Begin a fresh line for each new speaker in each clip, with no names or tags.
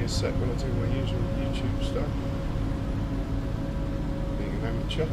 me a sec when I do my usual YouTube stuff. Being an amateur.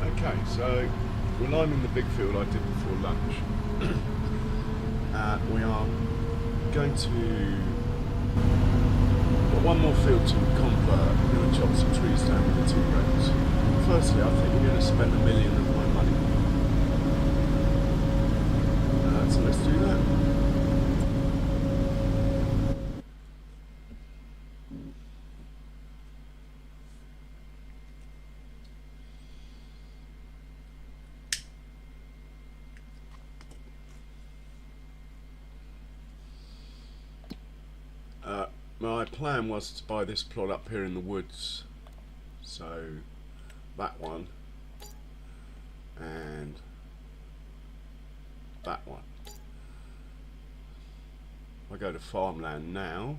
Okay, so we're liming the big field I did before lunch. We are going to got one more field to convert. We're going to chop some trees down with the T-Rex. Firstly, I think we're going to spend $1 million of my money. So let's do that. My plan was to buy this plot up here in the woods, so that one and that one. I go to farmland now,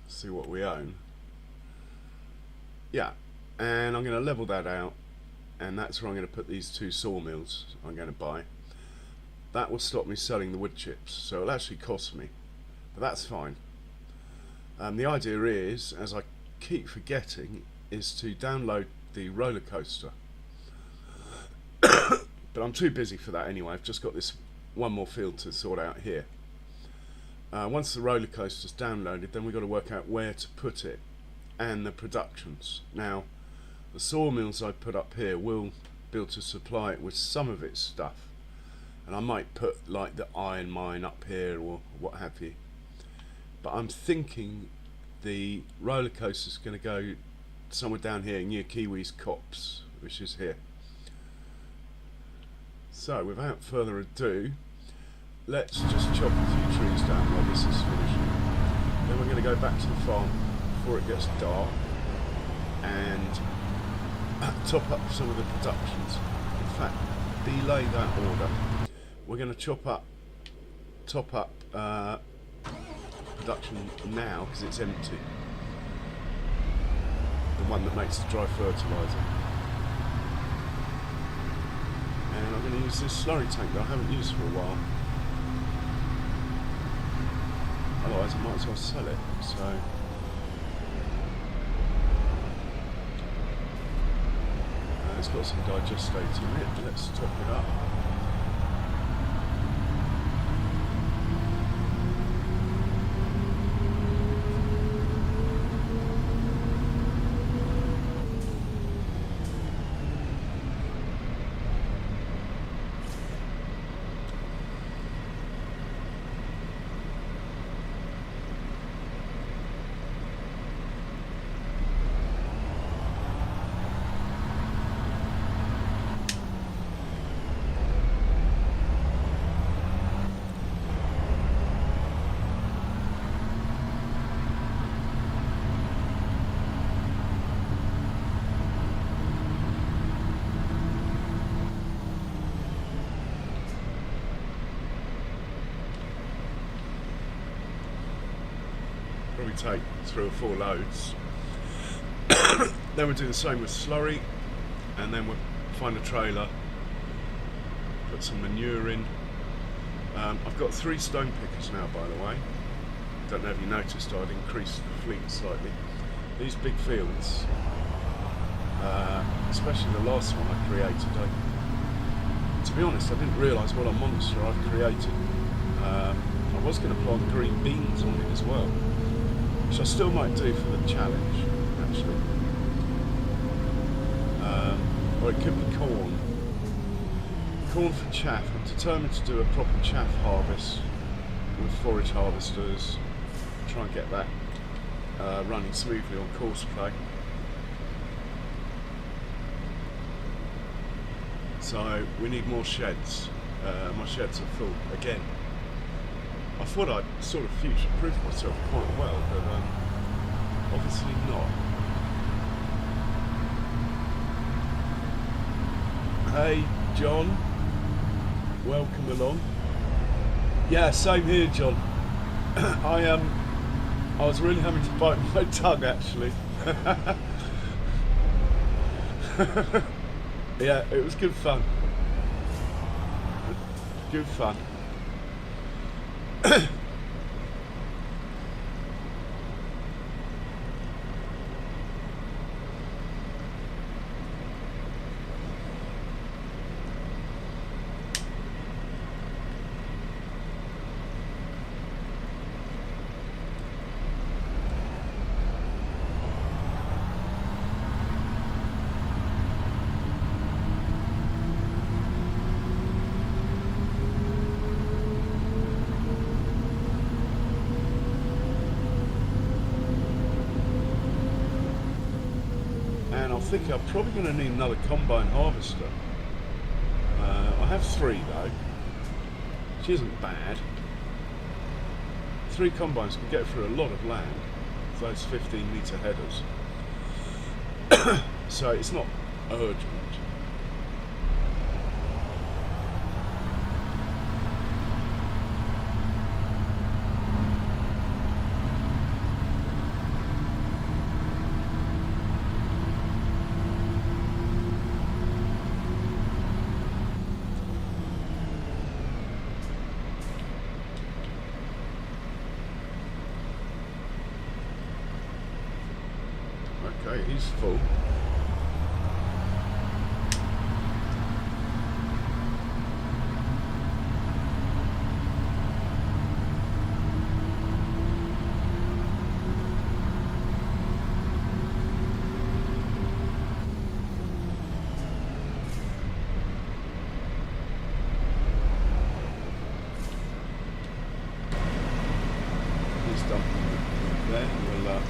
see what we own. Yeah, and I'm going to level that out, and that's where I'm going to put these 2 sawmills I'm going to buy. That will stop me selling the wood chips, so it'll actually cost me, but that's fine. The idea is, as I keep forgetting, is to download the roller coaster. But I'm too busy for that anyway. I've just got this one more field to sort out here. Once the roller coaster's downloaded, then we've got to work out where to put it and the productions. Now, the sawmills I put up here will be able to supply it with some of its stuff, and I might put like the iron mine up here or what have you. But I'm thinking the roller coaster is going to go somewhere down here near Kiwi's Copse, which is here. So without further ado, let's just chop a few trees down while this is finishing. Then we're going to go back to the farm before it gets dark and top up some of the productions. In fact, delay that order. We're going to top up production now because it's empty. The one that makes the dry fertiliser. And I'm going to use this slurry tank that I haven't used for a while. Otherwise I might as well sell it. So it's got some digestate in it. Let's top it up. Probably take 3 or 4 loads. Then we'll do the same with slurry, and then we'll find a trailer, put some manure in. I've got 3 stone pickers now, by the way. Don't know if you noticed, I'd increased the fleet slightly. These big fields, especially the last one I created, to be honest, I didn't realise what a monster I've created. I was going to plant green beans on it as well, which I still might do for the challenge, actually. Or it could be corn. Corn for chaff. I'm determined to do a proper chaff harvest forage harvesters, try and get that running smoothly on course play. So we need more sheds. My sheds are full again. I thought I'd sort of future-proofed myself quite well, but obviously not. Hey John, welcome along. Yeah, same here, John. I was really having to bite my tongue actually. Yeah, it was good fun. Good fun. I think I'm probably going to need another combine harvester. I have 3 though, which isn't bad. 3 combines can get through a lot of land, those 15-metre headers. So it's not urgent. Okay, he's full. He's dumping there. We'll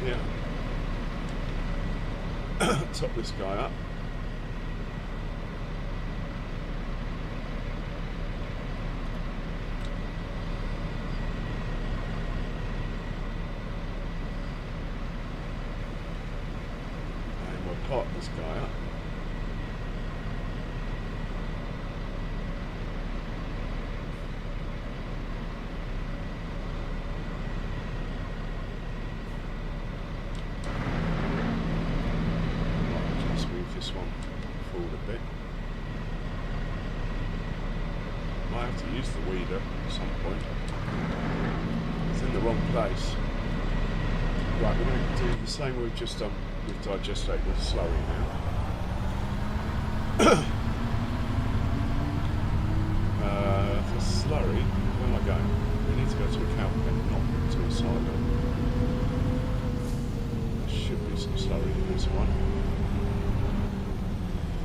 yeah. Top this guy up. And we'll pot this guy up. This one forward a bit. Might have to use the weeder at some point. It's in the wrong place. Right, we're going to do the same we've just done with digestate with slurry now. For slurry, where am I going? We need to go to a cow pen, not to a silo. There should be some slurry in this one.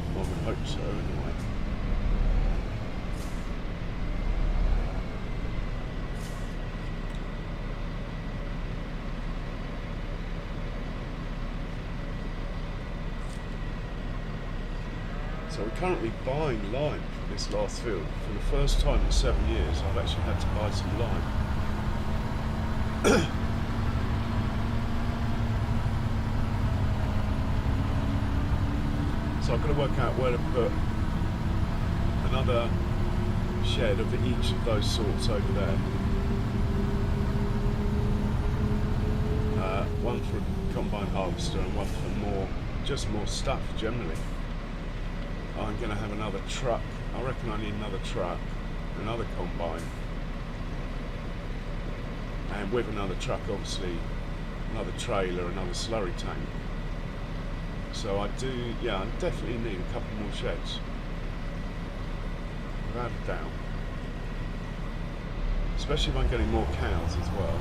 I would hope so, anyway. So we're currently buying lime for this last field. For the first time in 7 years, I've actually had to buy some lime. So I've got to work out where to put another shed of each of those sorts over there. One for a combine harvester and one for just more stuff generally. I'm going to have another truck. I reckon I need another truck, another combine, and with another truck obviously another trailer, another slurry tank. So I definitely need a couple more sheds, without a doubt. Especially if I'm getting more cows as well.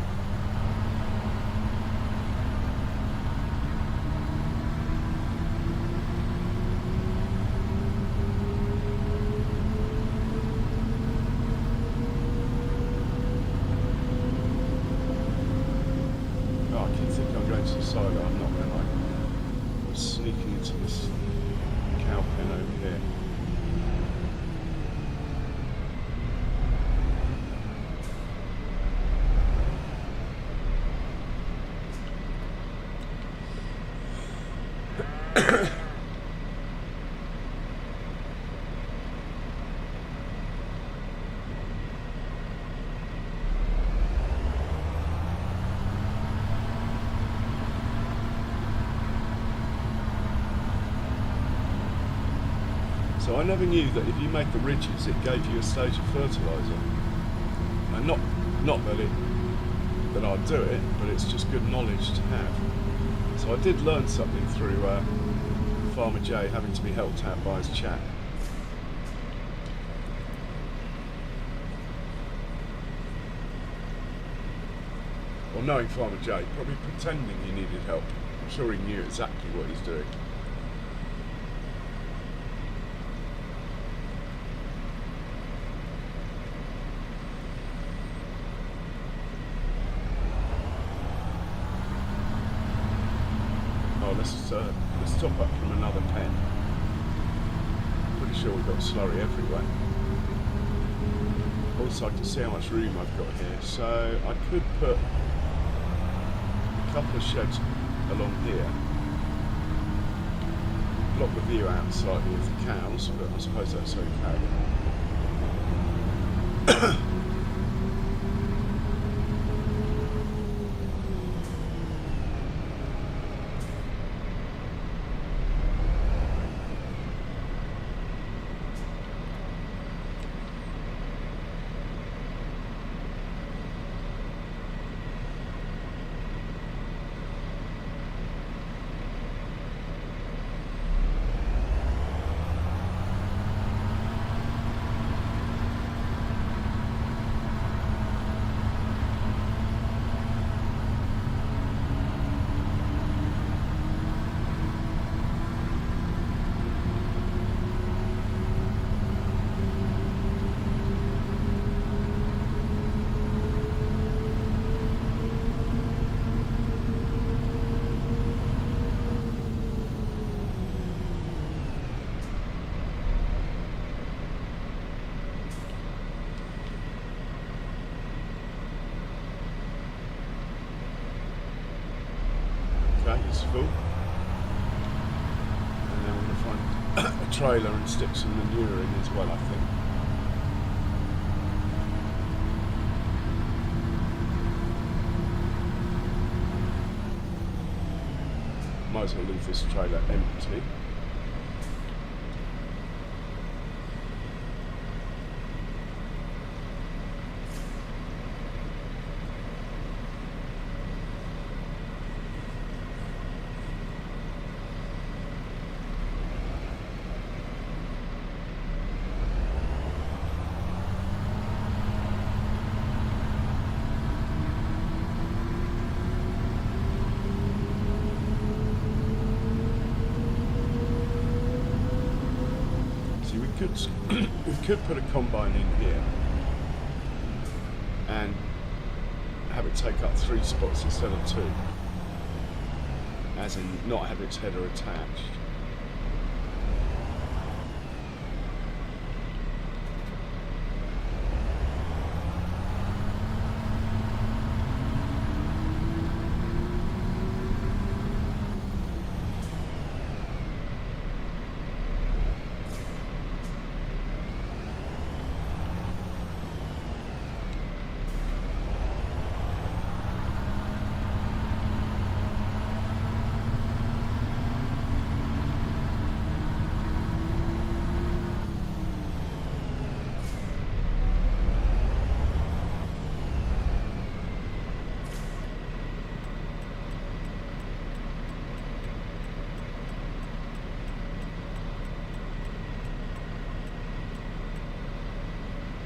the silo, I'm not going to. I'm sneaking into this cow pen over here. So I never knew that if you made the ridges, it gave you a stage of fertiliser. And not that I'd do it, but it's just good knowledge to have. So I did learn something through Farmer J having to be helped out by his chat. Well, knowing Farmer J, probably pretending he needed help. I'm sure he knew exactly what he's doing. Let's top up from another pen. Pretty sure we've got slurry everywhere. Also, I can see how much room I've got here, so I could put a couple of sheds along here, block the view out slightly of the cows, but I suppose that's okay. Okay, it's full. And then we're going to find a trailer and stick some manure in as well, I think. Might as well leave this trailer empty. We could put a combine in here and have it take up 3 spots instead of 2, as in not have its header attached.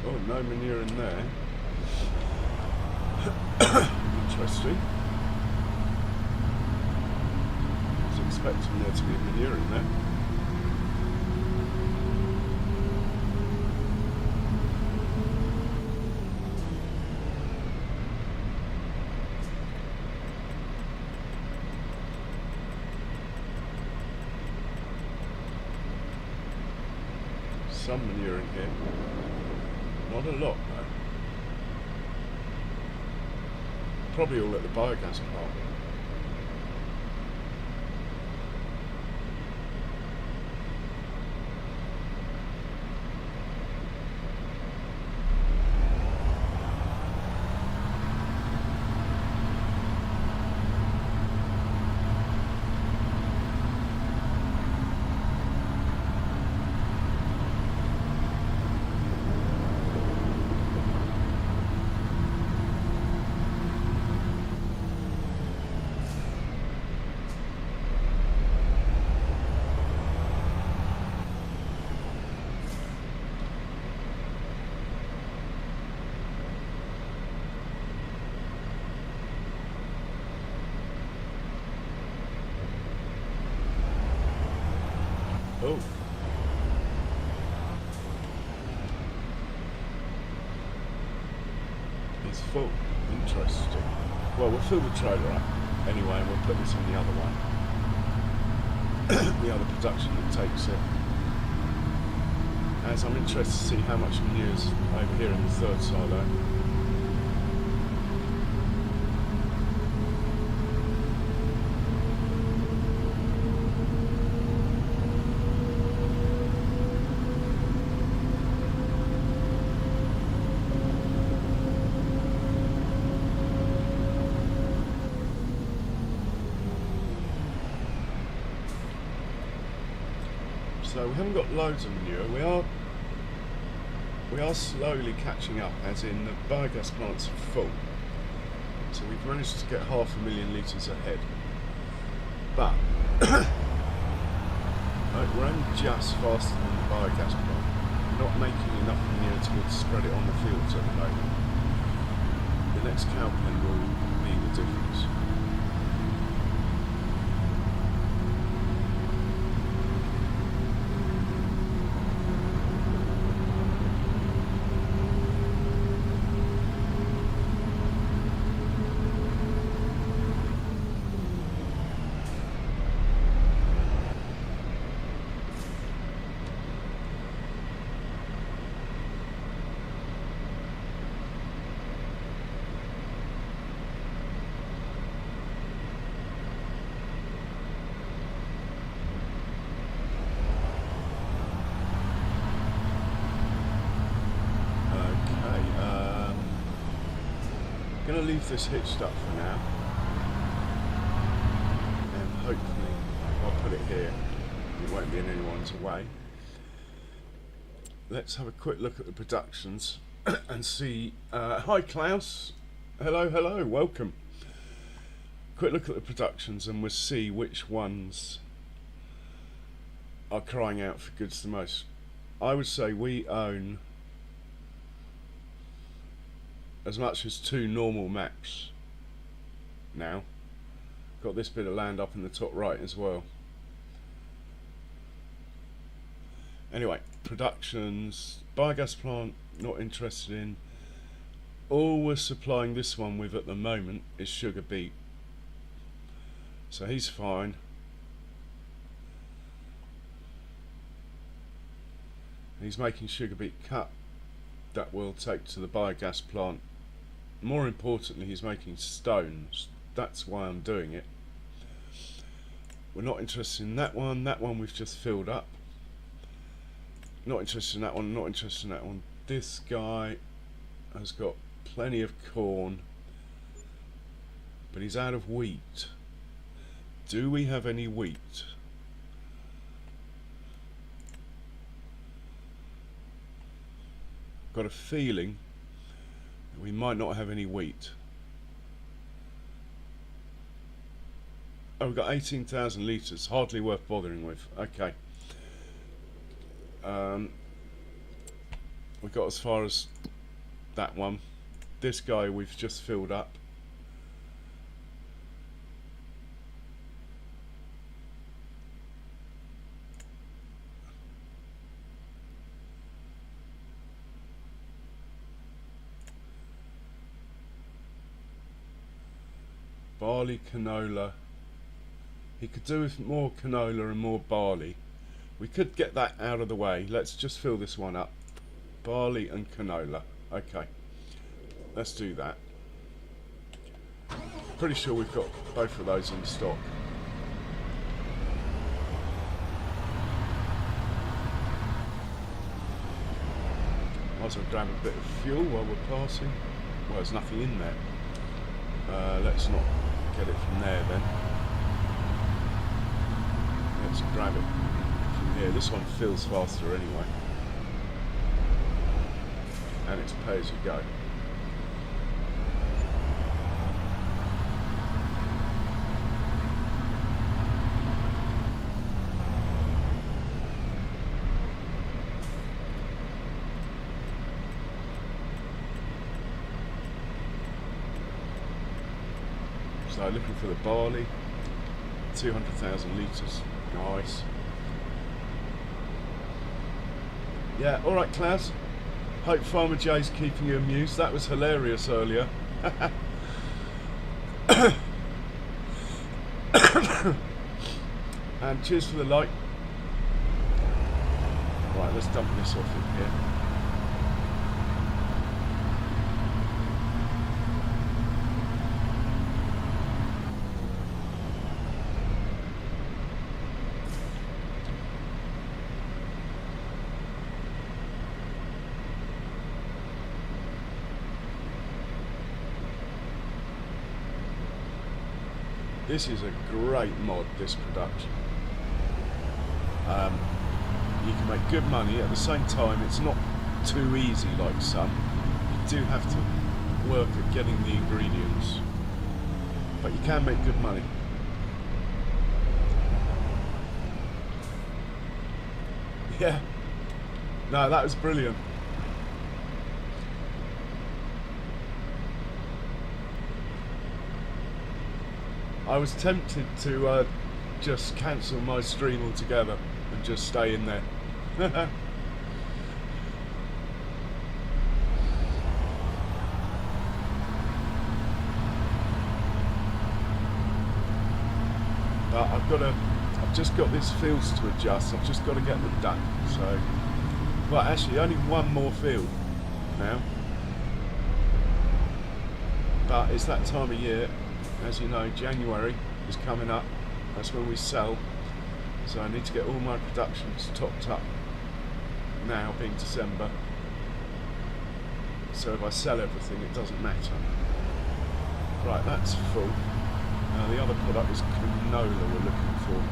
Oh, no manure in there. Interesting. I was expecting there to be manure in there. some manure in here. Not a lot though. Probably all at the biogas plant. Oh. It's full. Interesting. Well, we'll fill the trailer up anyway, and we'll put this in the other one. The other production that takes it. As I'm interested to see how much manure's over here in the third silo. So we haven't got loads of manure. We are slowly catching up, as in the biogas plants are full. So we've managed to get 500,000 litres ahead. But we're only just faster than the biogas plant. We're not making enough manure to be able to spread it on the fields at the moment. The next cow pen will be the difference. I'm going to leave this hitched up for now, and hopefully I'll put it here. It won't be in anyone's way. Let's have a quick look at the productions and see. Hi Klaus, hello, welcome. Quick look at the productions and we'll see which ones are crying out for goods the most. I would say we own as much as 2 normal maps now. Got this bit of land up in the top right as well. Anyway, productions, biogas plant, not interested in. All we're supplying this one with at the moment is sugar beet. So he's fine. He's making sugar beet cut that we'll take to the biogas plant. More importantly, he's making stones. That's why I'm doing it. We're not interested in that one. That one we've just filled up. Not interested in that one. Not interested in that one. This guy has got plenty of corn, but he's out of wheat. Do we have any wheat? Got a feeling that we might not have any wheat. Oh, we've got 18,000 litres, hardly worth bothering with. Okay. We got as far as that one. This guy we've just filled up. Barley, canola. He could do with more canola and more barley, We could get that out of the way. Let's just fill this one up. Barley and canola. Okay, let's do that. Pretty sure we've got both of those in stock. Might as well grab a bit of fuel while we're passing. Well, there's nothing in there. Let's not get it from there then. Let's grab it from here. This one fills faster anyway. And it's pay as you go. So looking for the barley, 200,000 litres, nice. Yeah, alright Klaus, hope Farmer Jay's keeping you amused, that was hilarious earlier. And cheers for the like. Right, let's dump this off in here. This is a great mod, this production. You can make good money, at the same time it's not too easy like some. You do have to work at getting the ingredients, but you can make good money. Yeah, no, that was brilliant. I was tempted to just cancel my stream altogether and just stay in there. But I've just got these fields to adjust, I've just got to get them done. So, well actually only one more field now. But it's that time of year. As you know, January is coming up, that's when we sell, so I need to get all my productions topped up now, being December, so if I sell everything it doesn't matter. Right, that's full. Now the other product is canola we're looking for.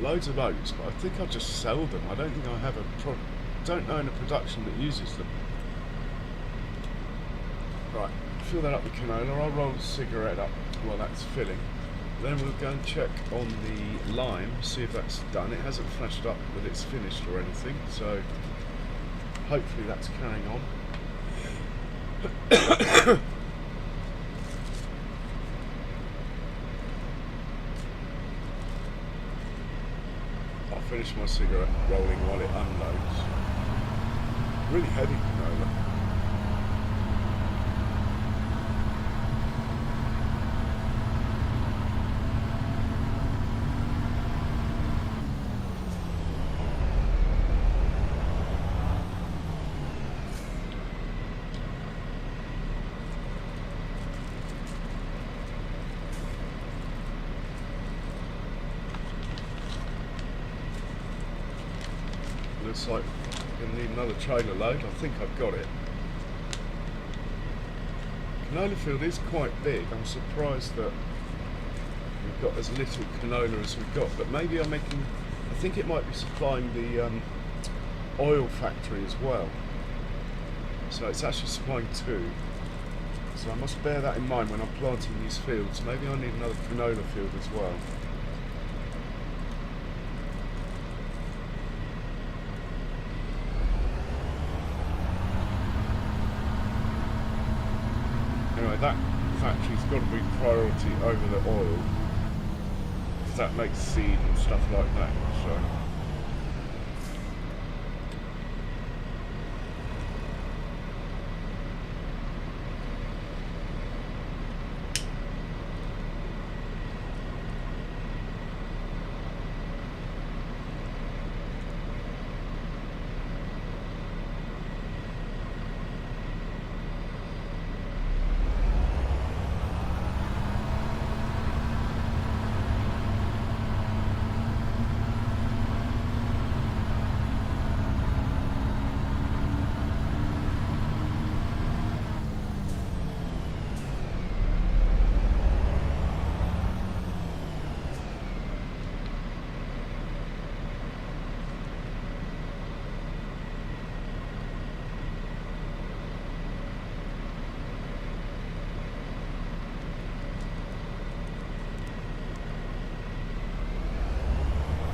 Loads of oats, but I think I'll just sell them. I don't think I have don't own a production that uses them. Right, fill that up with canola. I'll roll the cigarette up while that's filling. Then we'll go and check on the lime, see if that's done. It hasn't flashed up that it's finished or anything, so hopefully that's carrying on. Finish my cigarette rolling while it unloads. Really heavy canola. Looks like I'm going to need another trailer load. I think I've got it. Canola field is quite big. I'm surprised that we've got as little canola as we've got, but maybe I'm making, I think it might be supplying the oil factory as well. So it's actually supplying two. So I must bear that in mind when I'm planting these fields. Maybe I need another canola field as well. Anyway, that factory's got to be priority over the oil, because that makes seed and stuff like that. So.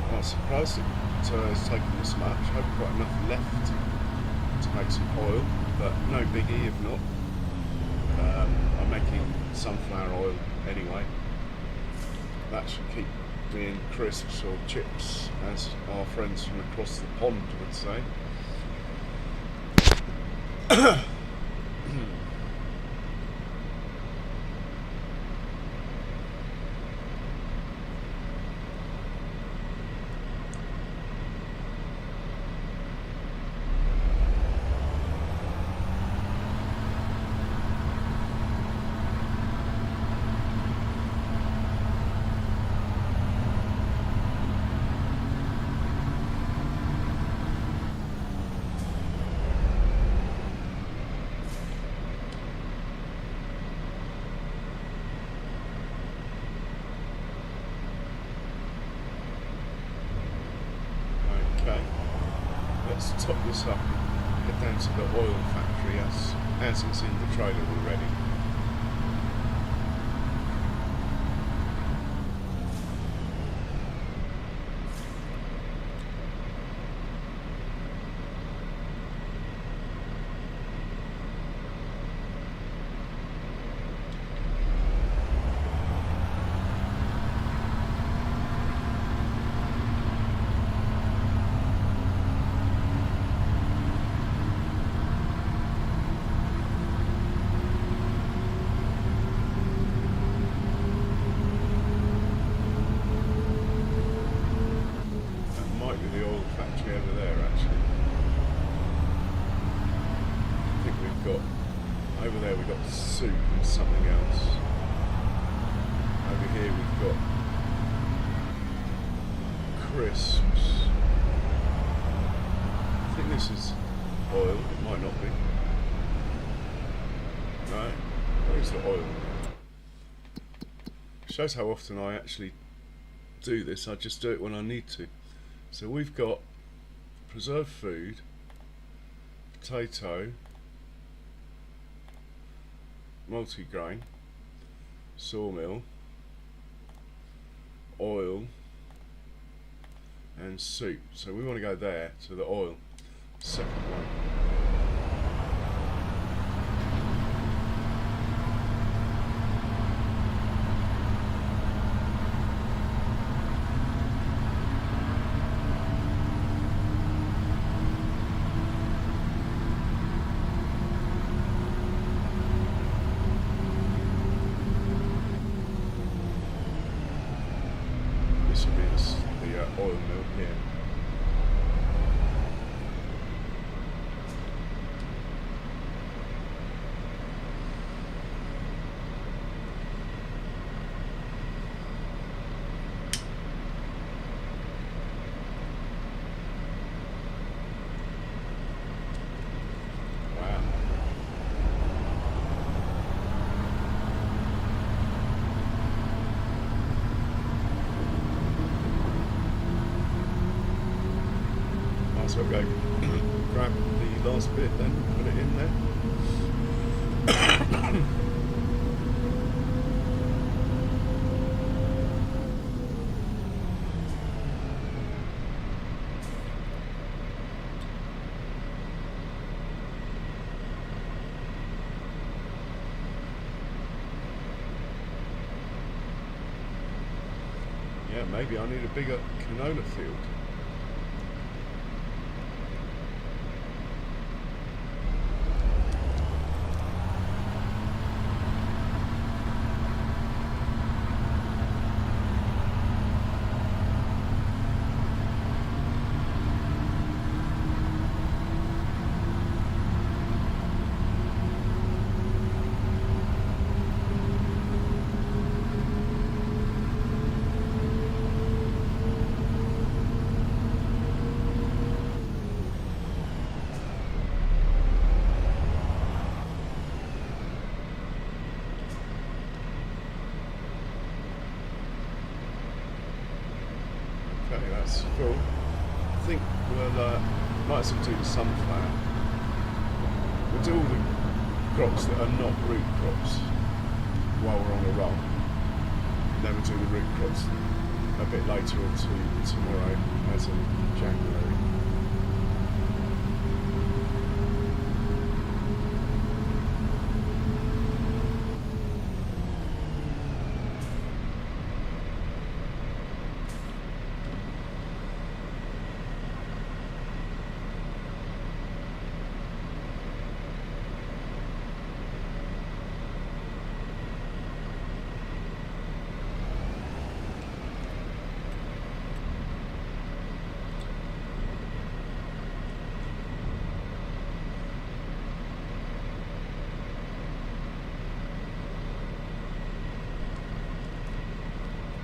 I'm surprised it's taken this much. I hope we've got enough left to make some oil, but no biggie if not. I'm making sunflower oil anyway. That should keep me in crisps or chips, as our friends from across the pond would say. Let's top this up and get down to the oil factory as it's in the trailer already. Over there we've got soup and something else. Over here we've got crisps. I think this is oil, it might not be. No, where's the oil? Shows how often I actually do this, I just do it when I need to. So we've got preserved food, potato, multigrain, sawmill, oil and soup. So we want to go there to the oil, second one. This will be the oil mill here. So I'll go grab the last bit then, put it in there. maybe I need a bigger canola field. Okay, that's cool. I think we'll might as well do the sunflower. We'll do all the crops that are not root crops while we're on a roll. And then we'll do the root crops a bit later or tomorrow as in January.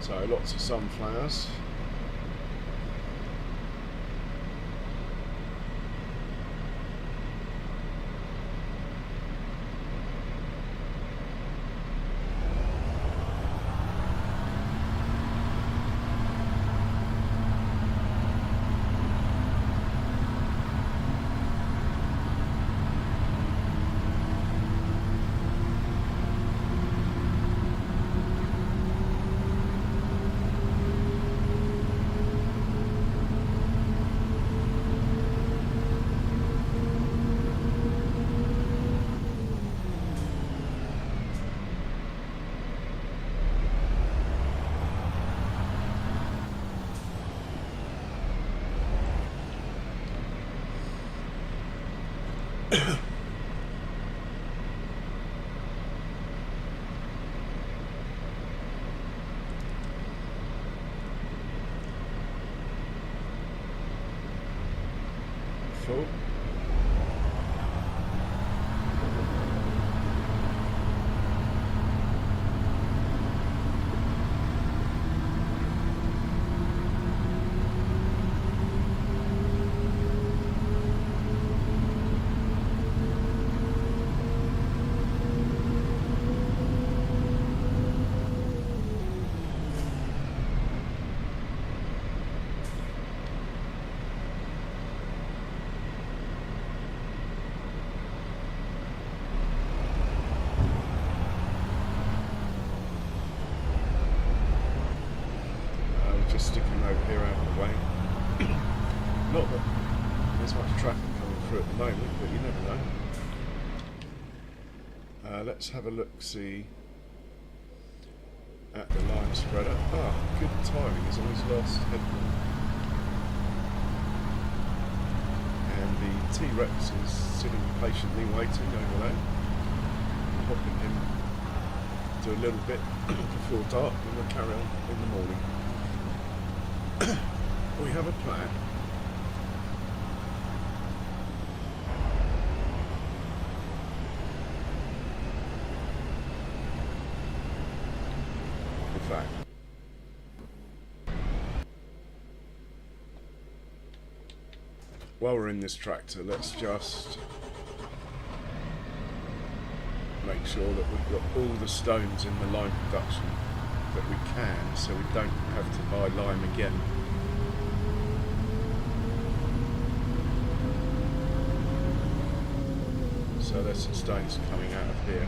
So lots of sunflowers. Full. Just sticking over here out of the way. Not that there's much traffic coming through at the moment, but you never know. Let's have a look-see at the lime spreader. Ah, good timing, is on his last headland. And the T-Rex is sitting patiently waiting over there. Popping him to a little bit before dark, and we'll carry on in the morning. We have a plan. In fact, while we're in this tractor, let's just make sure that we've got all the stones in the lime production that we can, so we don't have to buy lime again. So there's some stones coming out of here.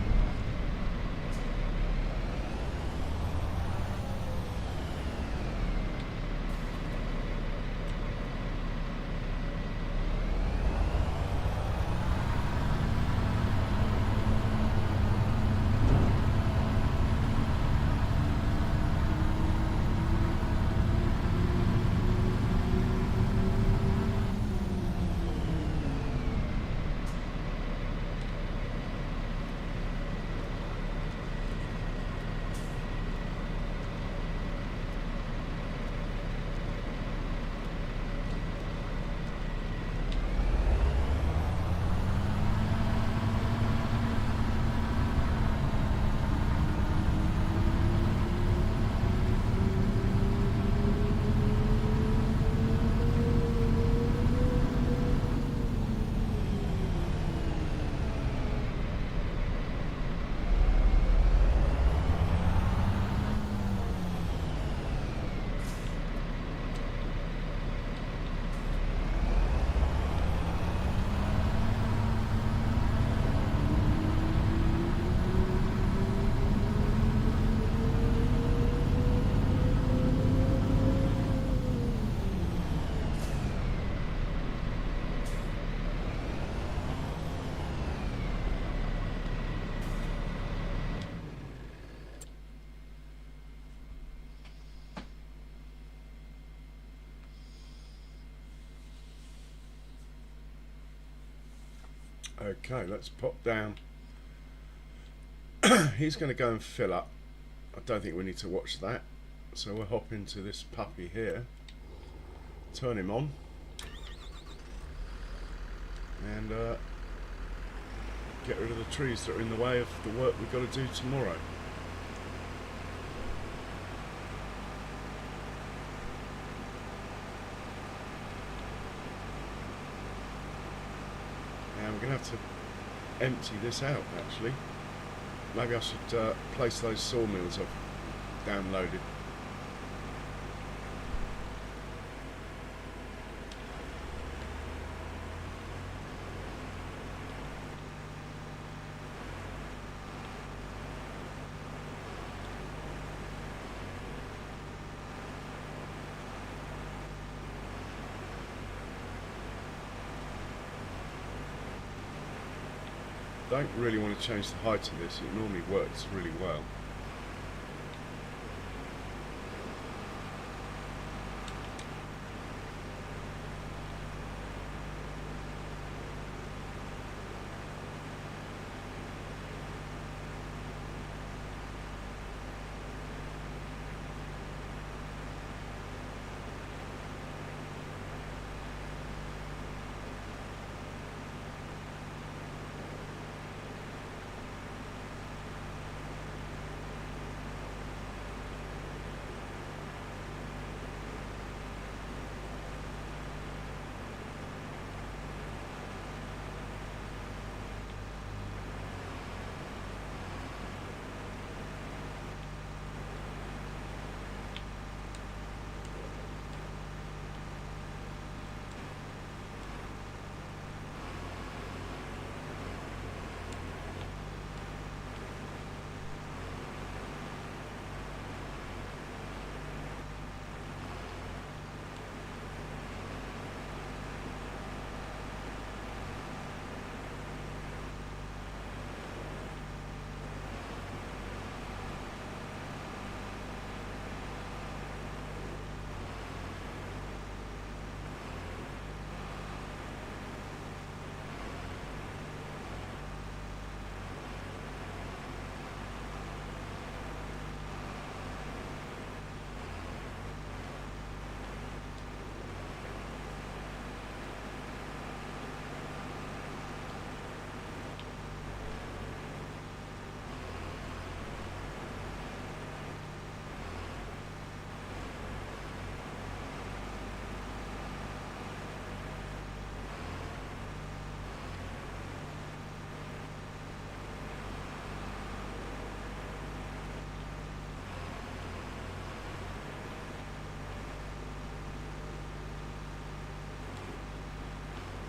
Okay, let's pop down. He's going to go and fill up. I don't think we need to watch that. So we'll hop into this puppy here. Turn him on. And get rid of the trees that are in the way of the work we've got to do tomorrow. And we're going to have to empty this out actually. Maybe I should place those sawmills I've downloaded. Don't really want to change the height of this, it normally works really well.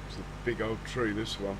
It's a big old tree, this one.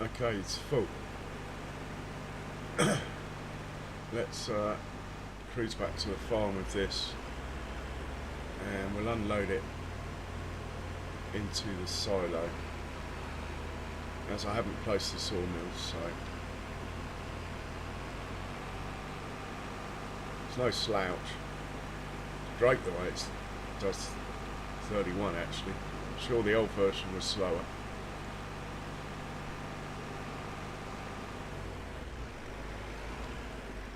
Okay, it's full. Let's cruise back to the farm with this, and we'll unload it into the silo, as I haven't placed the sawmill, so it's no slouch. It's great the way it does 31 actually. I'm sure the old version was slower.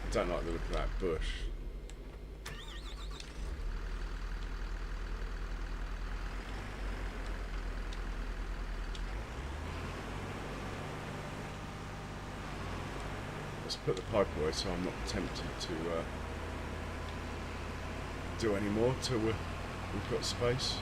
I don't like the look of that bush. Let's put the pipe away so I'm not tempted to do any more till we've got space.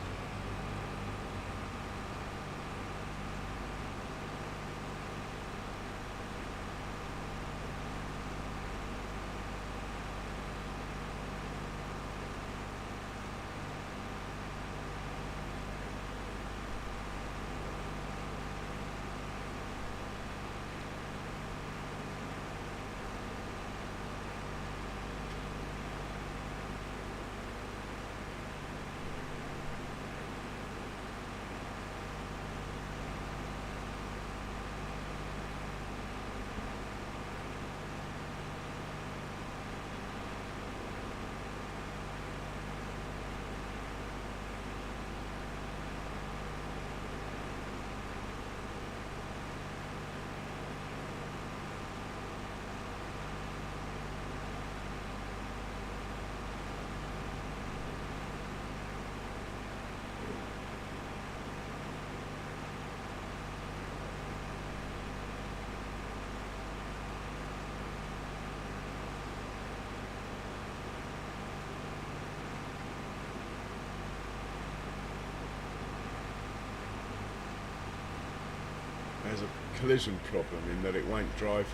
There's a collision problem in that it won't drive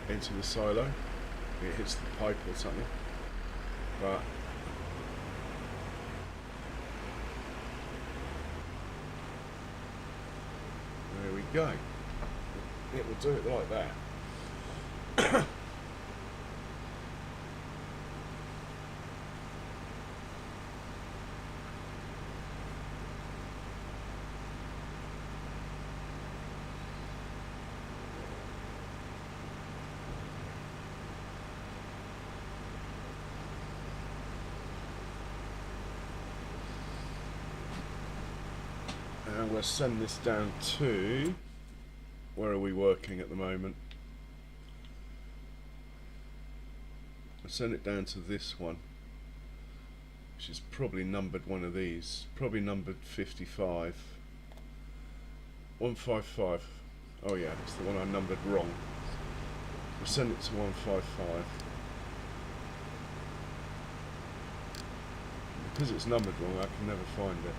into the silo. It hits the pipe or something. But there we go. It will do it like that. And we'll send this down to, where are we working at the moment? I'll send it down to this one, which is probably numbered one of these, probably numbered 55. 155. Oh yeah, it's the one I numbered wrong. We'll send it to 155. Because it's numbered wrong, I can never find it.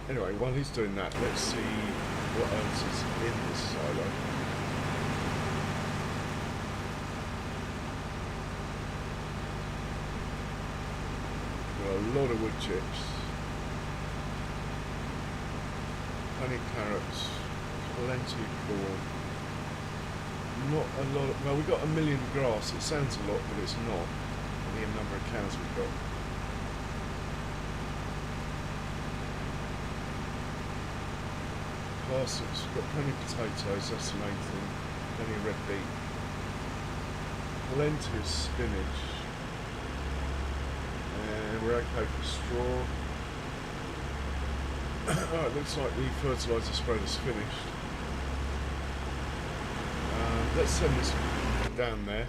Anyway, while he's doing that, let's see what else is in this silo. Got a lot of wood chips, plenty of carrots, plenty of corn. Not a lot of, well, we've got 1 million grass. It sounds a lot, but it's not. The number of cows we've got. Parsnips, we've got plenty of potatoes, that's the main thing, plenty of red beet, plenty of spinach, and we're okay for straw. Oh, it looks like the fertiliser spread is finished. Let's send this down there.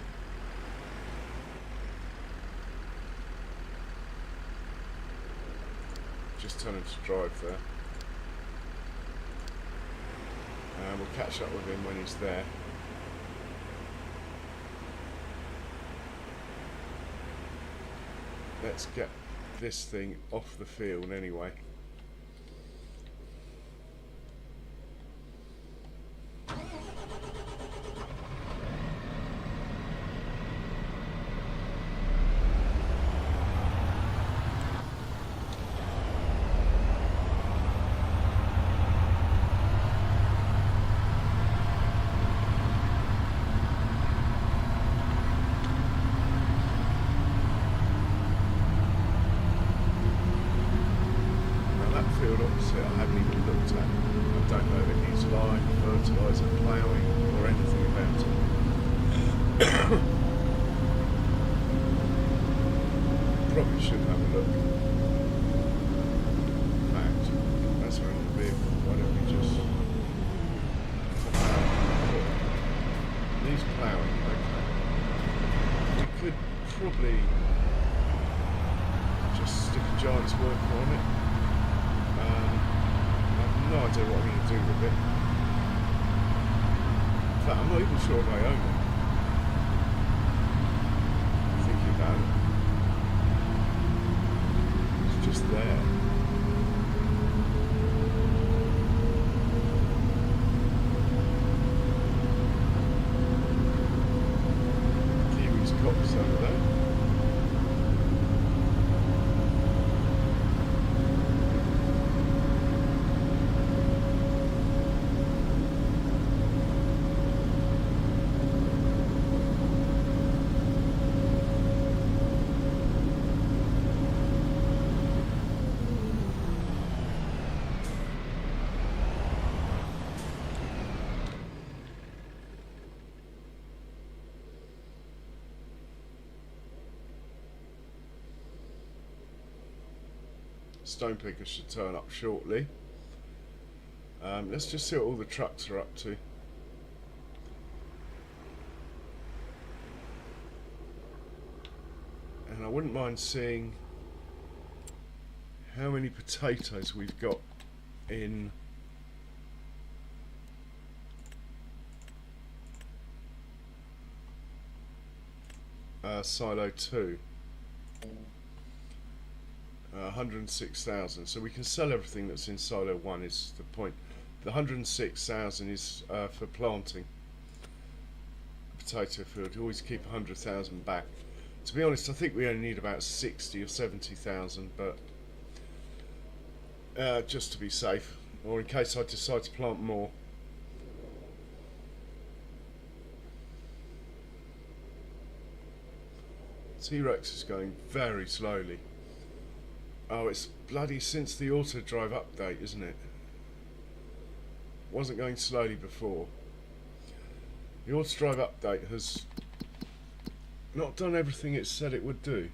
Just tell him to drive there. We'll catch up with him when he's there. Let's get this thing off the field anyway. field opposite I haven't even looked at. I don't know if it needs lime, fertiliser, ploughing or anything about it. Probably should have a look. In fact, that's around the vehicle. Why don't we just needs ploughing, okay. We could probably just stick a giant's worker on it. I have no idea what I'm going to do with it. In fact, I'm not even sure if I own it. Thinking about it. It's just there. Kiwi's cops over there. Stone pickers should turn up shortly. Let's just see what all the trucks are up to. And I wouldn't mind seeing how many potatoes we've got in silo 2. 106,000. So we can sell everything that's in silo 1 is the point. The 106,000 is for planting a potato field. You always keep 100,000 back. To be honest, I think we only need about 60 or 70,000, but just to be safe, or in case I decide to plant more. T-Rex is going very slowly. Oh, it's bloody since the auto drive update, isn't it? Wasn't going slowly before. The auto drive update has not done everything it said it would do.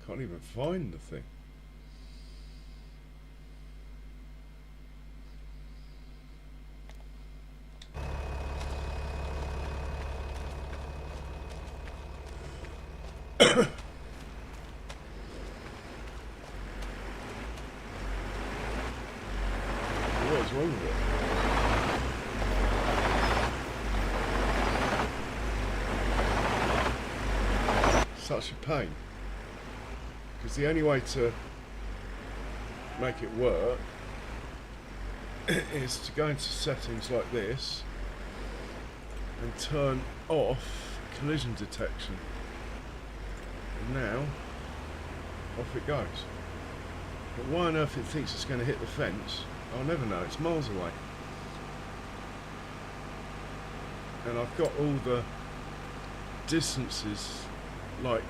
Can't even find the thing. What's wrong with it? Such a pain. Because the only way to make it work is to go into settings like this and turn off collision detection. And now, off it goes. But why on earth it thinks it's going to hit the fence, I'll never know. It's miles away. And I've got all the distances, like,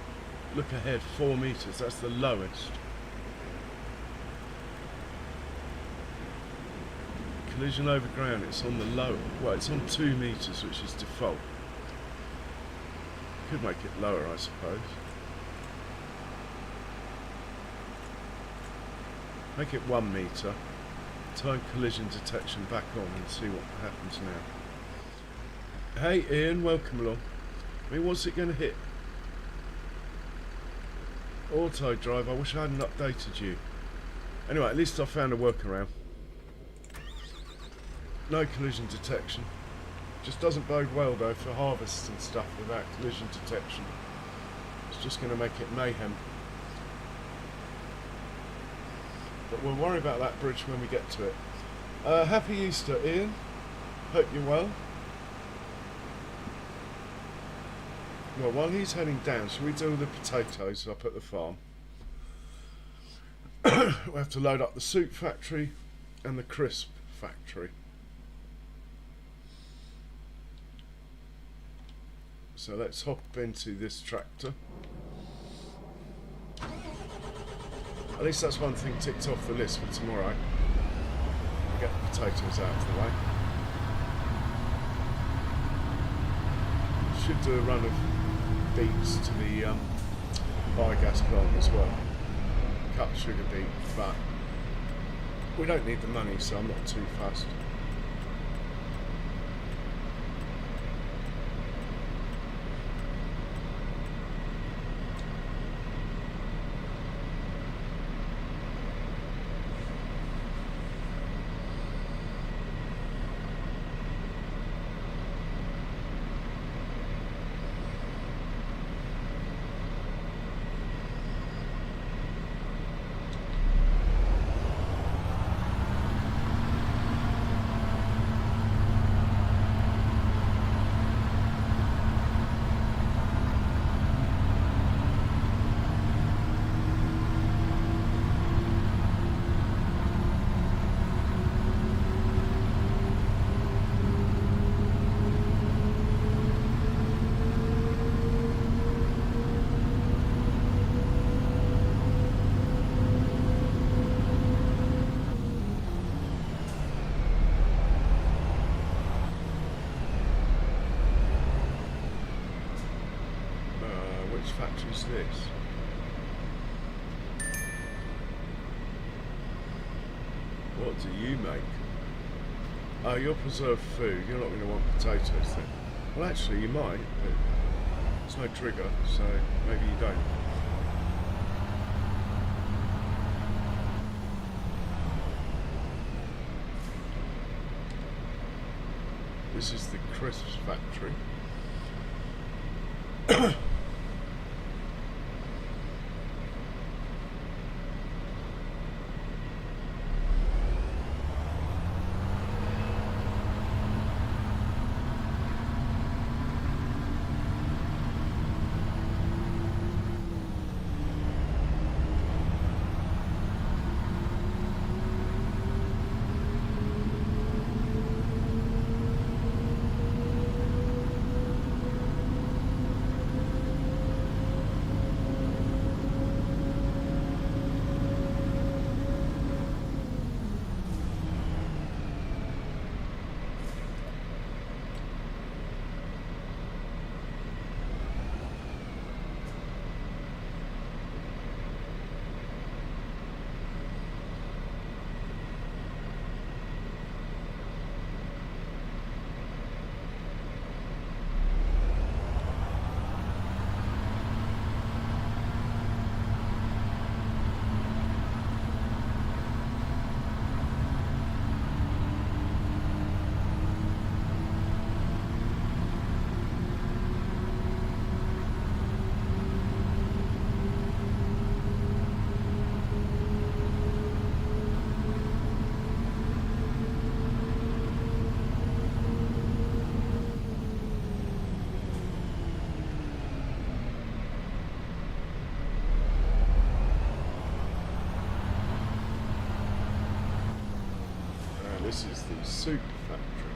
look ahead, 4 meters, that's the lowest. Collision over ground, it's on the low, well, it's on 2 meters, which is default. Could make it lower, I suppose. Make it 1 meter. Turn collision detection back on and see what happens now. Hey Ian, welcome along. I mean, what's it going to hit? Auto drive, I wish I hadn't updated you. Anyway, at least I found a workaround. No collision detection. Just doesn't bode well though for harvests and stuff without collision detection. It's just going to make it mayhem. But we'll worry about that bridge when we get to it. Happy Easter, Ian. Hope you're well. Well, while he's heading down, shall we do the potatoes up at the farm? We have to load up the soup factory and the crisp factory. So let's hop into this tractor. At least that's one thing ticked off the list for tomorrow. Get the potatoes out of the way. Should do a run of beets to the biogas plant as well. Cut sugar beet, but we don't need the money, so I'm not too fussed. Which factory's this? What do you make? Oh, you're preserved food. You're not going to want potatoes then. Well, actually, you might, but there's no trigger, so maybe you don't. This is the crisps factory. This is the soup factory.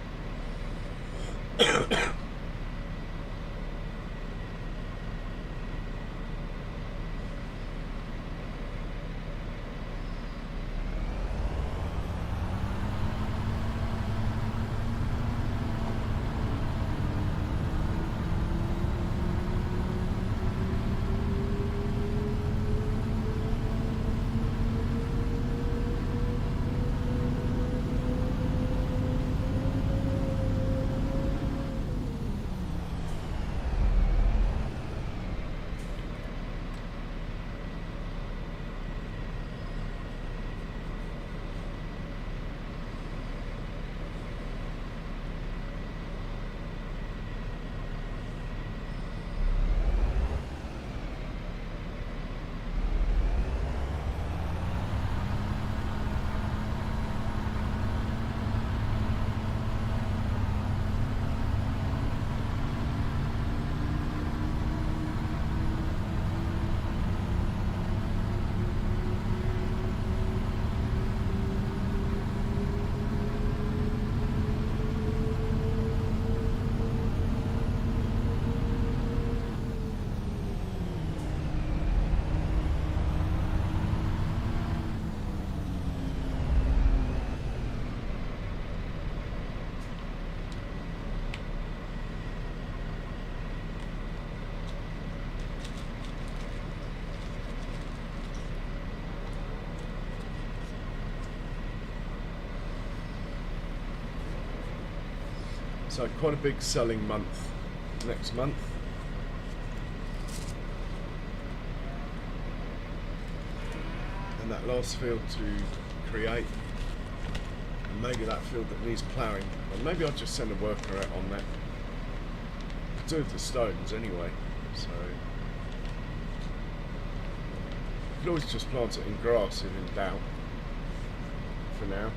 So quite a big selling month next month. And that last field to create, and maybe that field that needs ploughing, or maybe I'll just send a worker out on that. Do with the stones anyway, so you can always just plant it in grass if in doubt for now.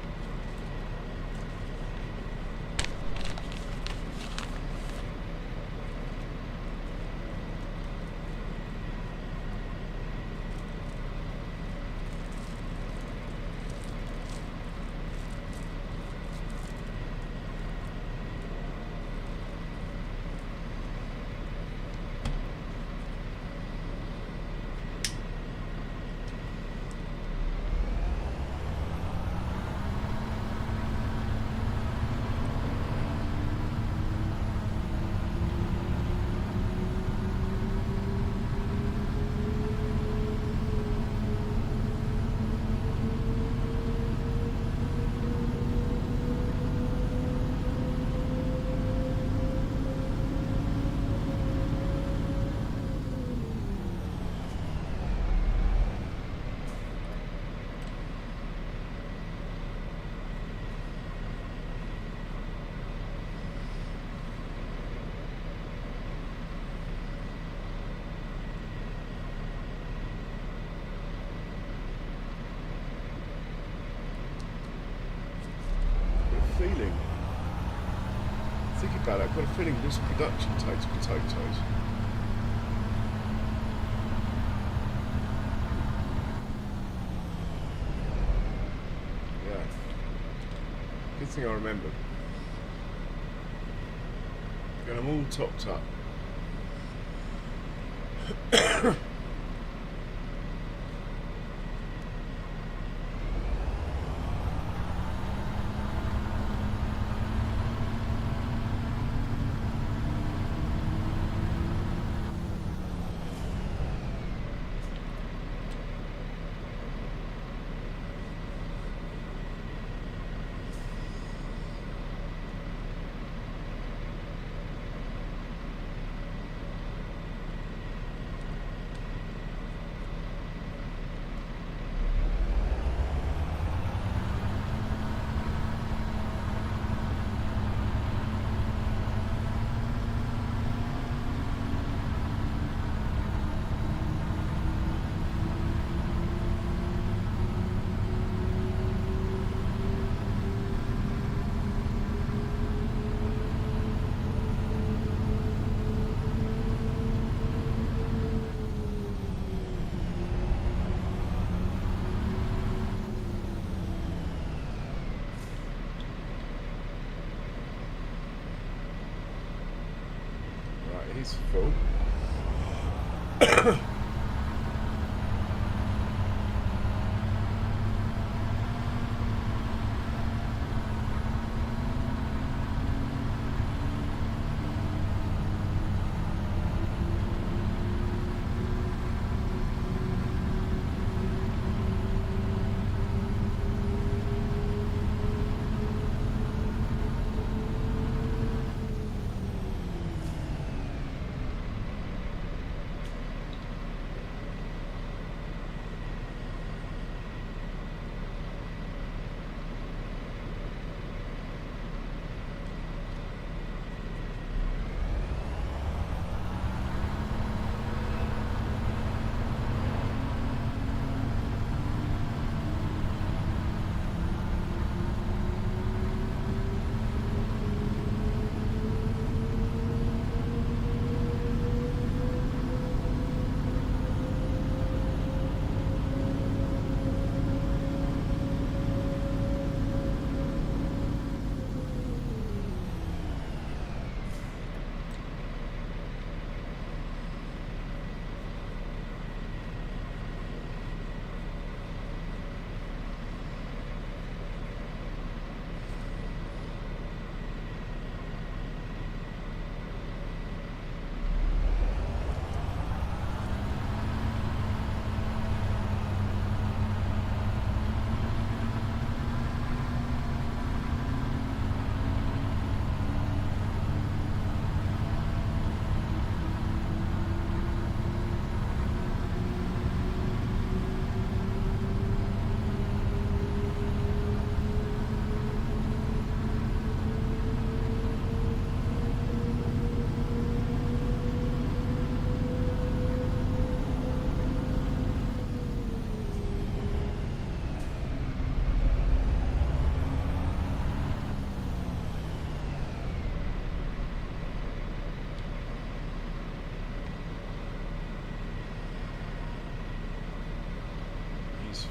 Feeling. Think about it, I've got a feeling this production takes potatoes. Yeah. Good thing I remembered. And I'm all topped up. He's full.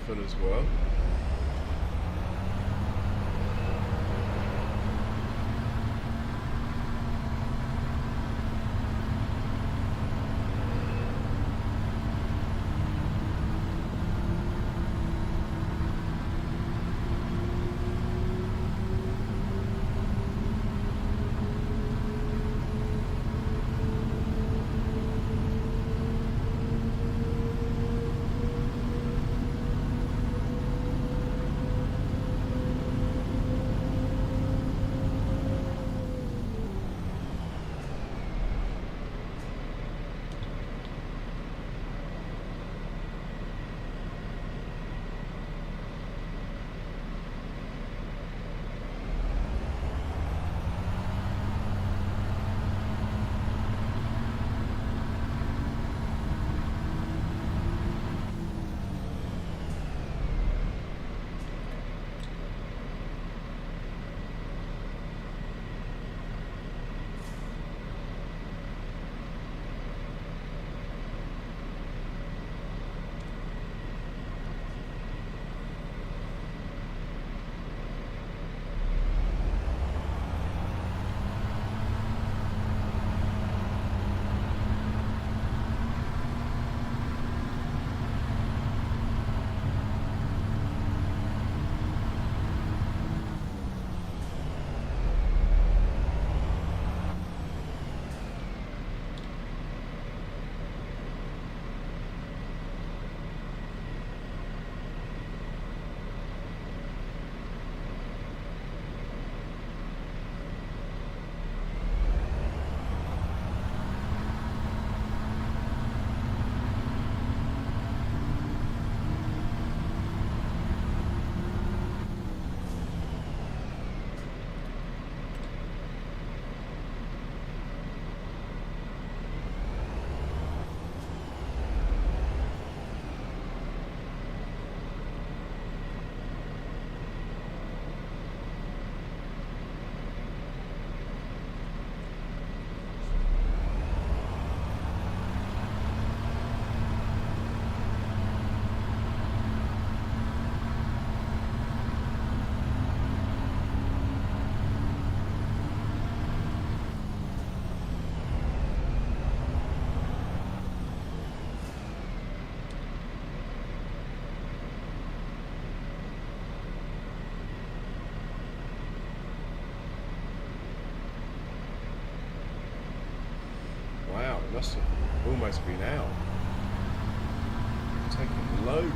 full as well. Must have almost been out. Taking loads.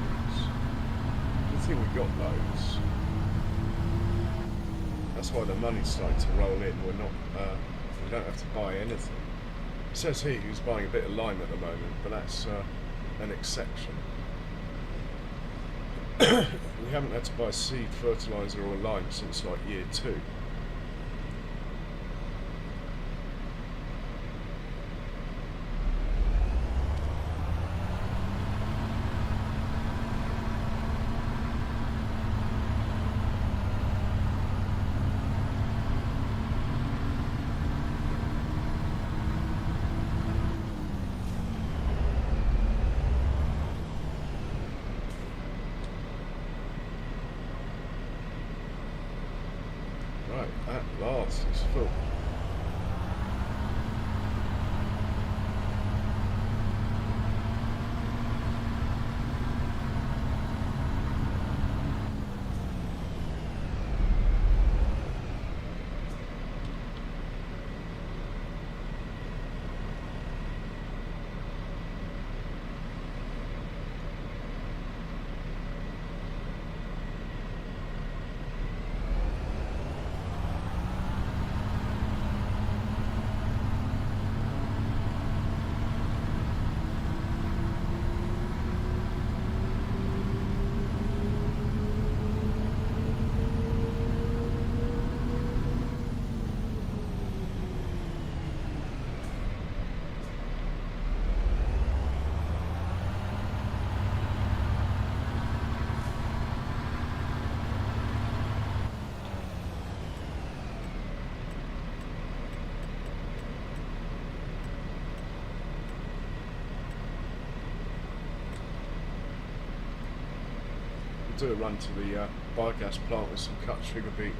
Good thing we got loads. That's why the money's starting to roll in. We're not. We don't have to buy anything. It says here he was buying a bit of lime at the moment, but that's an exception. We haven't had to buy seed, fertiliser or lime since like year 2. Right, at last it's full. do a run to the biogas plant with some cut sugar beet.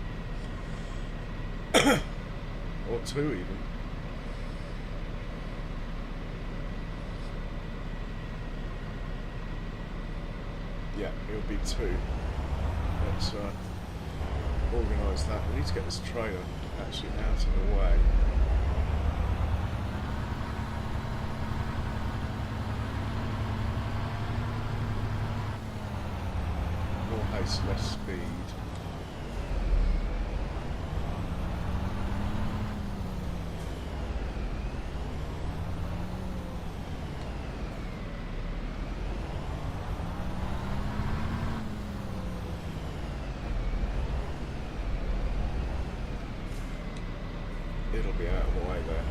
Or two even. Yeah, it'll be two. Let's organise that. We need to get this trailer actually out of the way. More haste, less speed. It'll be out of the way there.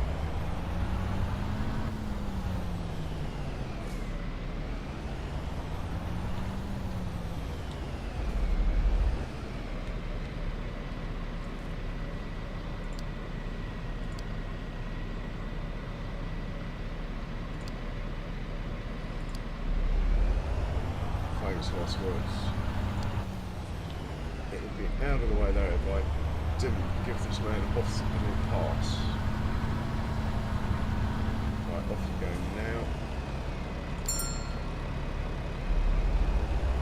Famous last words. It'll be out of the way there if I didn't give this man a hospital pass. Right, off you go now.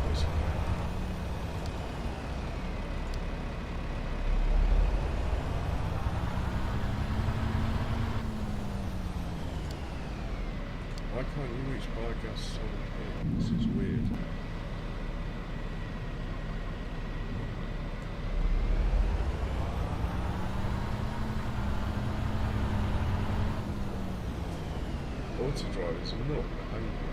Where's he going? Why can't you reach biogas on here? This is weird. Auto drivers are not hungry.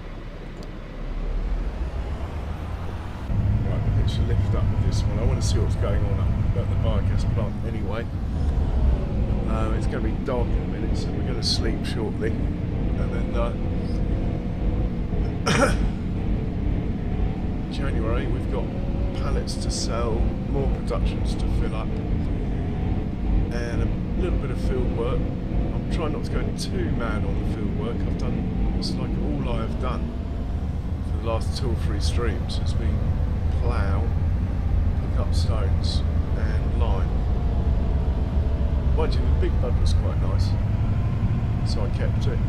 Right, I think she'll lift up with this one. I want to see what's going on at the biogas plant anyway. It's going to be dark in a minute, so we're going to sleep shortly. And then January, we've got pallets to sell, more productions to fill up, and a little bit of field work. I'm trying not to go too mad on the field work. I've done, it's like all I have done for the last 2 or 3 streams has been plough, pick up stones and lime. Mind you, the big bud was quite nice, so I kept it.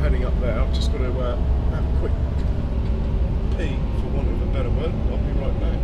Heading up there, I've just got to have a quick pee, for want of a better word. I'll be right back.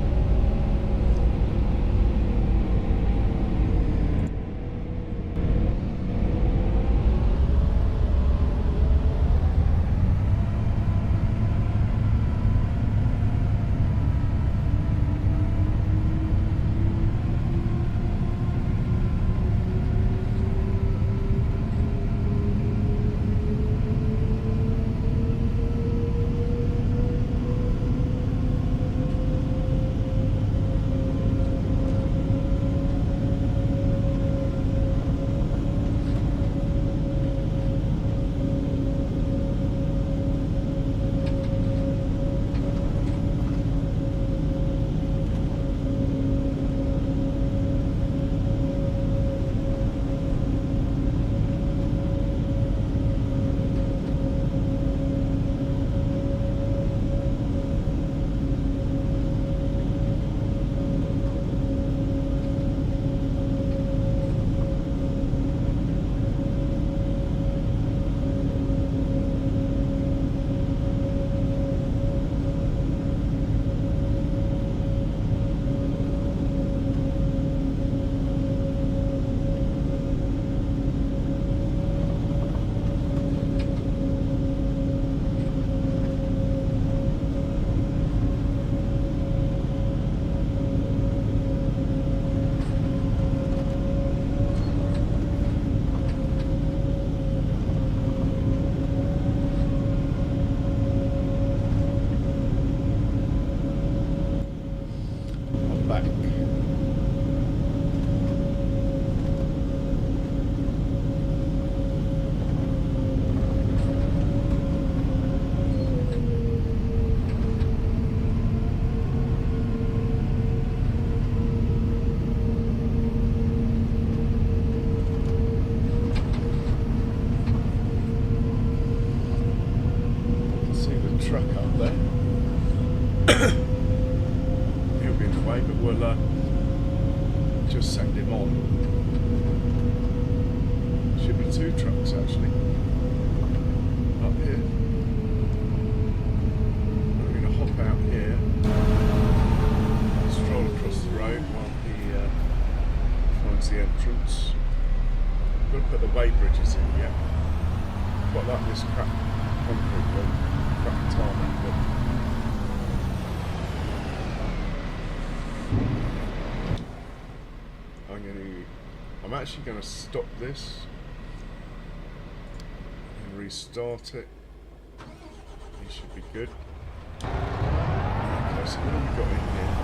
He'll be in the way, but we'll just send him on. Should be 2 trucks actually up here. I'm going to hop out here, stroll across the road while he finds the entrance. I'm going to put the weight bridges in yet. Quite like this crap concrete one, crap tarmac, but I'm actually going to stop this and restart it. It should be good. Okay, so what have we got in here?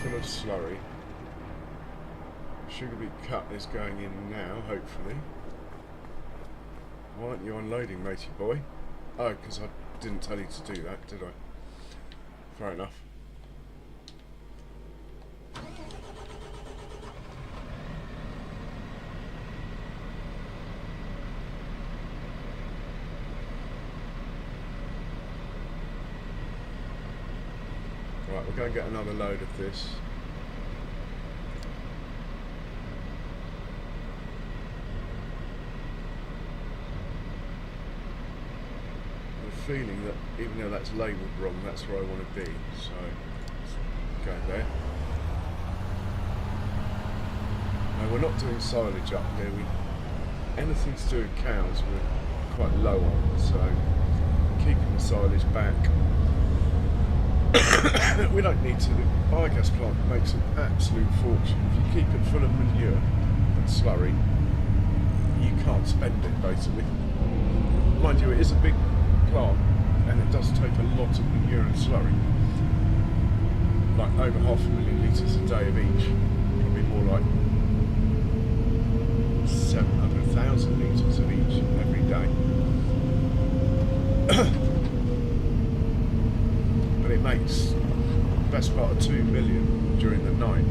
Full of slurry. Sugar beet cut is going in now, hopefully. Why aren't you unloading, matey boy? Oh, because I didn't tell you to do that, did I? Fair enough. Right, we're going to get another load of this. Feeling that even though that's labelled wrong, that's where I want to be, so go there. No, we're not doing silage up here. Anything to do with cows we're quite low on, so keeping the silage back. We don't need to. The biogas plant makes an absolute fortune. If you keep it full of manure and slurry, you can't spend it basically. Mind you, it is a big plant, and it does take a lot of manure and slurry, like over 500,000 litres a day of each, probably more like 700,000 litres of each every day. But it makes the best part of 2 million during the night.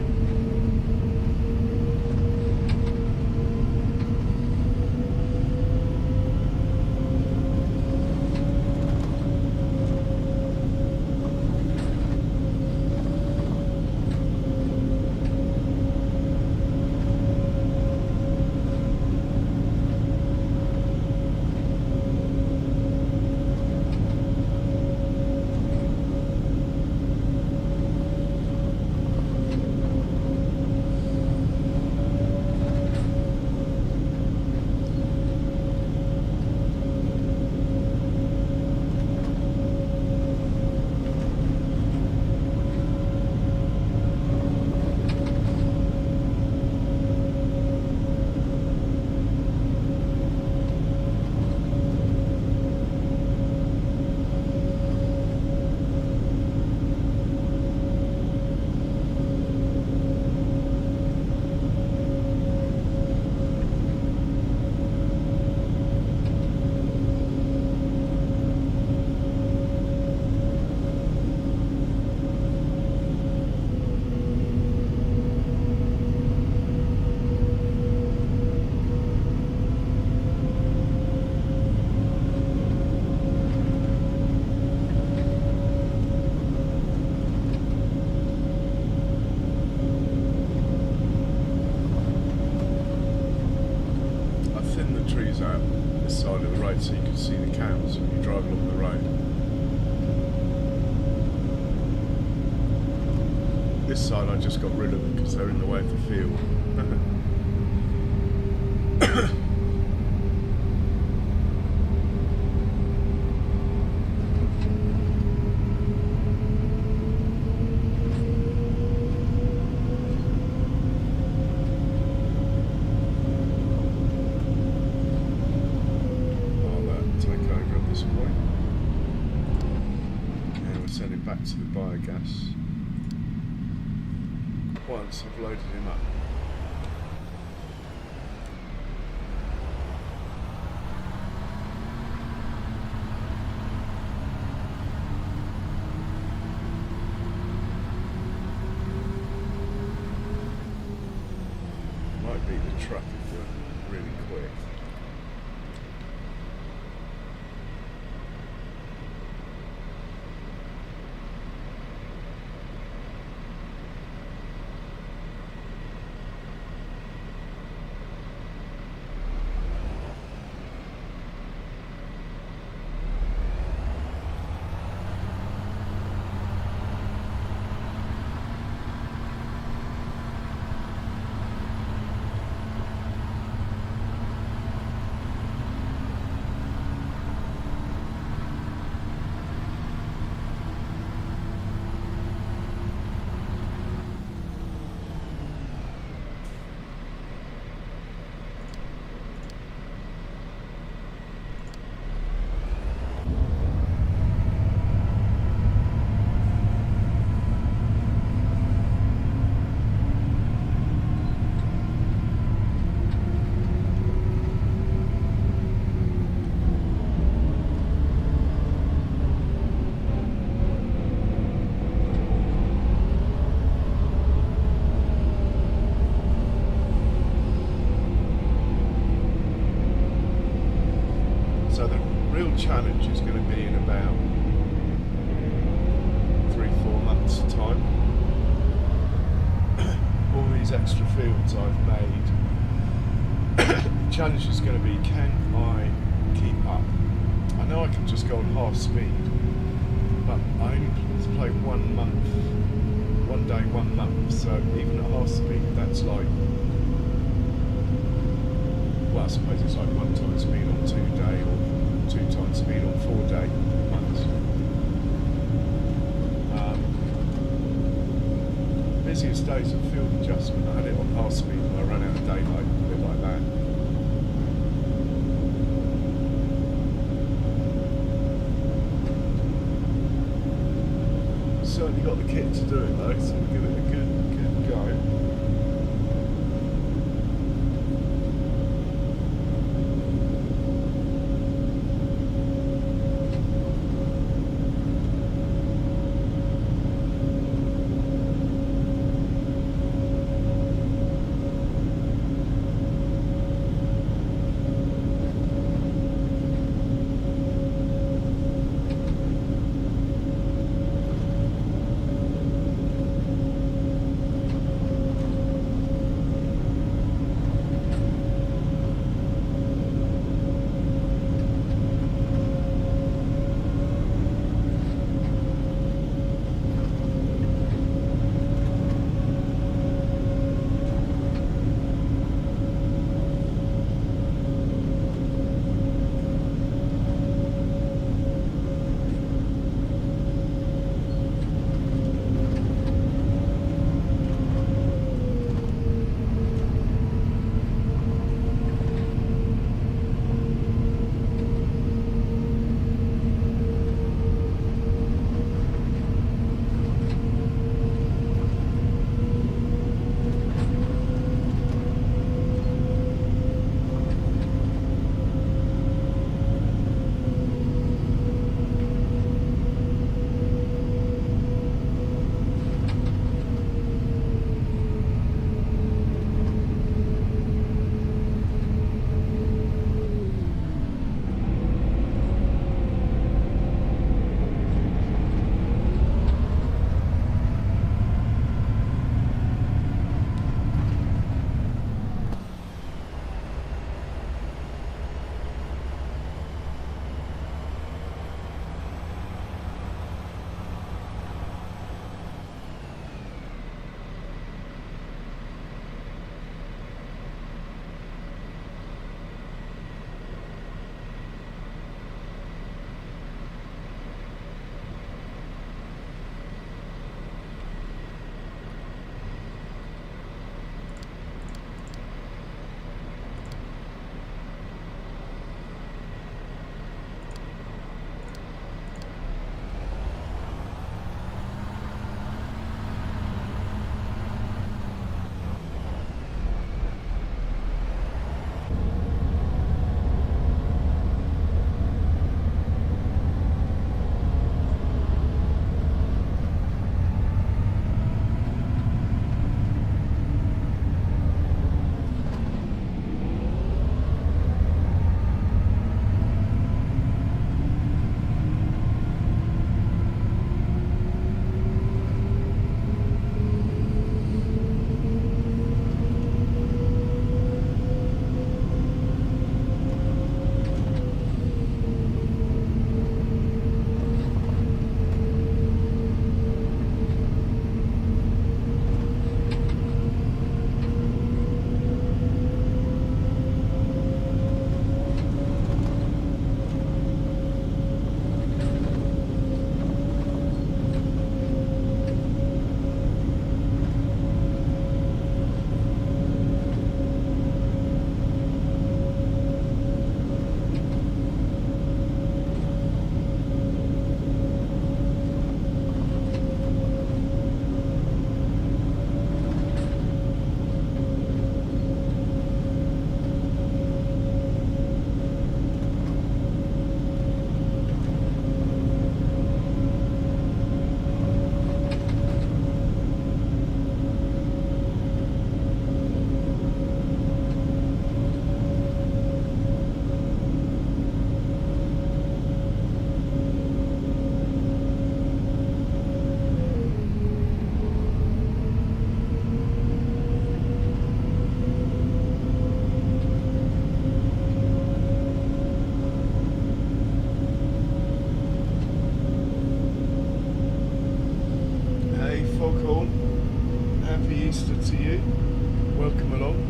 Out this side of the road so you can see the cows when you drive along the road. This side I just got rid of them because they're in the way of the field. Back to the biogas once I've loaded him up. Might beat the truck if we're really quick. real challenge is going to be in about 3-4 months' time. All these extra fields I've made. The challenge is going to be, can I keep up? I know I can just go on half speed, but I only play 1 month, 1 day, 1 month, so even at half speed, that's like, well, I suppose it's like 1 time speed on 2 day, or 2 times speed on 4 day months. Busiest days of field adjustment, I had it on half speed and I ran out of daylight, a bit like that. Certainly got the kit to do it though, so we'll give it a good go. Easter to you. Welcome along.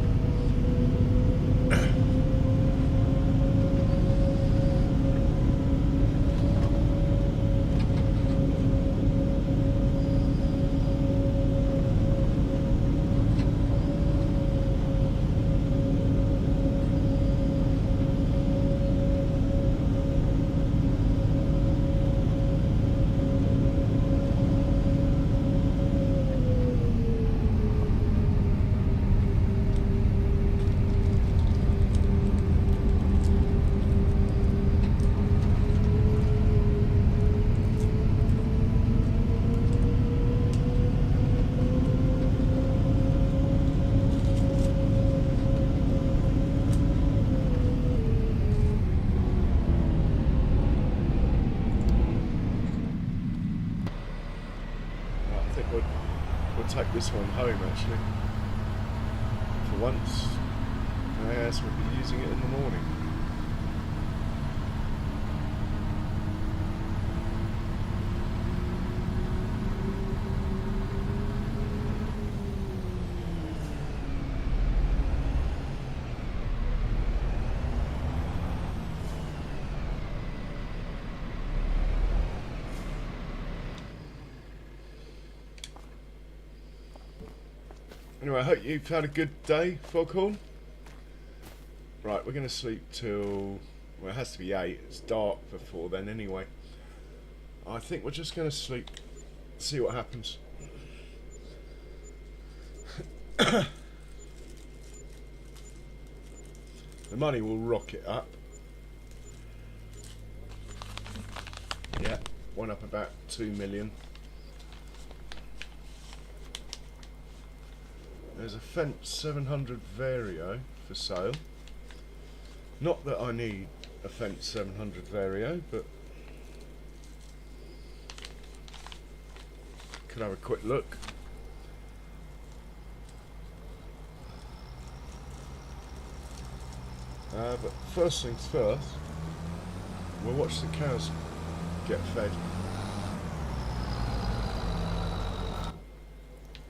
I think we'll take this one home actually. For once. Yes, we'll be using it in the morning. Anyway, I hope you've had a good day, Foghorn. Right, we're going to sleep till, well, it has to be 8. It's dark before then anyway. I think we're just going to sleep, see what happens. The money will rocket up. Yeah, went up about 2 million. There's a Fence 700 Vario for sale. Not that I need a Fence 700 Vario, but could have a quick look. But first things first, we'll watch the cows get fed.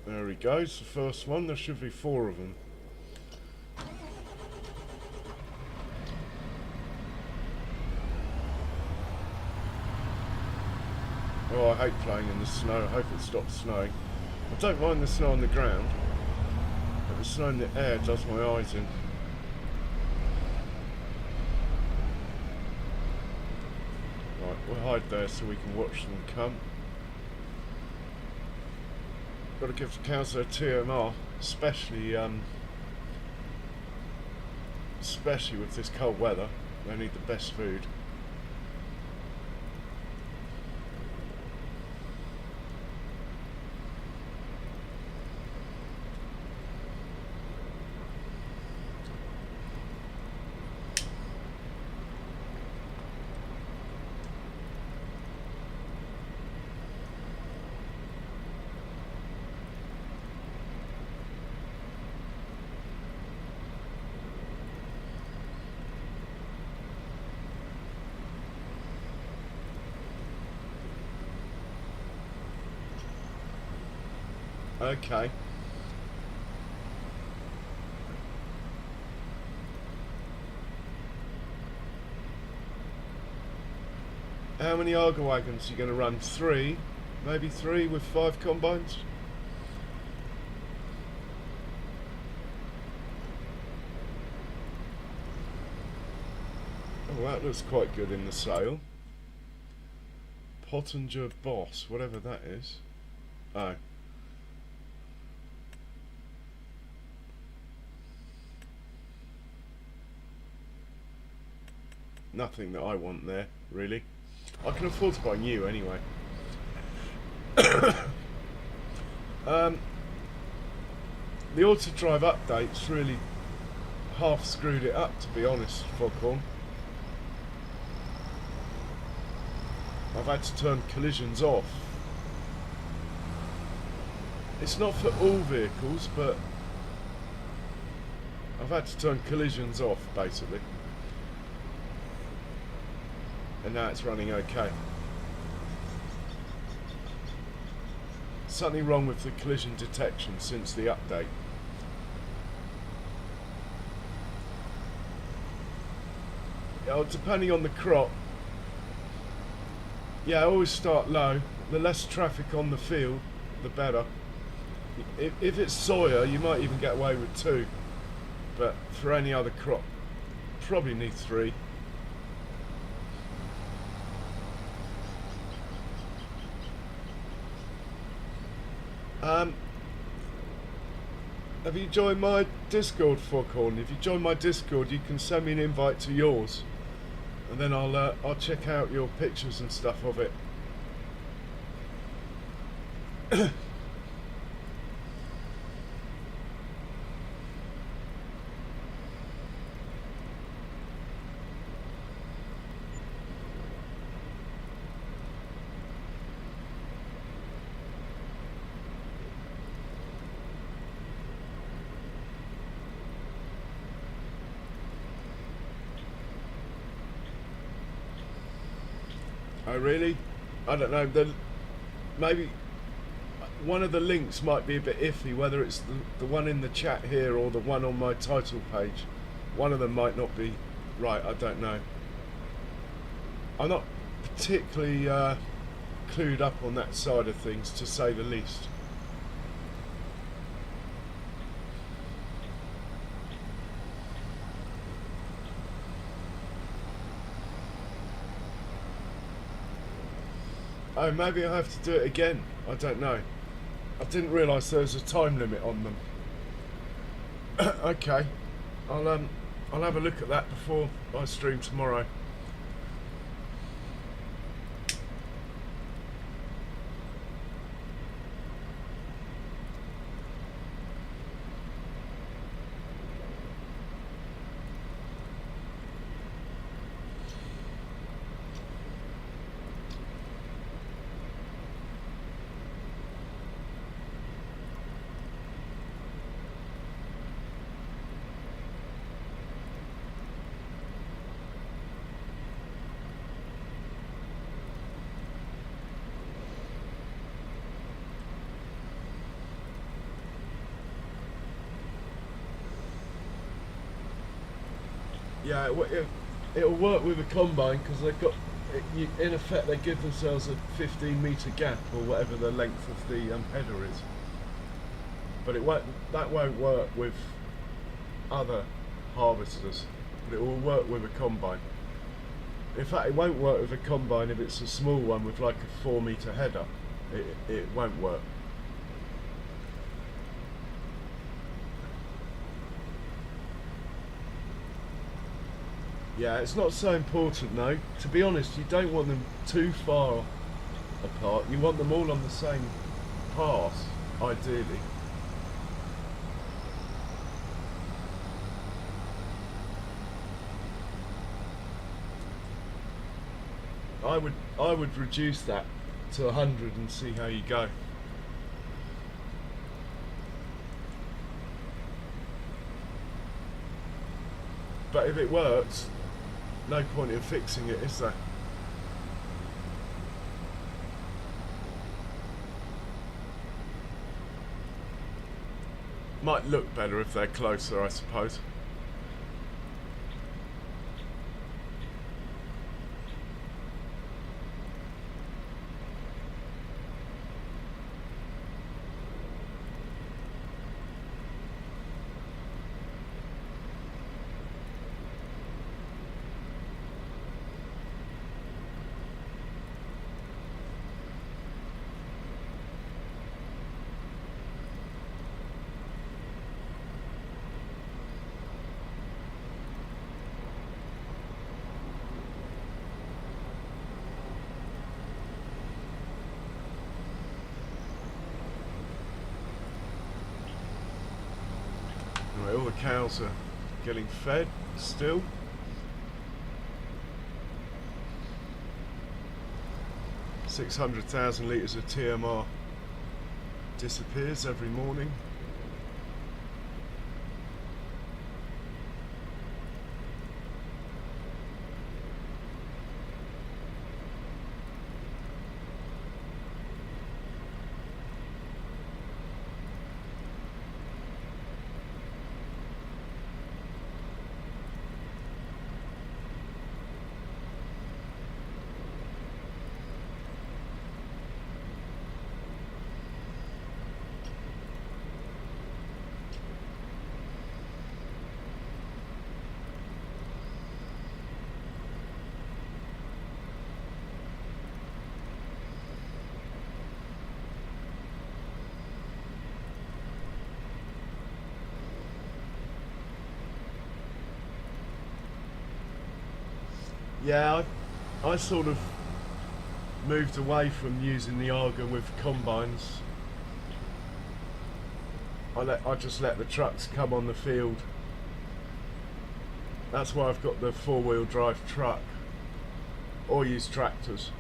There he goes, the first one. There should be 4 of them. Oh, I hate playing in the snow. I hope it stops snowing. I don't mind the snow on the ground, but the snow in the air does my eyes in. Right, we'll hide there so we can watch them come. Got to give the cows their TMR, especially with this cold weather. They need the best food. Okay. How many Arga wagons are you going to run? 3? Maybe 3 with 5 combines? Oh, that looks quite good in the sale. Pottinger Boss, whatever that is. Oh. Nothing that I want there, really. I can afford to buy new anyway. The auto drive updates really half screwed it up, to be honest, Foghorn. I've had to turn collisions off. It's not for all vehicles, but I've had to turn collisions off, basically. And now it's running okay. something wrong with the collision detection since the update. Depending on the crop, yeah, I always start low. The less traffic on the field, the better. If it's soya, you might even get away with 2, but for any other crop, probably need 3. Have you joined my Discord, Foghorn? If you join my Discord, you can send me an invite to yours, and then I'll check out your pictures and stuff of it. Oh really? I don't know. Maybe one of the links might be a bit iffy, whether it's the one in the chat here or the one on my title page. One of them might not be right, I don't know. I'm not particularly clued up on that side of things, to say the least. Oh, maybe I have to do it again. I don't know. I didn't realise there was a time limit on them. Okay, I'll have a look at that before I stream tomorrow. Yeah, it'll work with a combine because they've got, in effect, they give themselves a 15-metre gap or whatever the length of the header is. But that won't work with other harvesters. But it will work with a combine. In fact, it won't work with a combine if it's a small one with like a 4-metre header. It won't work. Yeah, it's not so important though. To be honest, you don't want them too far apart. You want them all on the same path, ideally. I would reduce that to 100 and see how you go. But if it works, no point in fixing it, is there? Might look better if they're closer, I suppose. Anyway, all the cows are getting fed still. $600,000 litres of TMR disappears every morning. Yeah, I sort of moved away from using the auger with combines. I just let the trucks come on the field. That's why I've got the 4-wheel drive truck, or use tractors.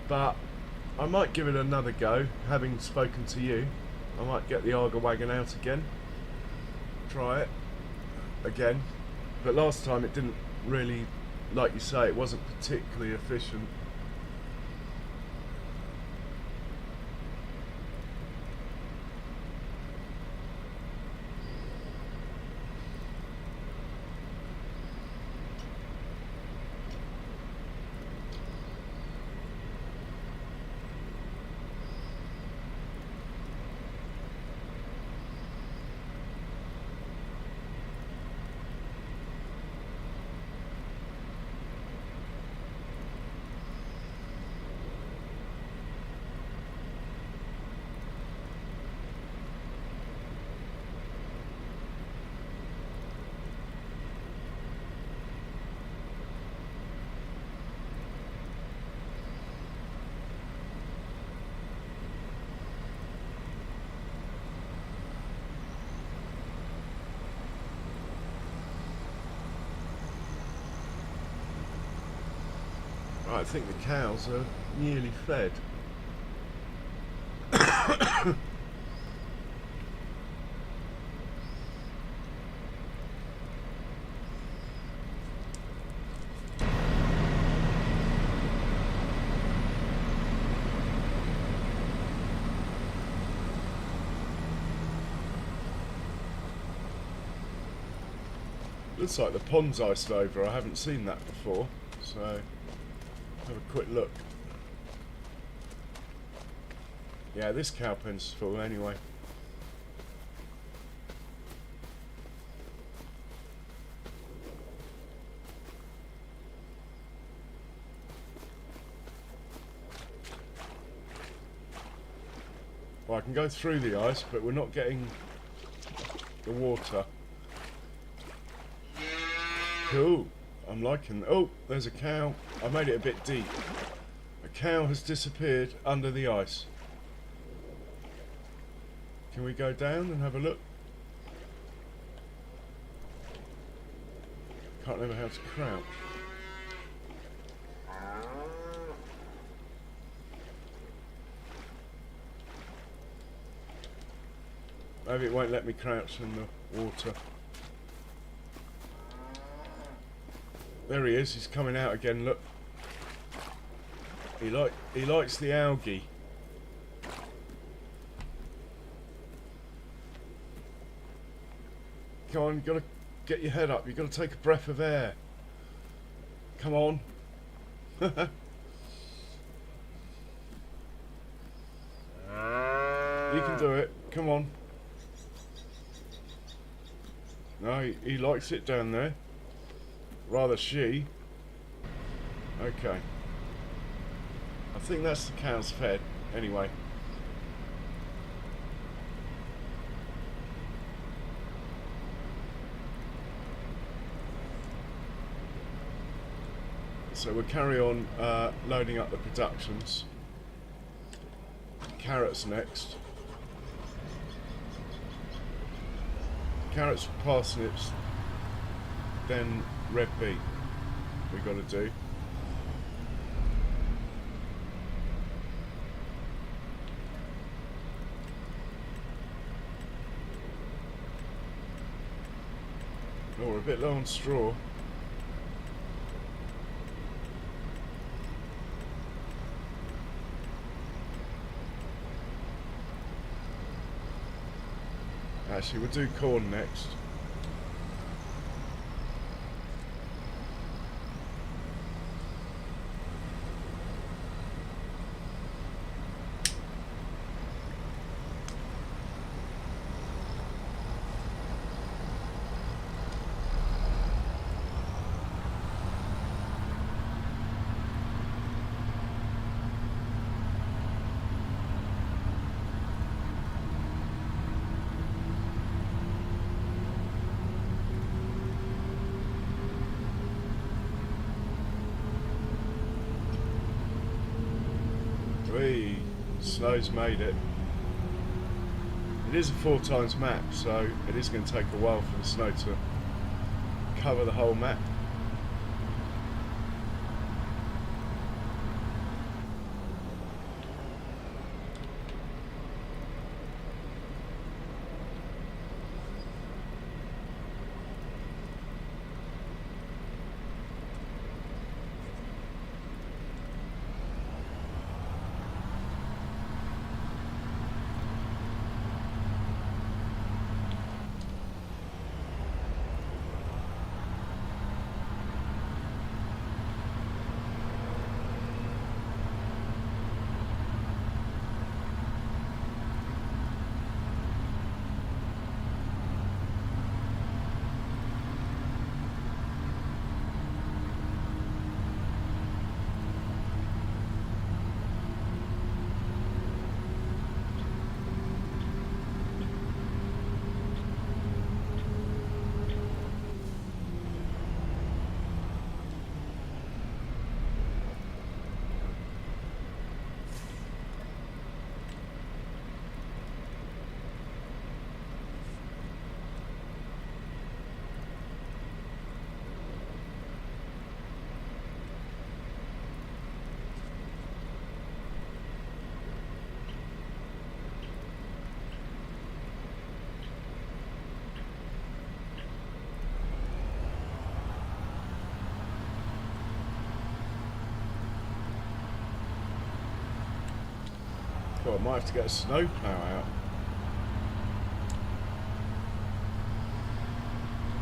But I might give it another go, having spoken to you. I might get the auger wagon out again, try it again. But last time it didn't really, like you say, it wasn't particularly efficient. I think the cows are nearly fed. Looks like the pond's iced over. I haven't seen that before, so have a quick look. Yeah, this cow pen's full anyway. Well, I can go through the ice, but we're not getting the water. Cool. I'm liking... Oh, there's a cow. I made it a bit deep. A cow has disappeared under the ice. Can we go down and have a look? Can't remember how to crouch. Maybe it won't let me crouch in the water. There he is, he's coming out again, look. He likes the algae. Come on, you've got to get your head up, you've got to take a breath of air. Come on. You can do it, come on. No, he likes it down there. Rather she. Okay. I think that's the cow's fed. Anyway. So we'll carry on loading up the productions. Carrots next. Carrots, parsnips, then red beet we got to do. Oh, we're a bit low on straw. Actually, we'll do corn next. Whee! Snow's made it. It is a 4 times map, so it is going to take a while for the snow to cover the whole map. Well, I might have to get a snowplow out.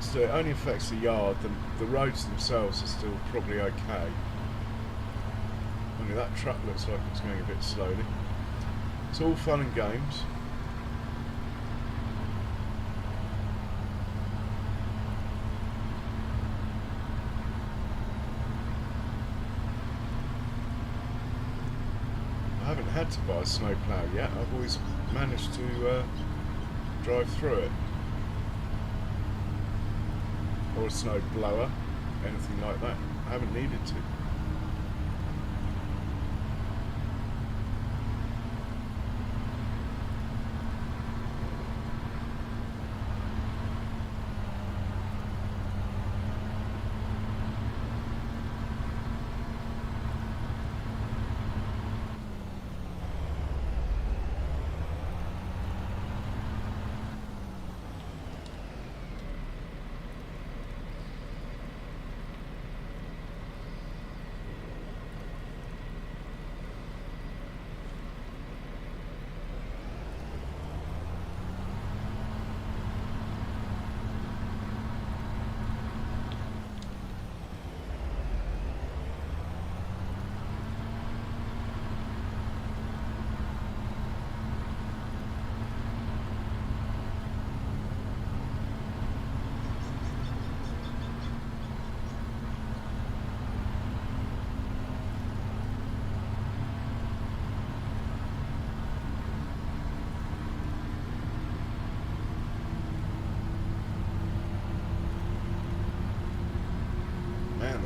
So it only affects the yard. The roads themselves are still probably okay. Only that truck looks like it's going a bit slowly. It's all fun and games. I haven't had to buy a snowplow yet. I've always managed to drive through it. Or a snow blower, anything like that. I haven't needed to.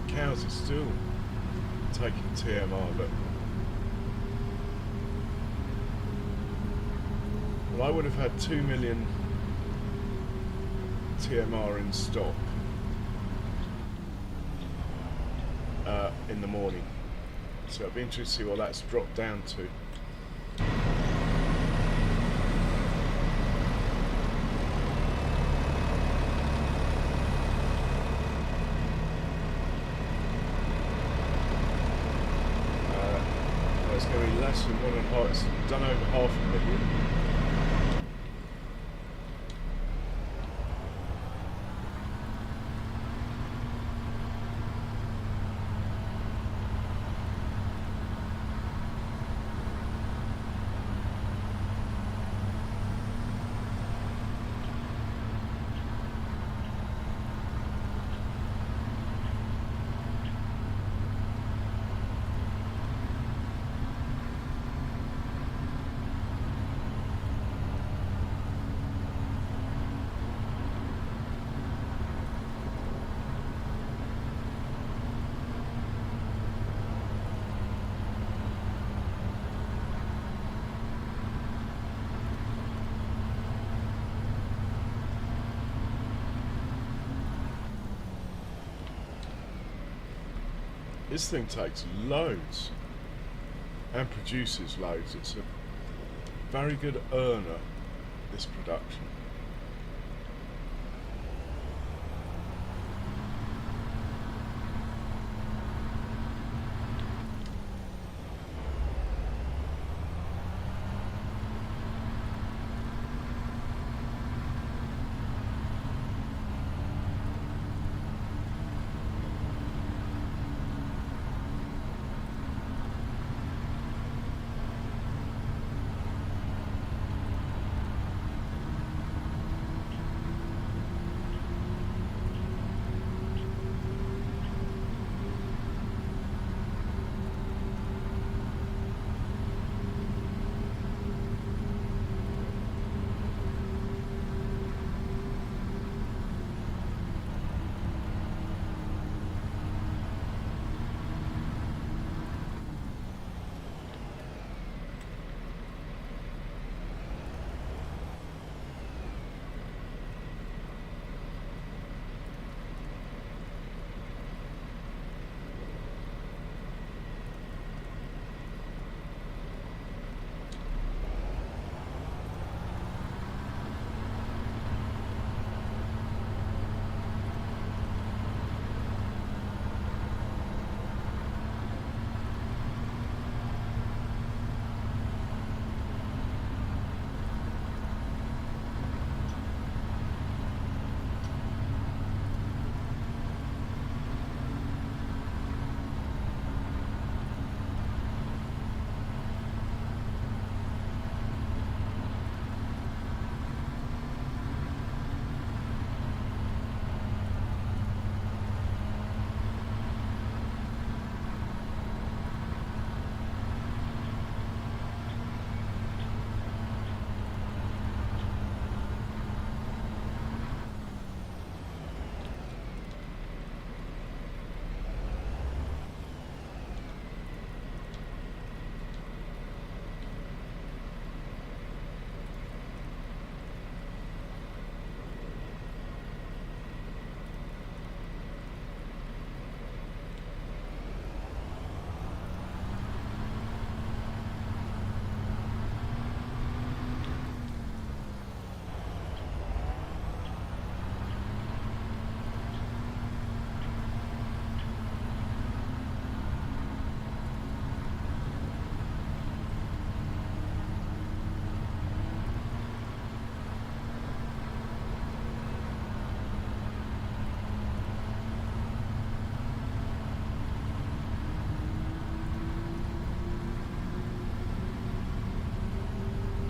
Cows are still taking TMR, look. Well, I would have had 2 million TMR in stock in the morning. So it'll be interesting to see what that's dropped down to. It's going to be less than 1.5, it's done over 500,000. This thing takes loads and produces loads. It's a very good earner, this production.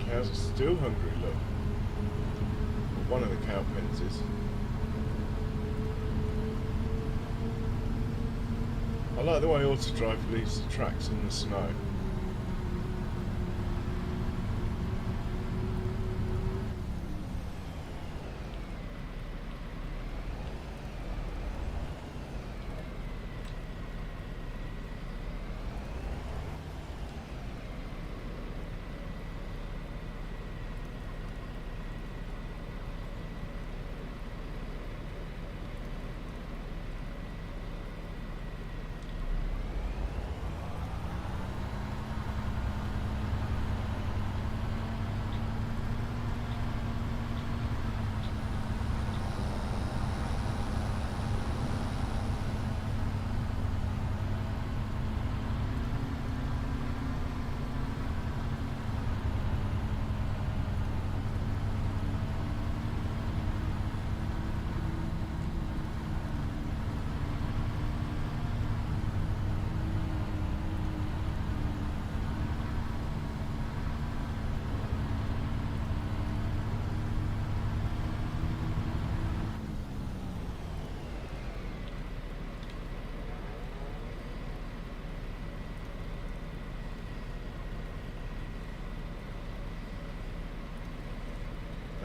Cows are still hungry, look. Well, one of the cow pens is. I like the way Autodrive leaves the tracks in the snow.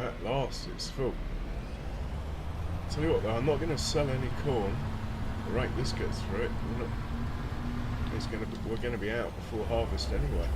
At last, it's full. Tell you what though, I'm not going to sell any corn. The rate this gets through it, we're going to be out before harvest anyway.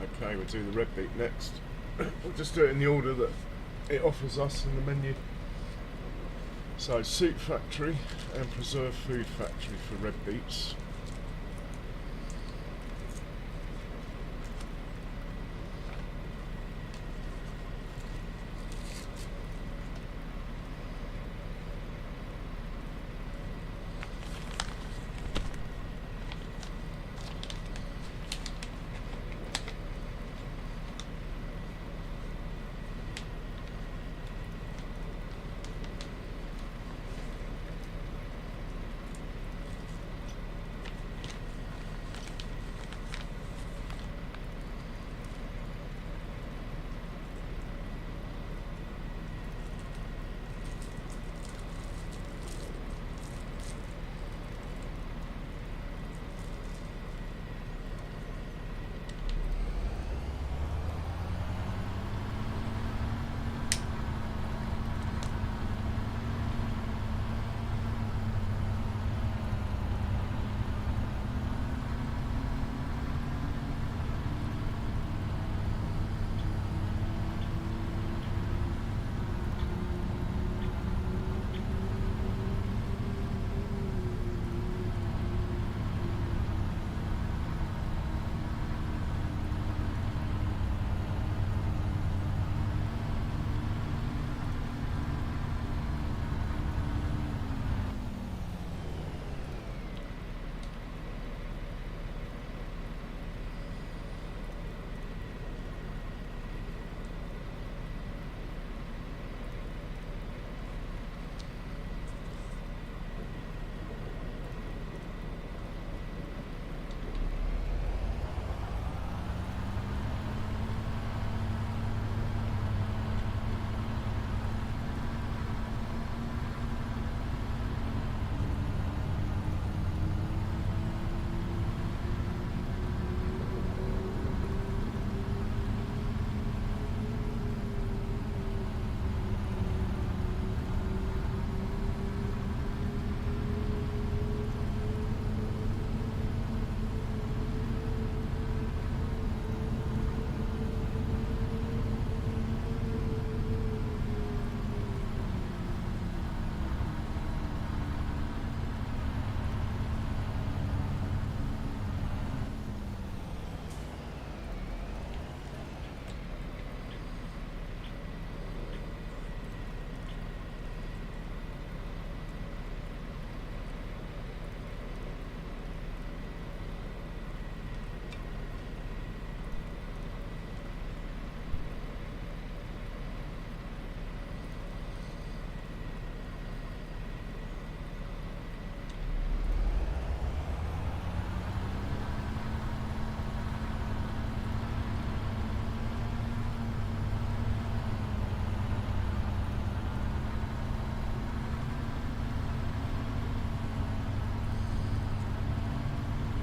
Okay, we'll do the red beet next. We'll just do it in the order that it offers us in the menu. So, soup factory and preserved food factory for red beets.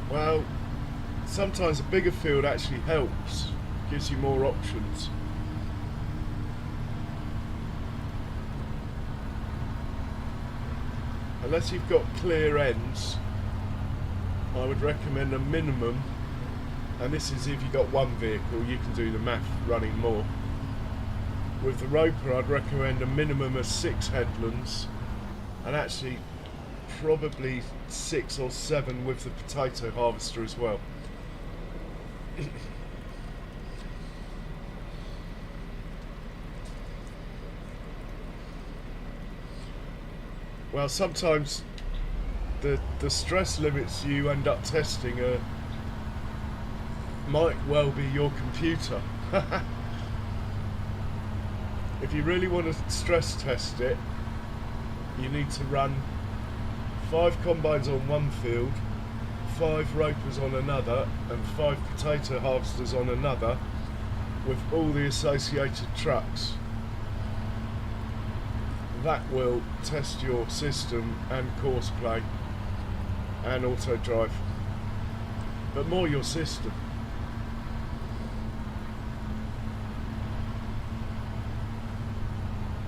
Well, sometimes a bigger field actually helps, gives you more options. Unless you've got clear ends, I would recommend a minimum, and this is if you've got one vehicle, you can do the math running more. With the roper, I'd recommend a minimum of 6 headlands, and actually probably 6 or 7 with the potato harvester as well. Well, sometimes the stress limits you end up testing might well be your computer. If you really want to stress test it, you need to run 5 combines on one field, 5 ropers on another, and 5 potato harvesters on another, with all the associated trucks. That will test your system and course play and auto drive, but more your system.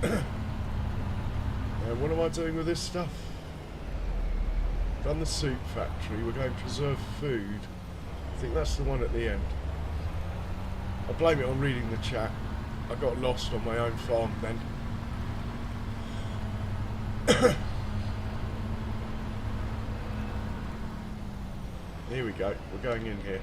And what am I doing with this stuff? Done the soup factory, we're going to preserve food. I think that's the one at the end. I blame it on reading the chat. I got lost on my own farm then. Here we go, we're going in here.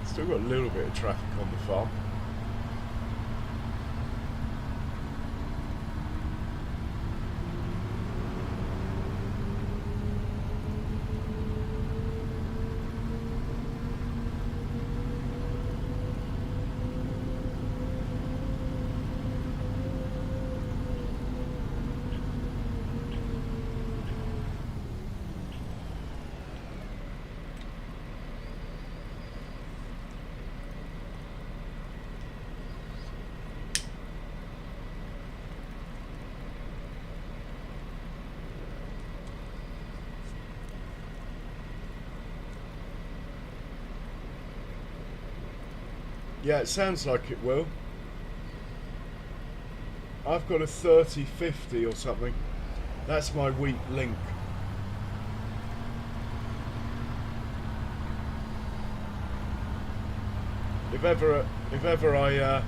Still got a little bit of traffic on the farm. Yeah, it sounds like it will. I've got a 3050 or something. That's my weak link. If ever I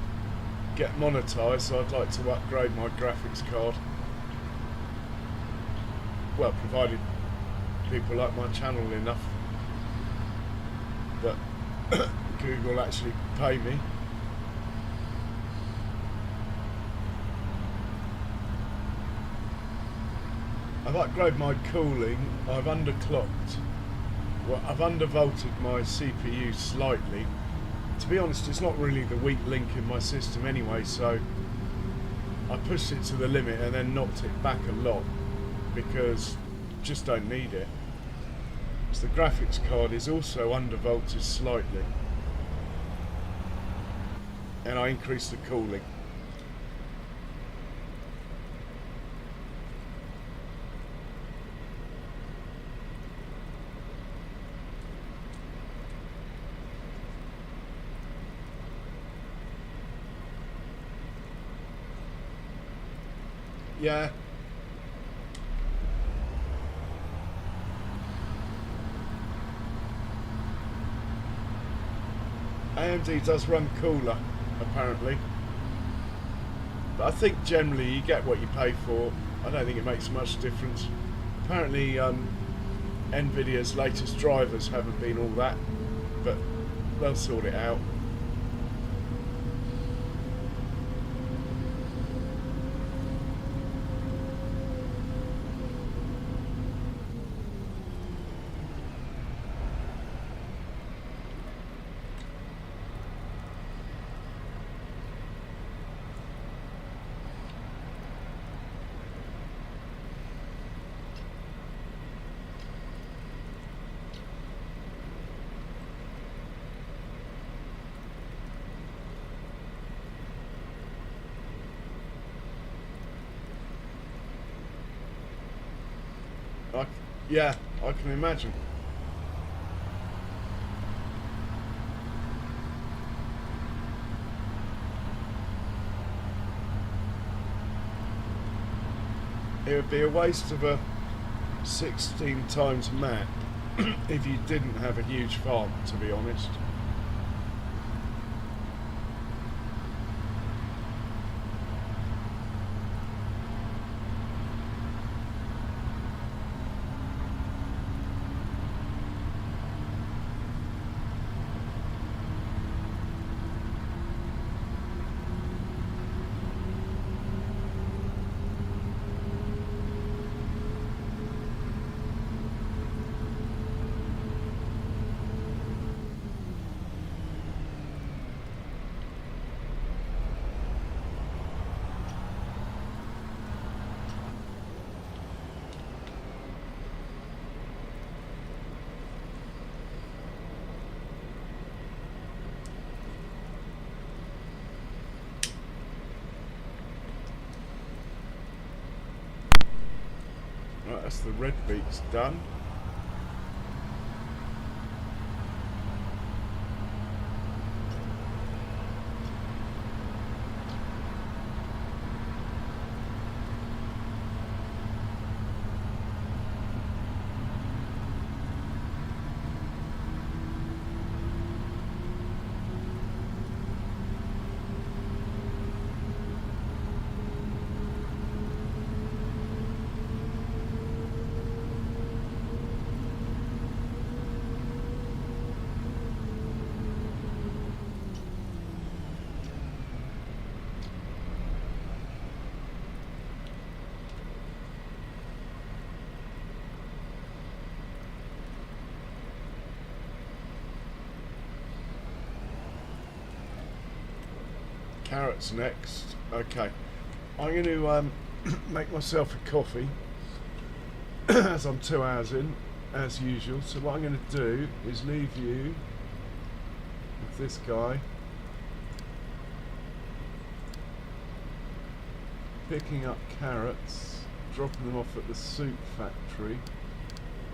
get monetized, I'd like to upgrade my graphics card. Well, provided people like my channel enough that Google actually pay me. I've upgraded my cooling. I've underclocked. Well, I've undervolted my CPU slightly. To be honest, it's not really the weak link in my system anyway, so I pushed it to the limit and then knocked it back a lot because I just don't need it. So the graphics card is also undervolted slightly. And I increased the cooling. Yeah. AMD does run cooler, apparently. But I think generally you get what you pay for. I don't think it makes much difference. Apparently Nvidia's latest drivers haven't been all that, but they'll sort it out. Yeah, I can imagine. It would be a waste of a 16 times map if you didn't have a huge farm, to be honest. That's the red beets done. Carrots next. Okay, I'm going to make myself a coffee as I'm 2 hours in, as usual. So what I'm going to do is leave you with this guy picking up carrots, dropping them off at the soup factory.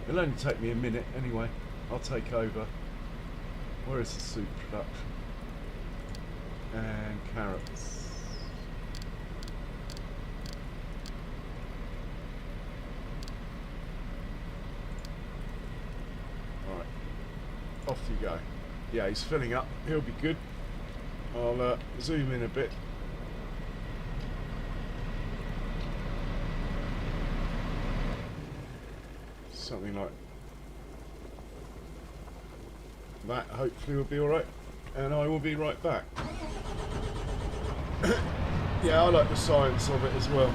It'll only take me a minute anyway. I'll take over. Where is the soup production? And carrots. Alright, off you go. Yeah, he's filling up, he'll be good. I'll zoom in a bit. Something like that, hopefully will be alright. And I will be right back. Yeah, I like the science of it as well.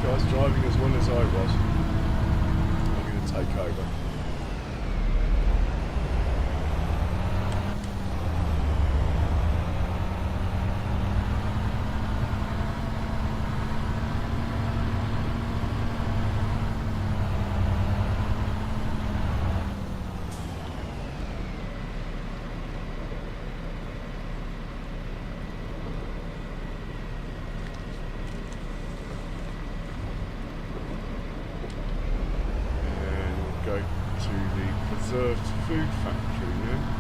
guys driving as well as I was. I'm going to take over. Go to the preserved food factory now.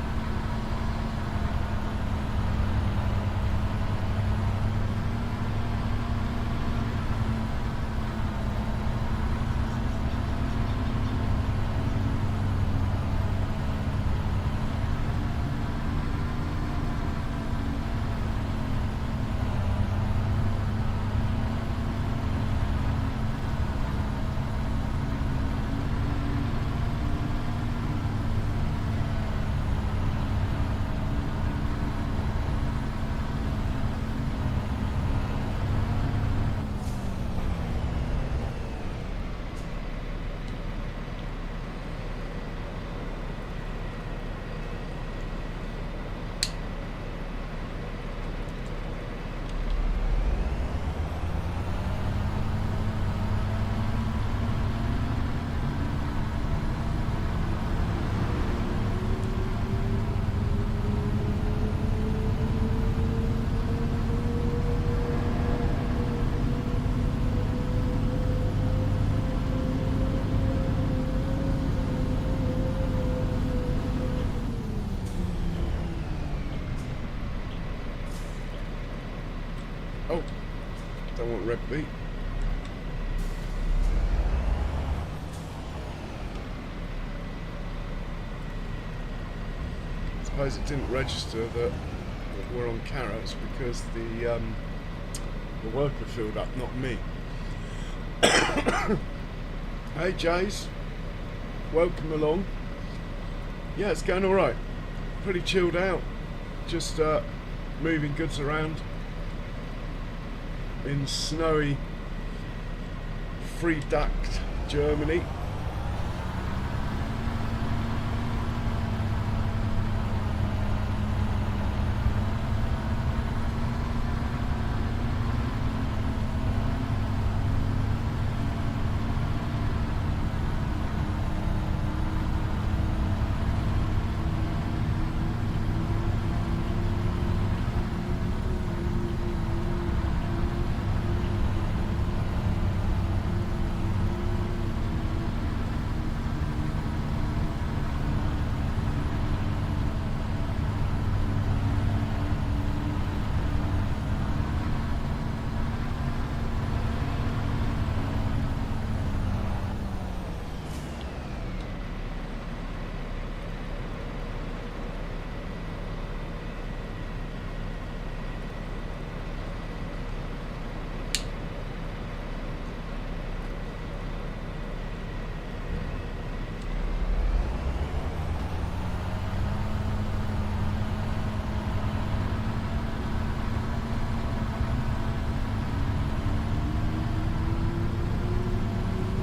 Oh, don't want red beet. I suppose it didn't register that we're on carrots because the worker filled up, not me. Hey Jays, welcome along. Yeah, it's going alright. Pretty chilled out. Just moving goods around in snowy Frechdachs, Germany.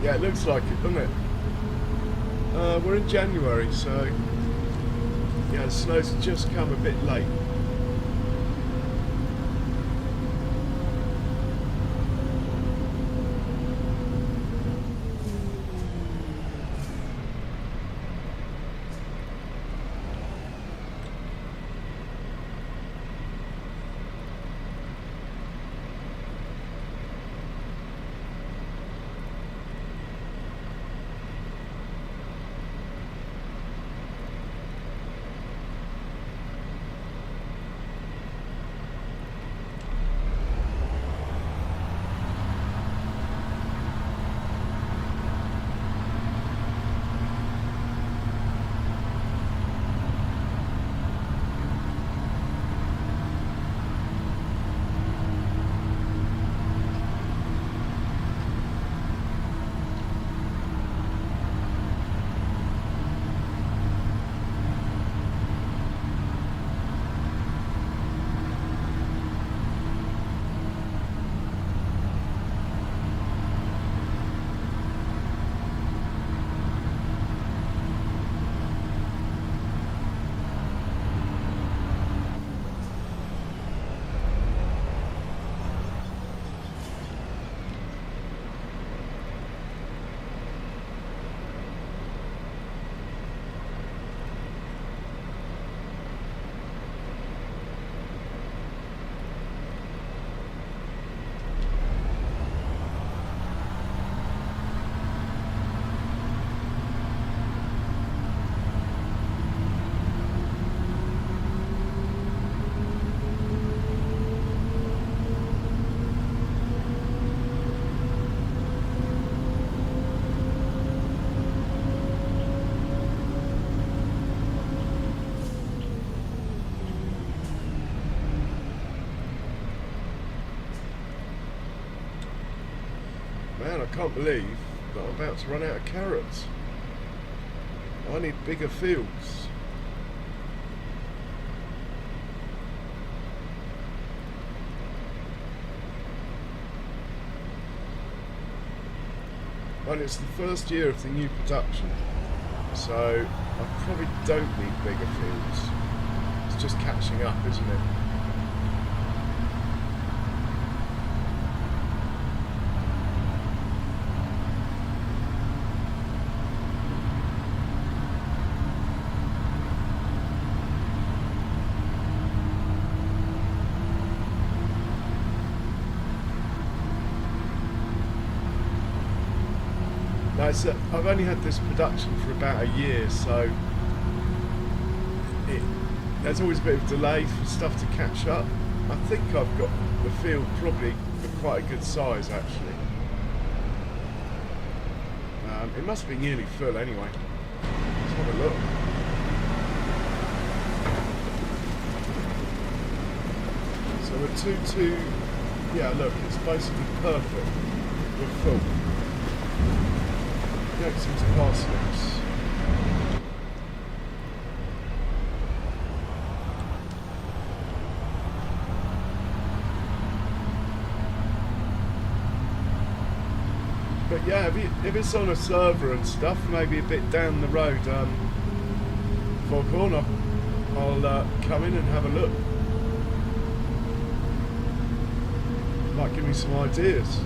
Yeah, it looks like it, doesn't it? We're in January, so yeah, the snow's just come a bit late. I can't believe that I'm about to run out of carrots. I need bigger fields. Well, it's the first year of the new production, so I probably don't need bigger fields. It's just catching up, isn't it? No, I've only had this production for about a year, so there's always a bit of delay for stuff to catch up. I think I've got the field probably for quite a good size, actually. It must be nearly full anyway. Let's have a look. So we're 2-2. Yeah, look, it's basically perfect. We're full. Next is parsnips. But yeah, if it's on a server and stuff, maybe a bit down the road, Foghorn, I'll come in and have a look. Might give me some ideas.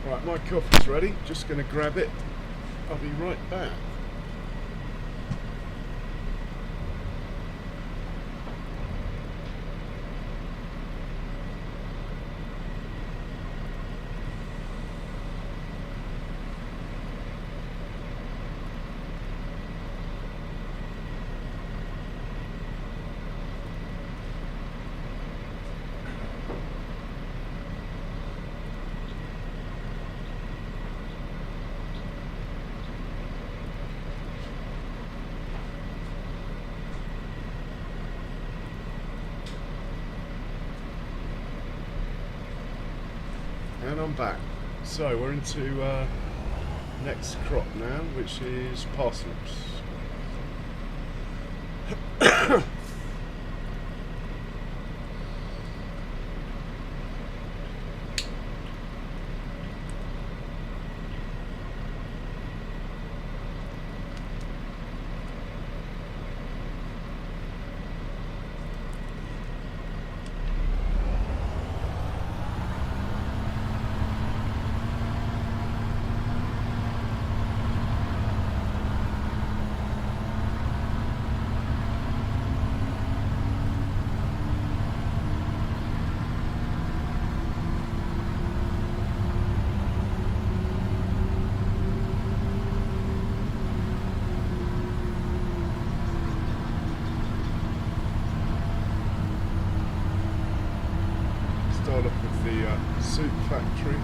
Right, my coffee's ready. Just going to grab it. I'll be right back. And I'm back. So we're into next crop now, which is parsnips. Start off with the soup factory.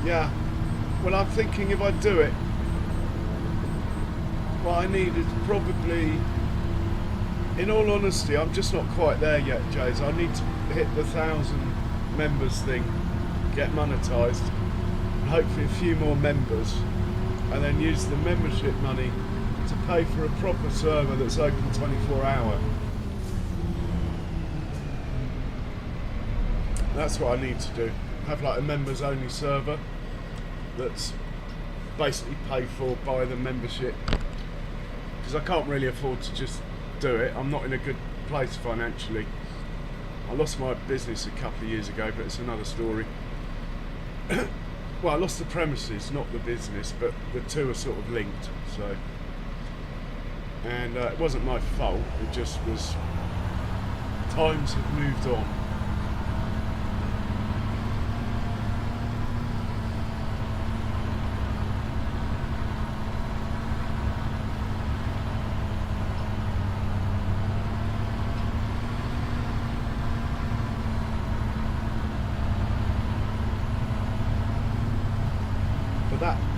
Yeah, well, I'm thinking if I do it, what I need is probably, in all honesty, I'm just not quite there yet, Jays. I need to hit the 1,000 members thing, get monetised, and hopefully a few more members, and then use the membership money to pay for a proper server that's open 24-hour. That's what I need to do. Have like a members only server that's basically paid for by the membership, because I can't really afford to just do it. I'm not in a good place financially. I lost my business a couple of years ago, but it's another story. well, I lost the premises, not the business, but the two are sort of linked. So, and it wasn't my fault. It just was. Times have moved on.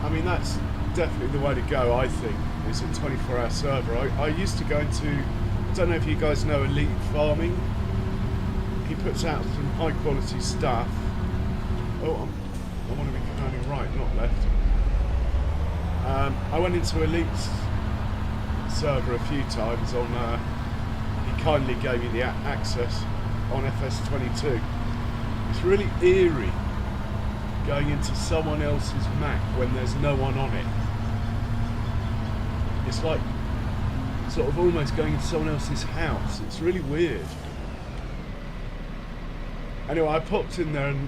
I mean, that's definitely the way to go, I think. It's a 24-hour server. I used to go into, I don't know if you guys know Elite Farming. He puts out some high quality stuff. Oh, I want to be turning right, not left. I went into Elite's server a few times on, he kindly gave me the access on FS22. It's really eerie going into someone else's map when there's no one on it. It's like sort of almost going into someone else's house. It's really weird. Anyway, I popped in there and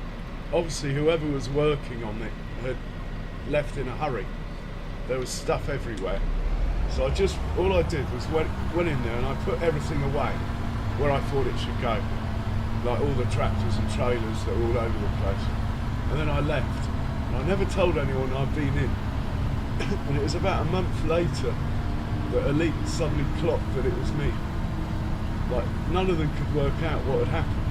obviously whoever was working on it had left in a hurry. There was stuff everywhere. So all I did was went in there and I put everything away where I thought it should go. Like all the tractors and trailers that were all over the place. And then I left. And I never told anyone I'd been in. And it was about a month later that Elite suddenly clocked that it was me. Like, none of them could work out what had happened.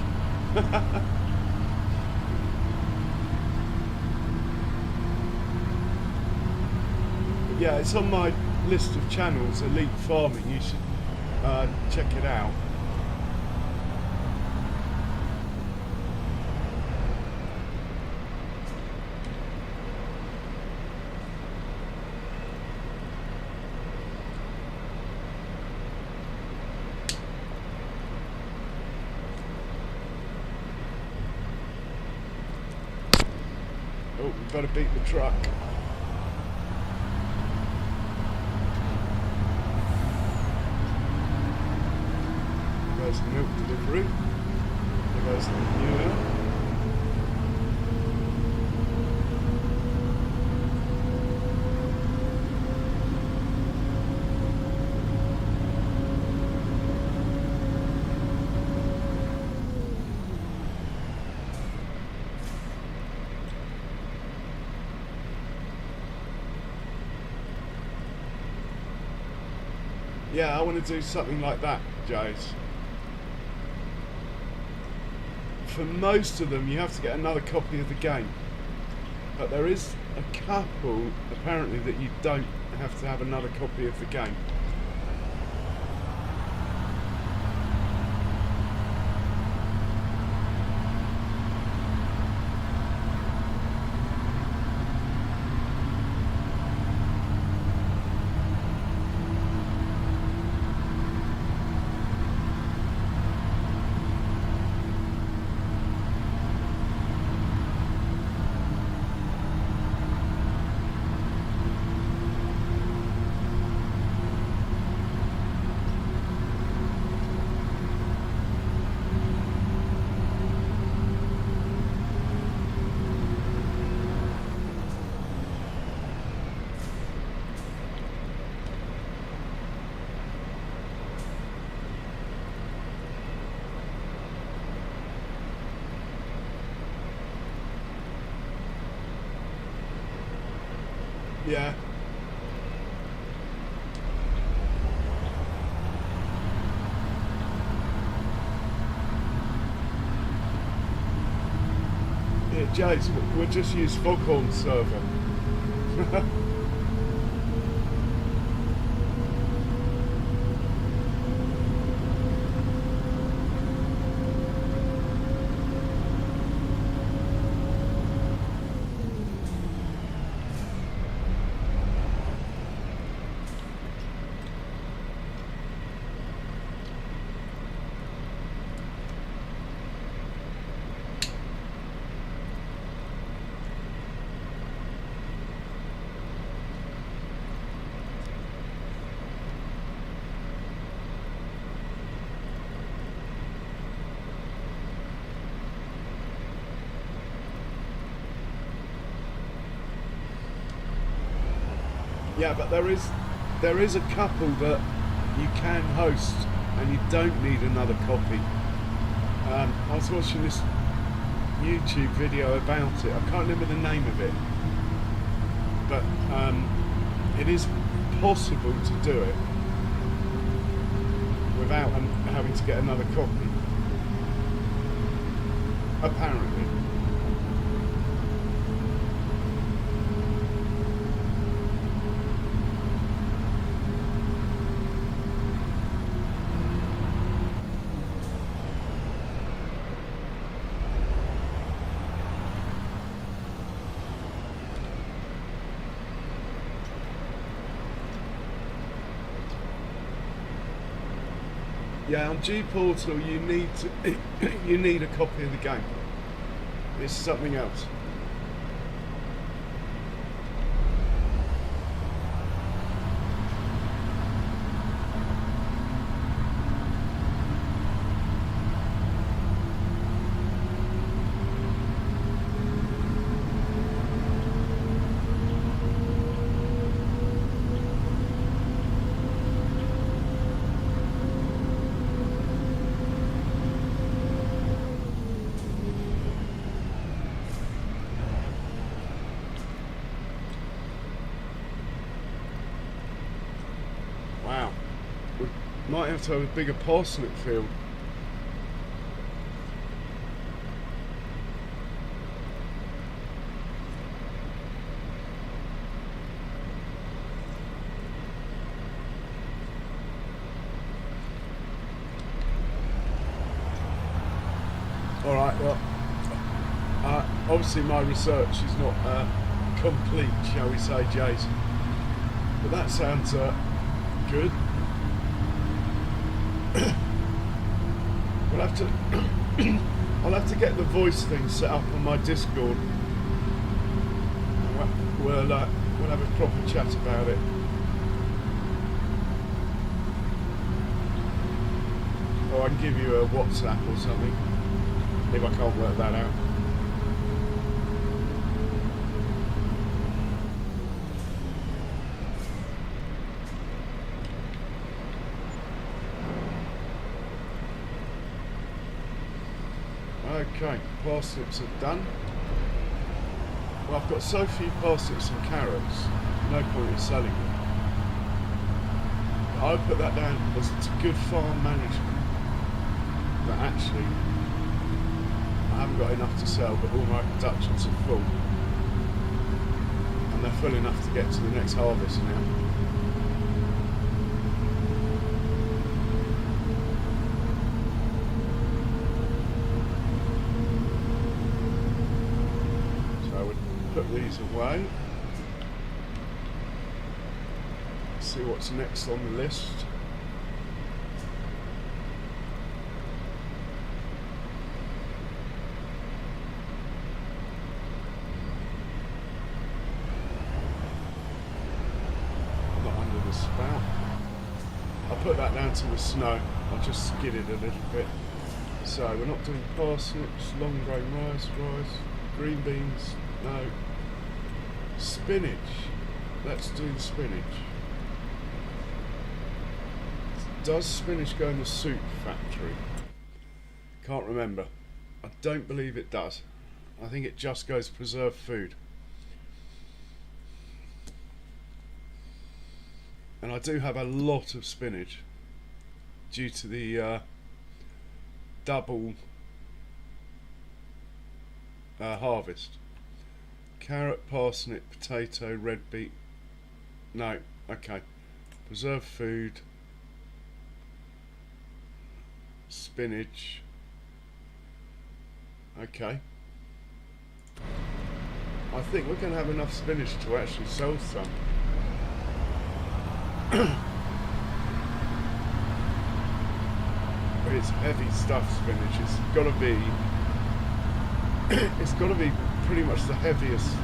But yeah, it's on my list of channels, Elite Farming. You should check it out. Oh, we've got to beat the truck. There's the milk delivery. There goes the manure. Yeah, I want to do something like that, Jace. For most of them, you have to get another copy of the game. But there is a couple, apparently, that you don't have to have another copy of the game. Yeah. Yeah, Jace, we'll just use Foghorn server. Yeah, but there is a couple that you can host and you don't need another copy. I was watching this YouTube video about it. I can't remember the name of it, but it is possible to do it without having to get another copy, apparently. Yeah, on G Portal you need you need a copy of the game. It's something else. Wow, we might have to have a bigger parsnip field. Alright, well, obviously my research is not complete, shall we say, Jason. But that sounds good. We'll have to I'll have to get the voice thing set up on my Discord. We'll have a proper chat about it. Or I can give you a WhatsApp or something if I can't work that out. Okay, parsnips are done. Well, I've got so few parsnips and carrots, no point in selling them. I would put that down as it's good farm management. But actually, I haven't got enough to sell, but all my productions are full. And they're full enough to get to the next harvest now. Put these away. See what's next on the list. Not under the spout. I'll put that down to the snow. I'll just skid it a little bit. So we're not doing parsnips, long grain rice, green beans. No. Spinach. Let's do the spinach. Does spinach go in the soup factory? Can't remember. I don't believe it does. I think it just goes preserved food. And I do have a lot of spinach due to the double harvest. Carrot, parsnip, potato, red beet. No, okay. Preserved food. Spinach. Okay. I think we're going to have enough spinach to actually sell some. But it's heavy stuff, spinach. It's got to be pretty much the heaviest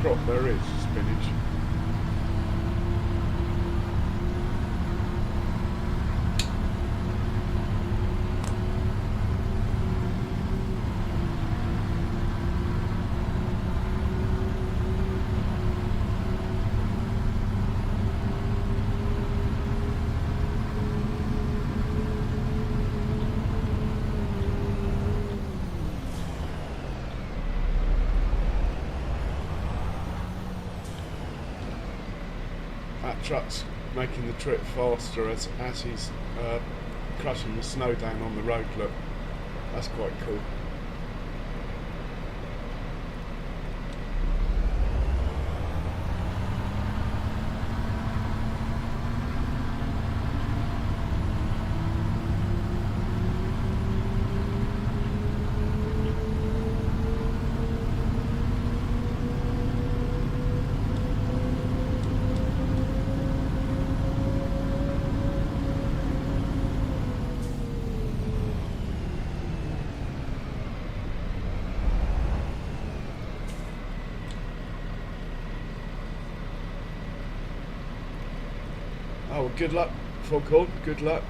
crop there is, spinach. that truck's making the trip faster as he's crushing the snow down on the road. Look, that's quite cool. Oh, well, good luck, Foghorn, good luck.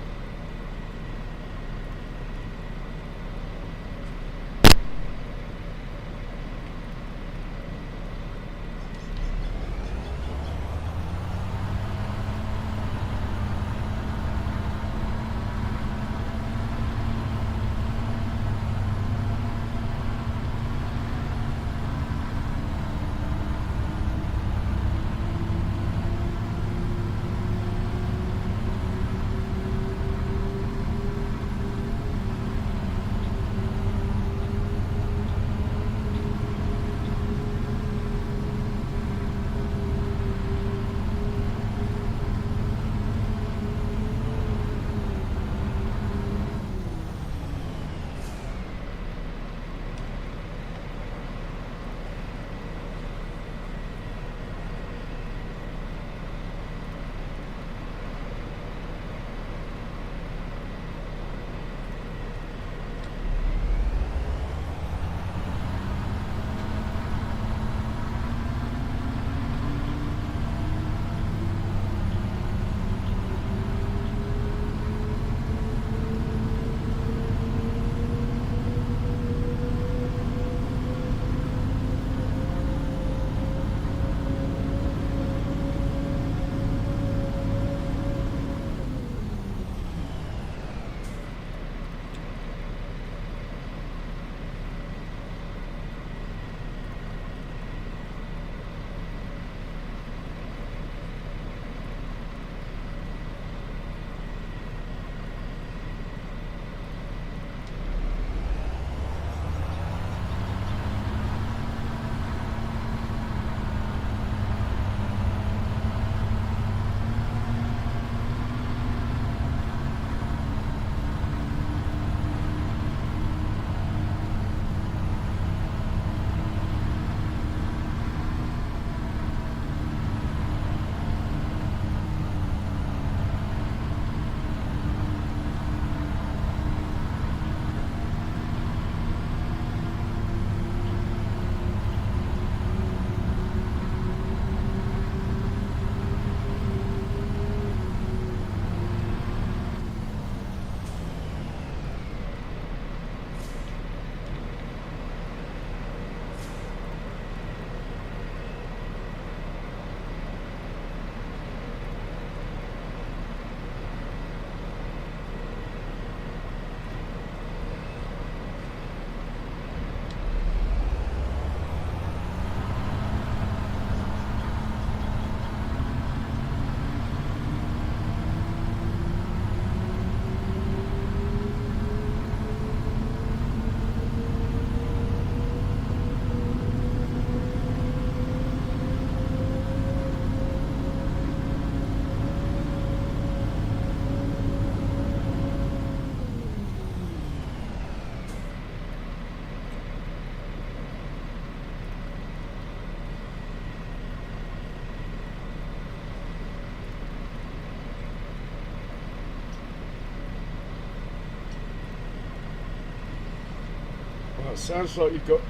Well, it sounds like you've got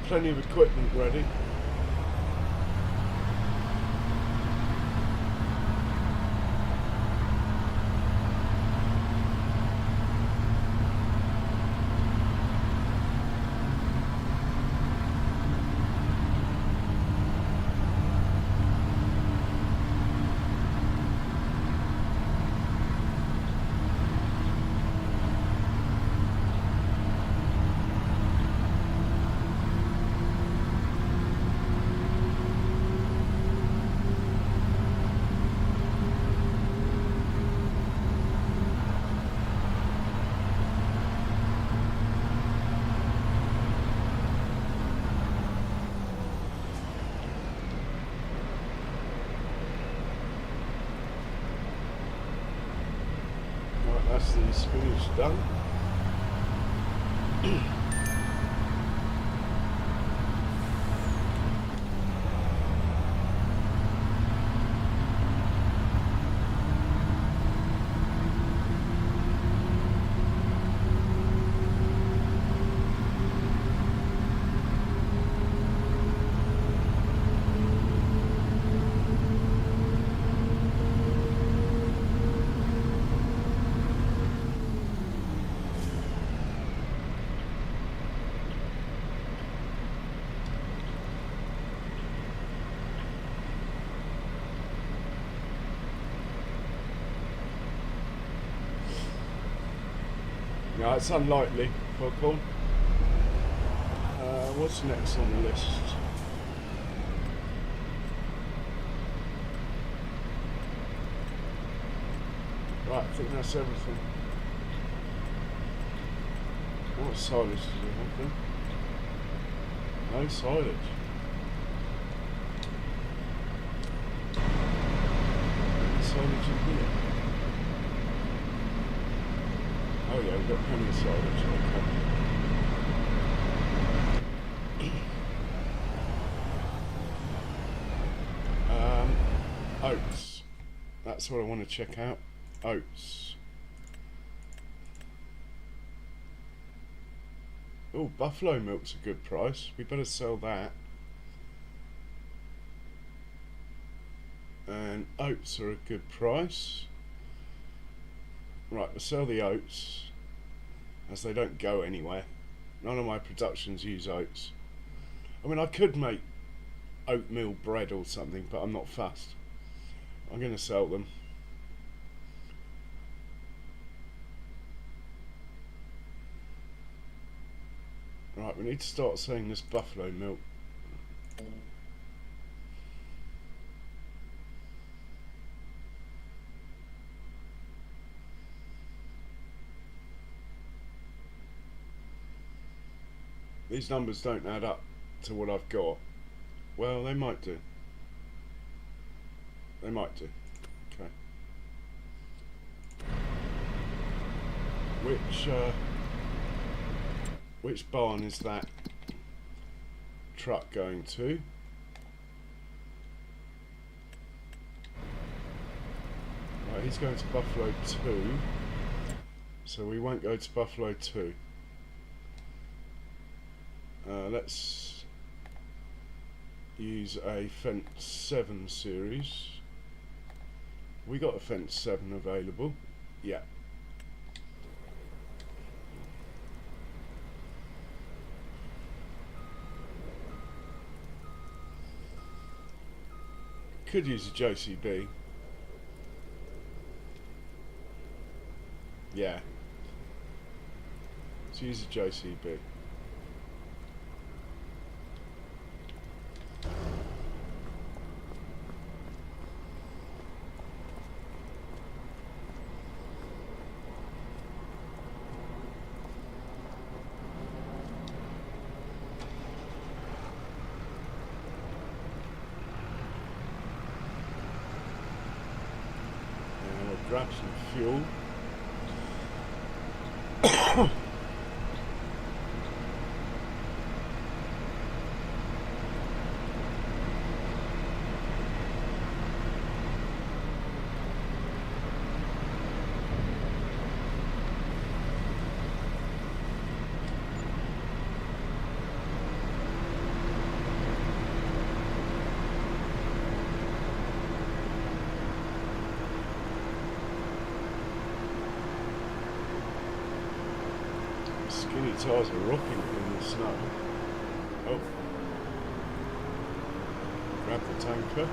plenty of equipment ready. rest of these screws done. No, it's unlikely, Foghorn. What's next on the list? Right, I think that's everything. What silage does it have then? No silage. No silage in here. Oh yeah, we've got plenty of silage. Okay. Oats. That's what I want to check out. Oats. Oh, buffalo milk's a good price. We better sell that. And oats are a good price. Right, we'll sell the oats, as they don't go anywhere. None of my productions use oats. I mean, I could make oatmeal bread or something, but I'm not fussed. I'm going to sell them. Right, we need to start selling this buffalo milk. These numbers don't add up to what I've got. Well, they might do. They might do. Okay. Which barn is that truck going to? Right, he's going to Buffalo 2. So we won't go to Buffalo 2. Let's use a fence 7 series. We got a fence 7 available. Yeah. Could use a JCB. Yeah. Let's use a JCB. Grab some fuel. Skinny tires are rocking in the snow. Oh. Grab the tanker.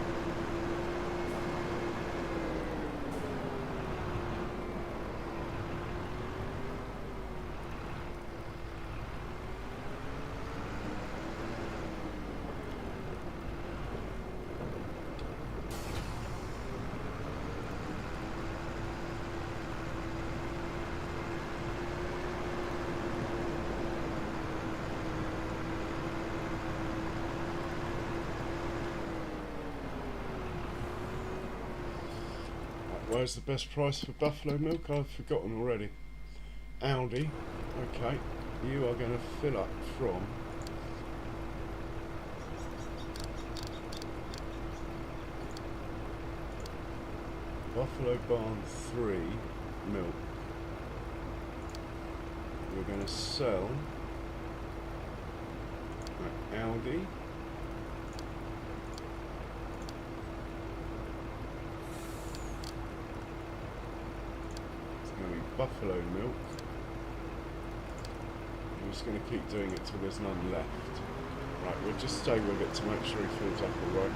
Where's the best price for buffalo milk? I've forgotten already. Aldi. Okay, you are going to fill up from Buffalo Barn 3 milk. You're going to sell at Aldi. It's going to be buffalo milk. I'm just going to keep doing it till there's none left. Right, we'll just stay with it to make sure he fills up alright.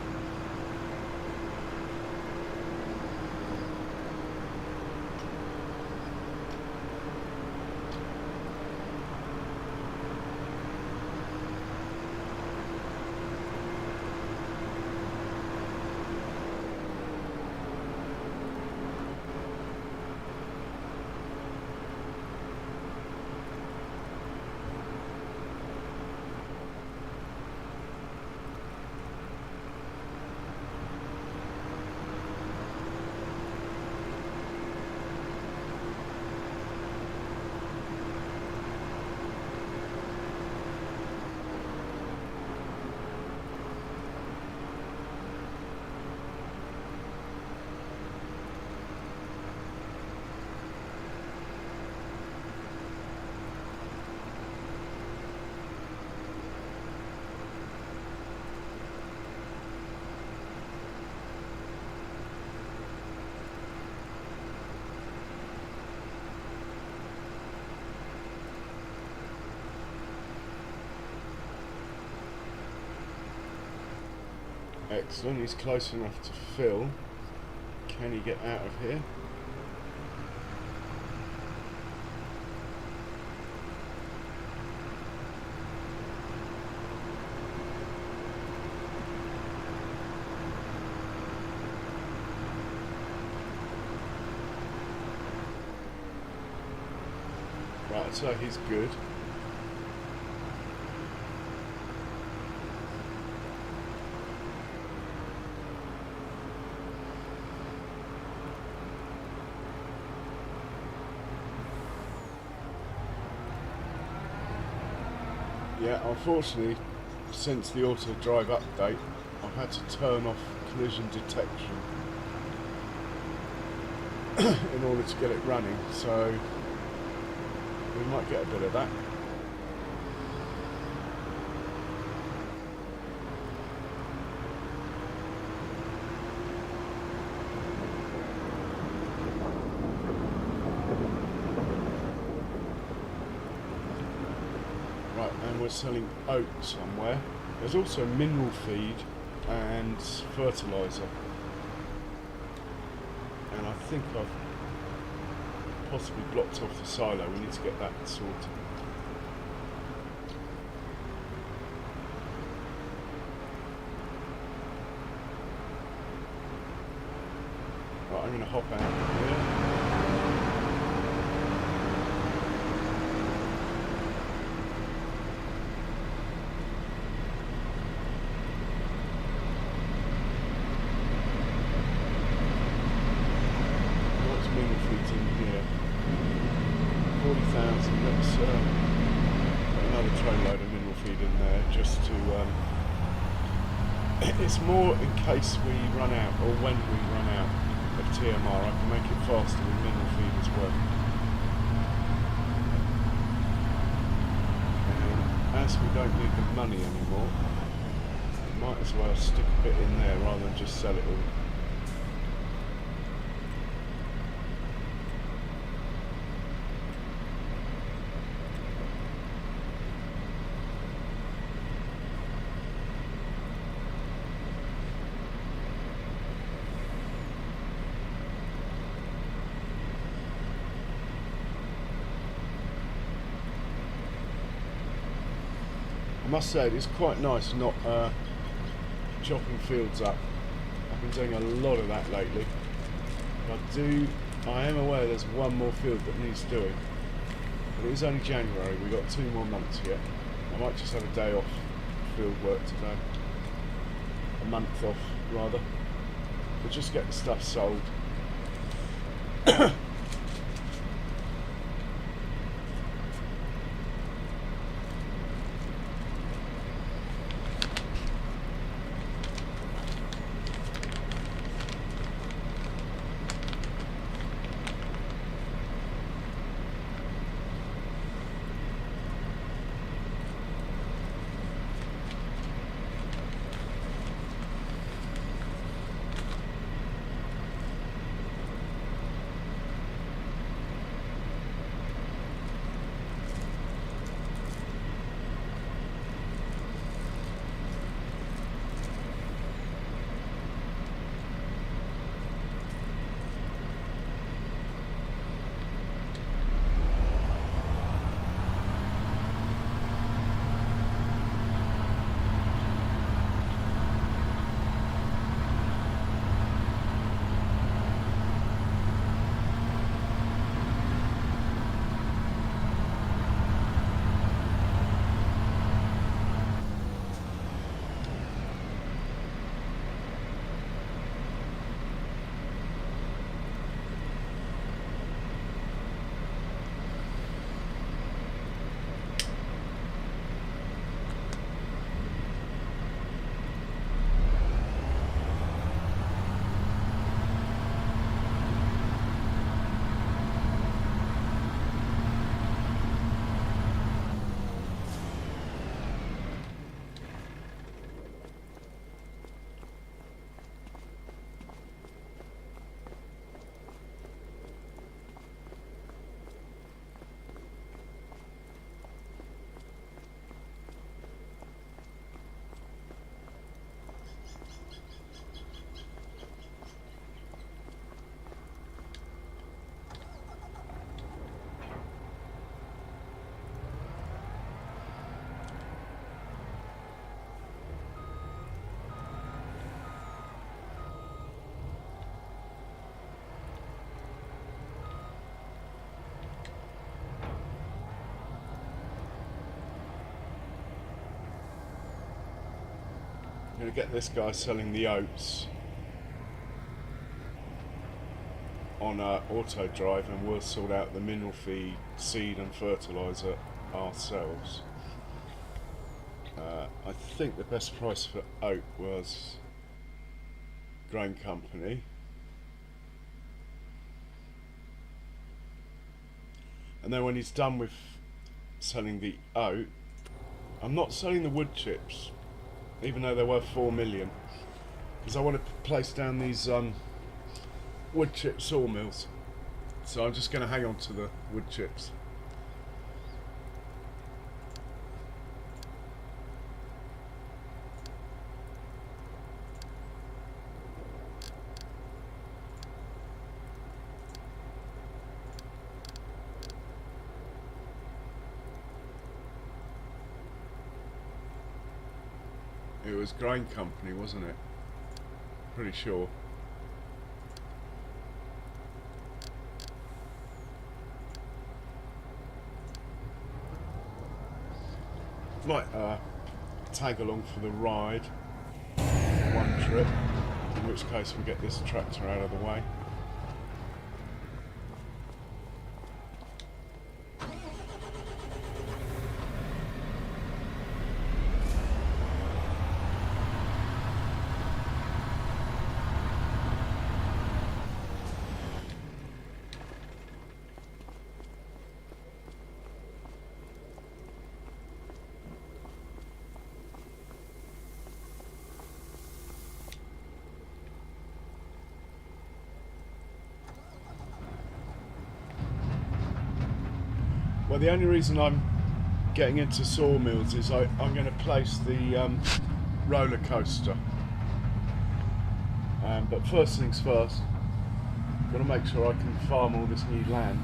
Excellent, he's close enough to fill. Can he get out of here? Right, so he's good. Yeah, unfortunately, since the auto drive update, I've had to turn off collision detection in order to get it running, so we might get a bit of that. And we're selling oat somewhere. There's also mineral feed and fertiliser, and I think I've possibly blocked off the silo. We need to get that sorted. Right, I'm going to hop out here. Another trainload of mineral feed in there, just to it's more in case we run out, or when we run out of TMR. I can make it faster with mineral feed as well. And as we don't need the money anymore, we might as well stick a bit in there rather than just sell it all. I must say it's quite nice not chopping fields up. I've been doing a lot of that lately. I am aware there's one more field that needs doing, but it is only January. We've got 2 more months yet. I might just have a day off field work today, a month off rather, but just get the stuff sold. I'm going to get this guy selling the oats on auto drive, and we'll sort out the mineral feed, seed and fertiliser ourselves. I think the best price for oat was Grain Company, and then when he's done with selling the oat, I'm not selling the wood chips, even though they're worth 4 million, because I want to place down these wood chip sawmills. So I'm just going to hang on to the wood chips. It was Grain Company, wasn't it? Pretty sure. Might tag along for the ride, one trip, in which case we get this tractor out of the way. Well, the only reason I'm getting into sawmills is I'm going to place the roller coaster. But first things first, I've got to make sure I can farm all this new land.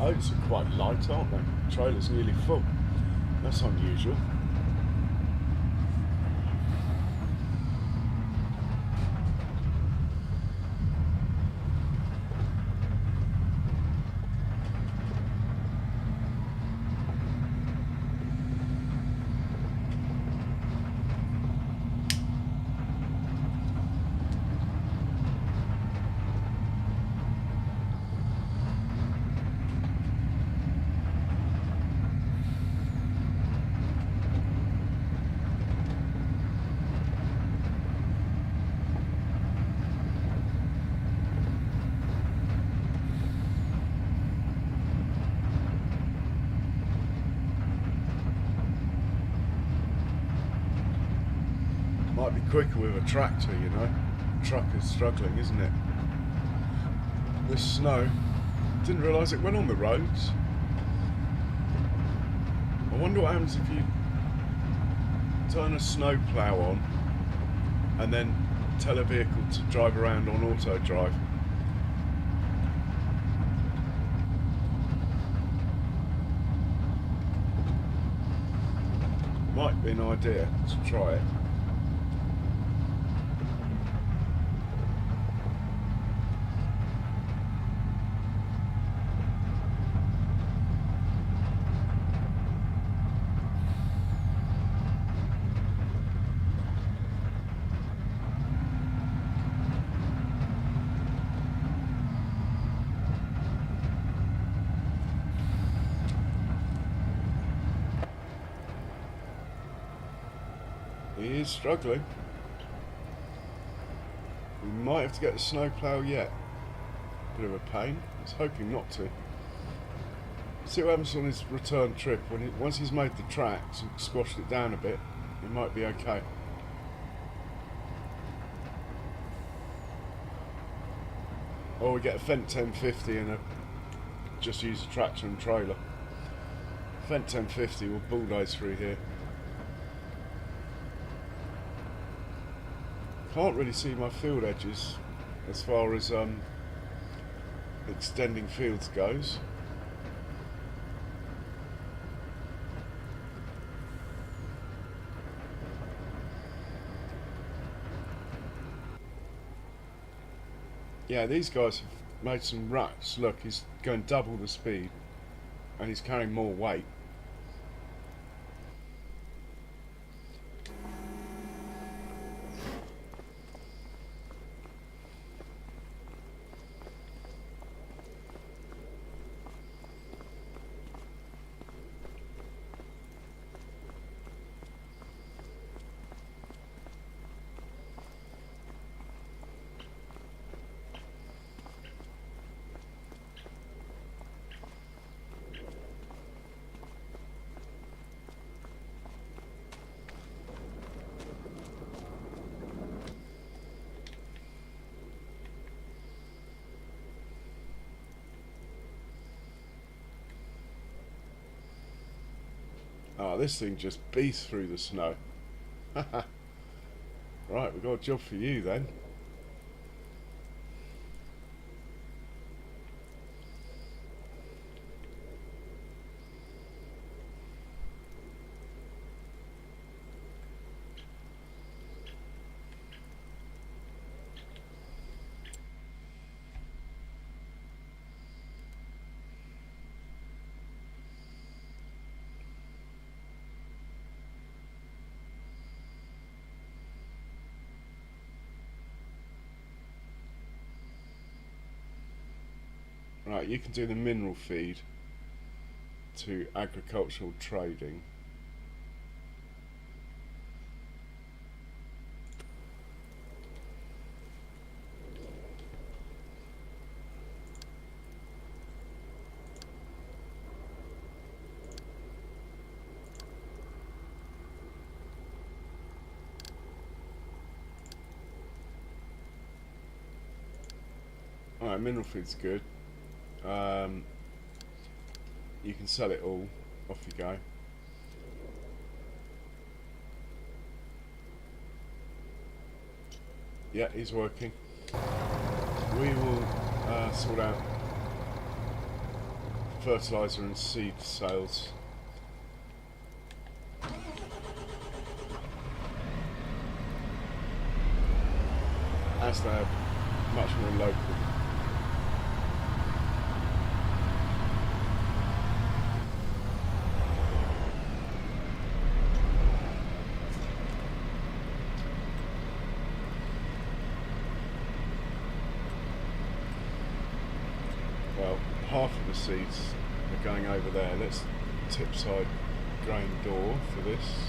oats are quite light, aren't they? The trailer's nearly full. That's unusual. Might be quicker with a tractor, you know. Truck is struggling, isn't it? This snow, didn't realise it went on the roads. I wonder what happens if you turn a snow plough on and then tell a vehicle to drive around on auto drive. Might be an idea to try it. He is struggling. We might have to get the snowplow yet. Bit of a pain. I was hoping not to. See what happens on his return trip. Once he's made the tracks and squashed it down a bit, it might be okay. Or we get a Fendt 1050 and just use a tractor and trailer. Fendt 1050 will bulldoze through here. Can't really see my field edges as far as extending fields goes. Yeah, these guys have made some ruts. Look, he's going double the speed and he's carrying more weight. Oh, this thing just beats through the snow. Right, we've got a job for you then. Right, you can do the mineral feed to agricultural trading. Alright, mineral feed's good. You can sell it all. Off you go. Yeah, he's working. We will sort out fertiliser and seed sales. As they're much more local. Well, half of the seeds are going over there. Let's tip side grain door for this.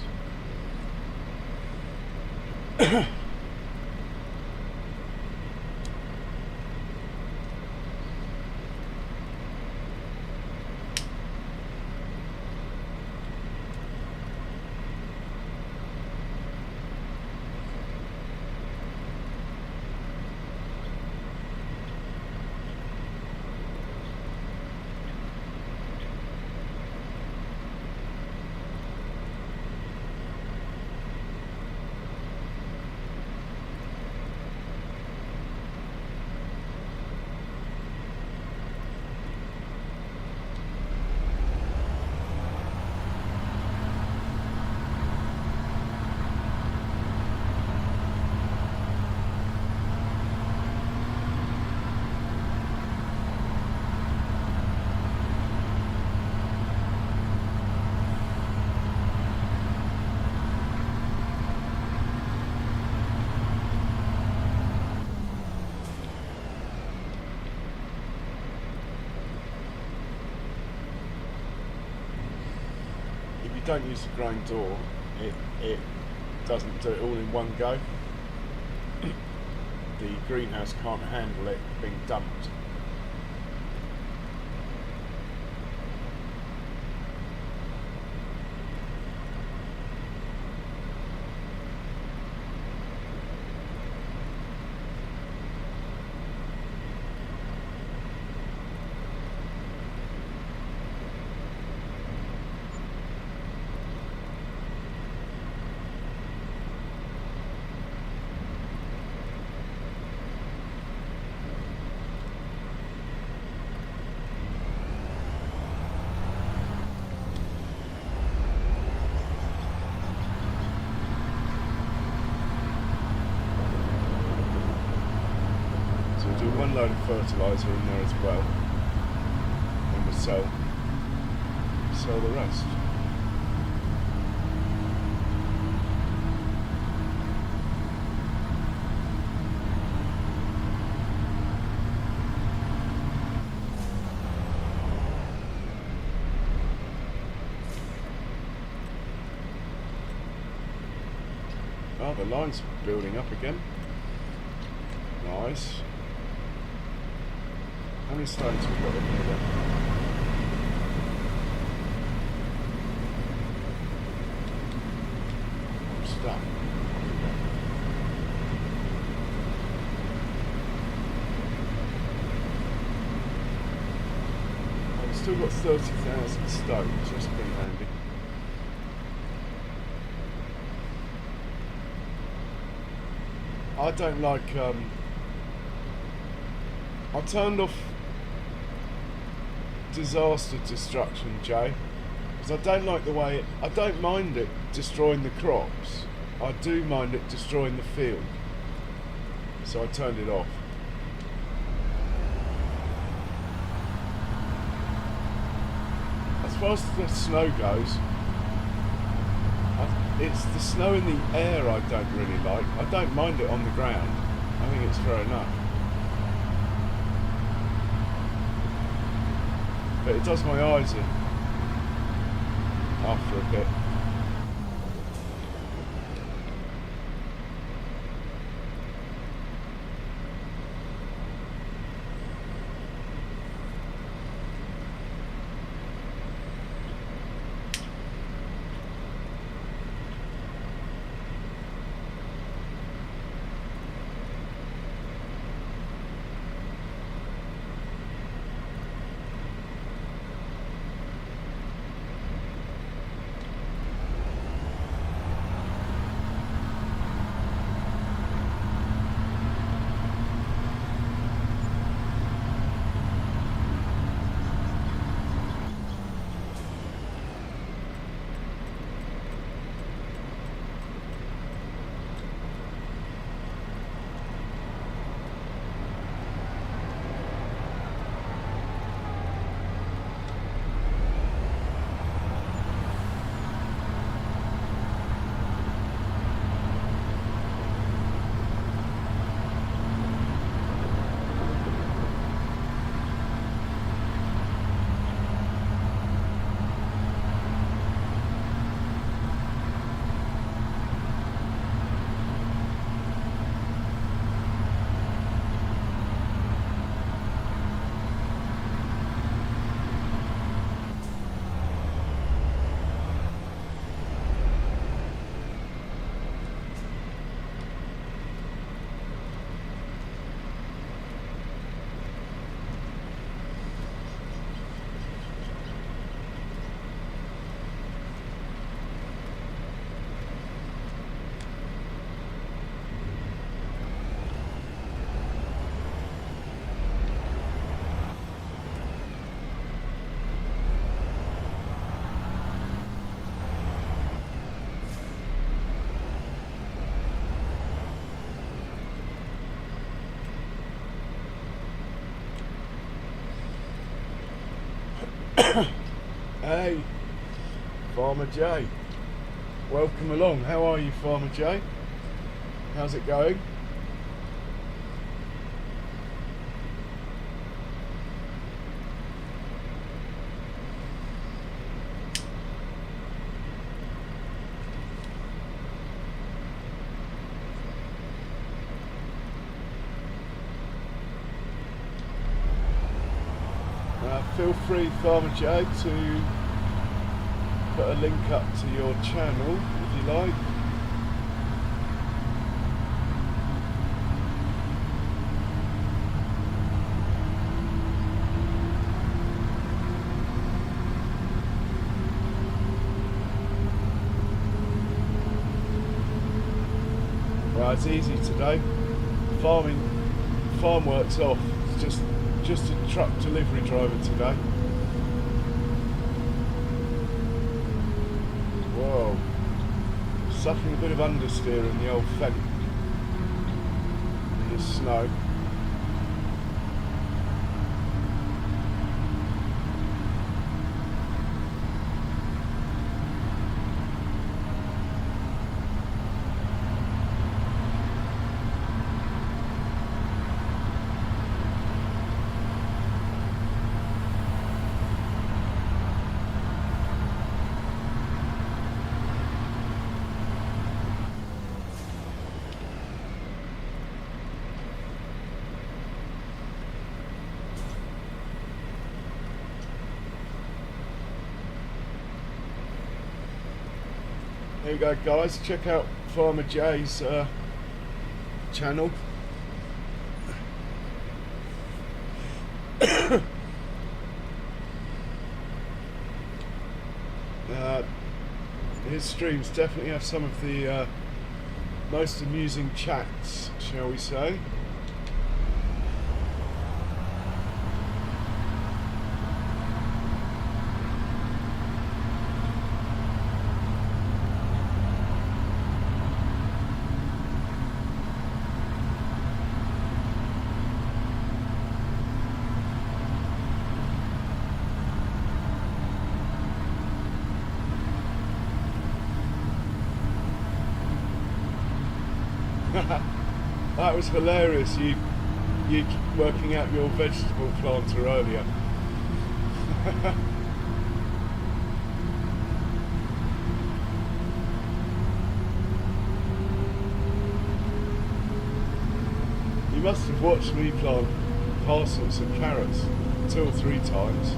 Don't use the grain door, it doesn't do it all in one go. The greenhouse can't handle it being dumped. One load of fertiliser in there as well, and we'll sell the rest. Oh, the line's building up again. Nice. How many stones have we got in here then? I'm stuck. I've still got 30,000 stones, that's pretty handy. I don't like, I turned off disaster destruction, Jay, because I don't like the way I don't mind it destroying the crops, I do mind it destroying the field, so I turned it off. As far as the snow goes, it's the snow in the air I don't really like. I don't mind it on the ground, I think it's fair enough. But it does my eyes in after a bit. Hey, Farmer J. Welcome along. How are you, Farmer J? How's it going? Feel free, Farmer J, to put a link up to your channel if you like. Well, it's easy today. Farm work's off. It's just a truck delivery driver today. Whoa. Suffering a bit of understeer in the old fence in the snow. There you go, guys. Check out Farmer J's channel. His streams definitely have some of the most amusing chats, shall we say. That was hilarious, you working out your vegetable planter earlier. You must have watched me plant parcels of carrots 2 or 3 times.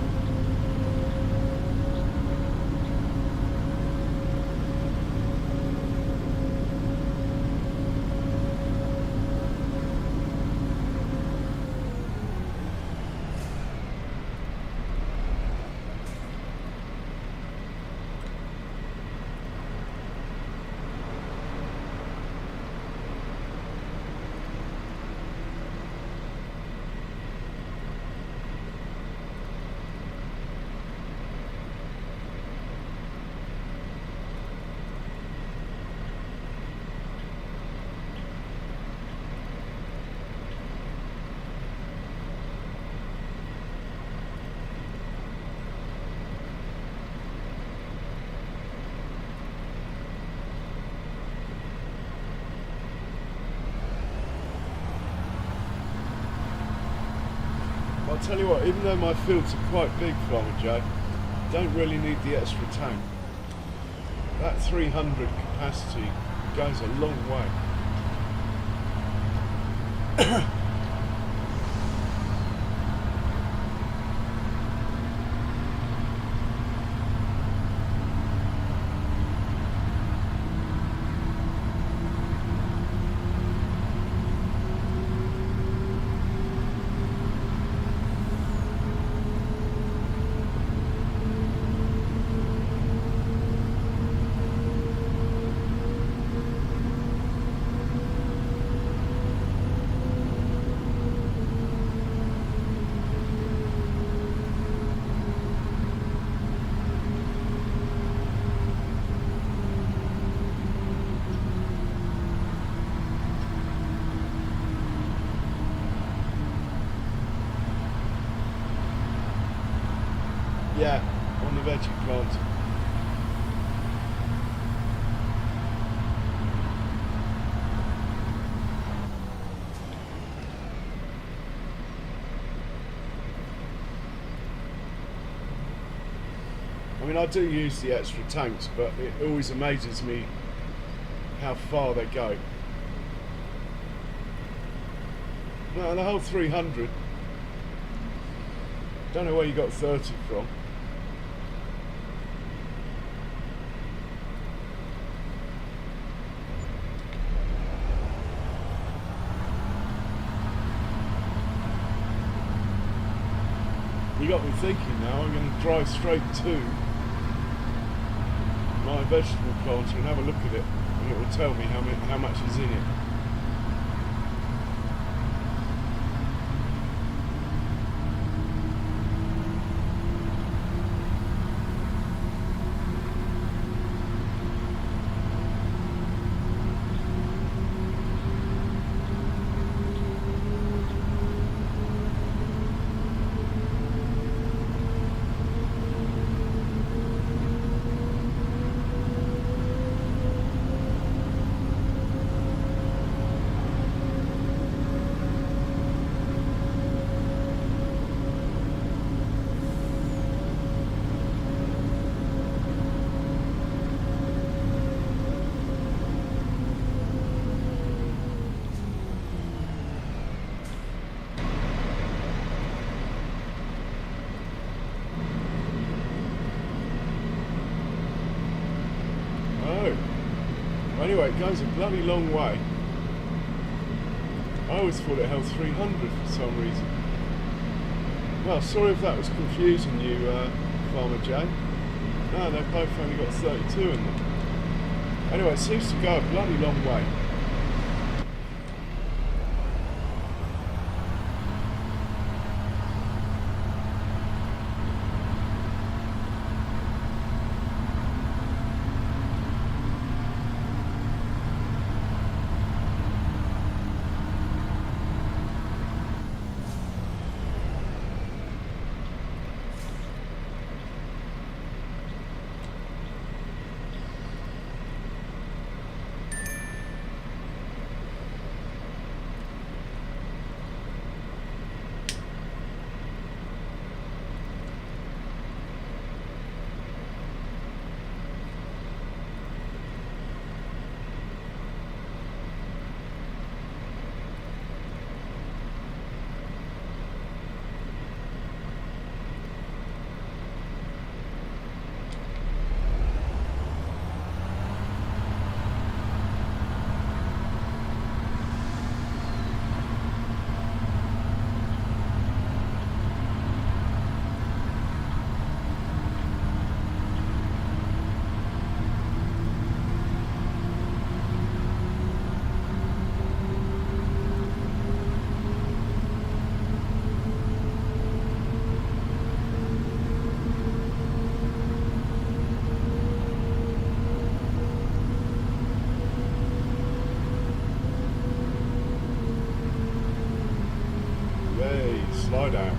I'll tell you what, even though my fields are quite big, Farmer J, don't really need the extra tank. That 300 capacity goes a long way. Yeah, on the veggie planter. I mean, I do use the extra tanks, but it always amazes me how far they go. No, the whole 300. Don't know where you got 30 from. You got me thinking now. I'm going to drive straight to my vegetable planter and have a look at it, and it will tell me how much is in it. Anyway, it goes a bloody long way. I always thought it held 300 for some reason. Well, sorry if that was confusing you, Farmer J. No, they've both only got 32 in them. Anyway, it seems to go a bloody long way. Slow down.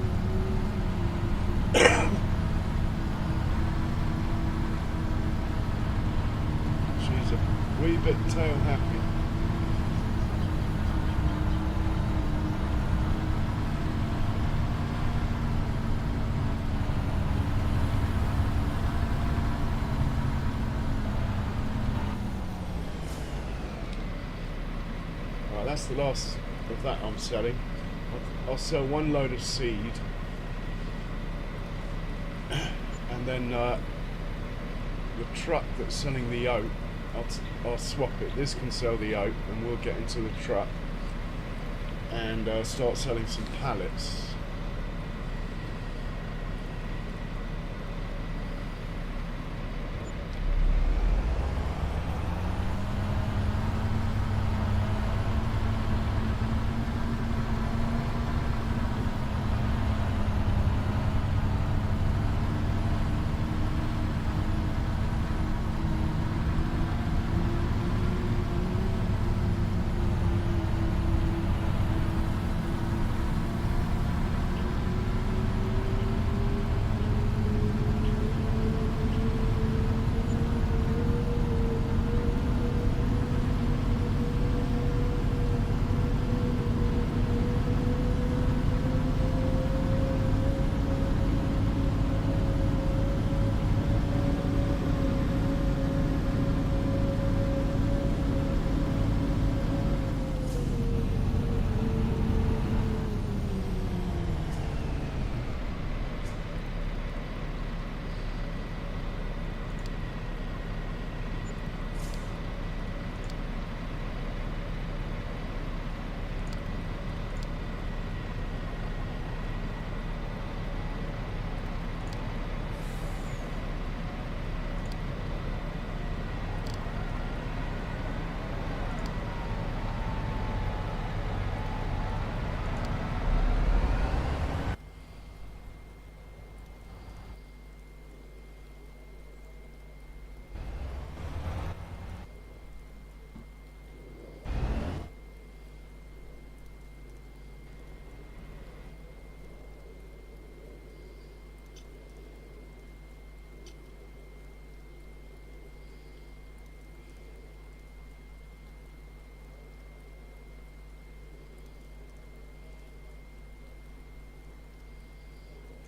She's a wee bit tail happy. Right, that's the last of that I'm selling. I'll sell one load of seed, and then the truck that's selling the oat, I'll swap it. This can sell the oat, and we'll get into the truck and start selling some pallets.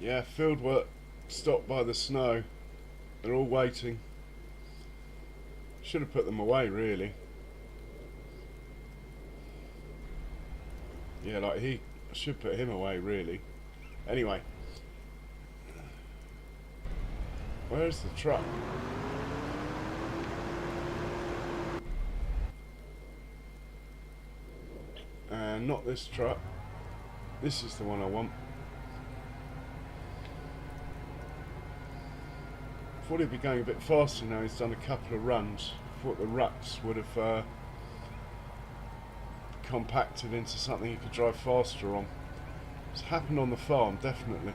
Yeah, field work stopped by the snow. They're all waiting. Should have put them away, really. Yeah, like I should put him away, really. Anyway, where's the truck? Not this truck. This is the one I want. Thought he'd be going a bit faster now. He's done a couple of runs. Thought the ruts would have compacted into something he could drive faster on. It's happened on the farm, definitely.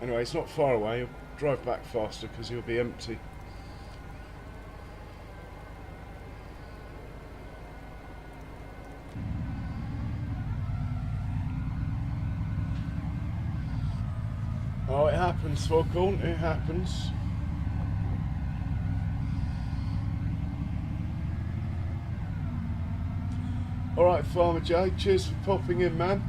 Anyway, it's not far away. He'll drive back faster because he'll be empty. Oh, it happens, Foghorn, it happens. Alright, Farmer J, cheers for popping in, man.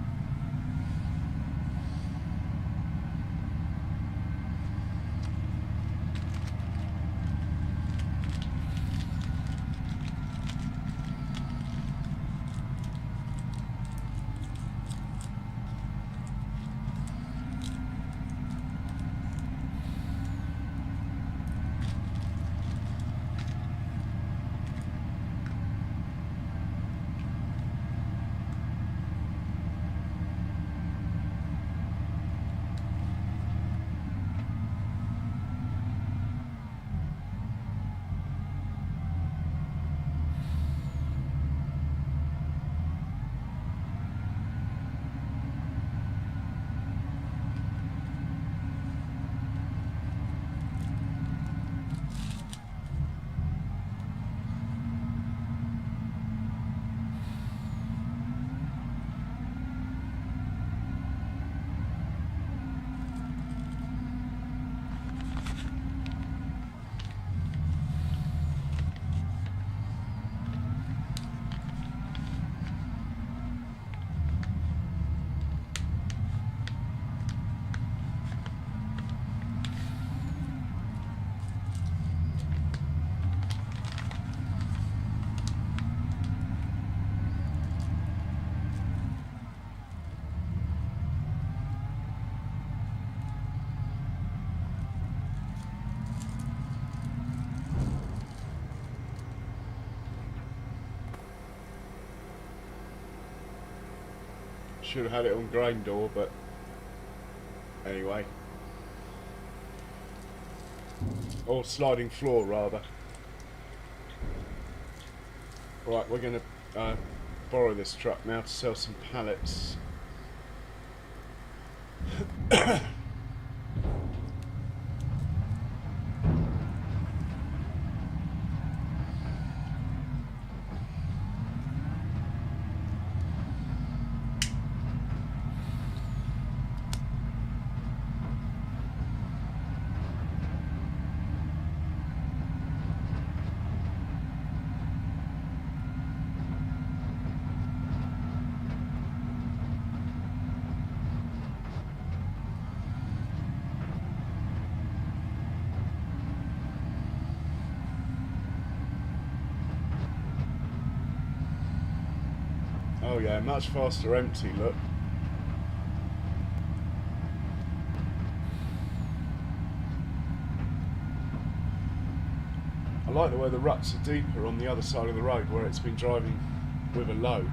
Should have had it on grain door, but anyway. Or sliding floor, rather. Right, we're going to borrow this truck now to sell some pallets. Oh yeah, much faster empty, look. I like the way the ruts are deeper on the other side of the road where it's been driving with a load.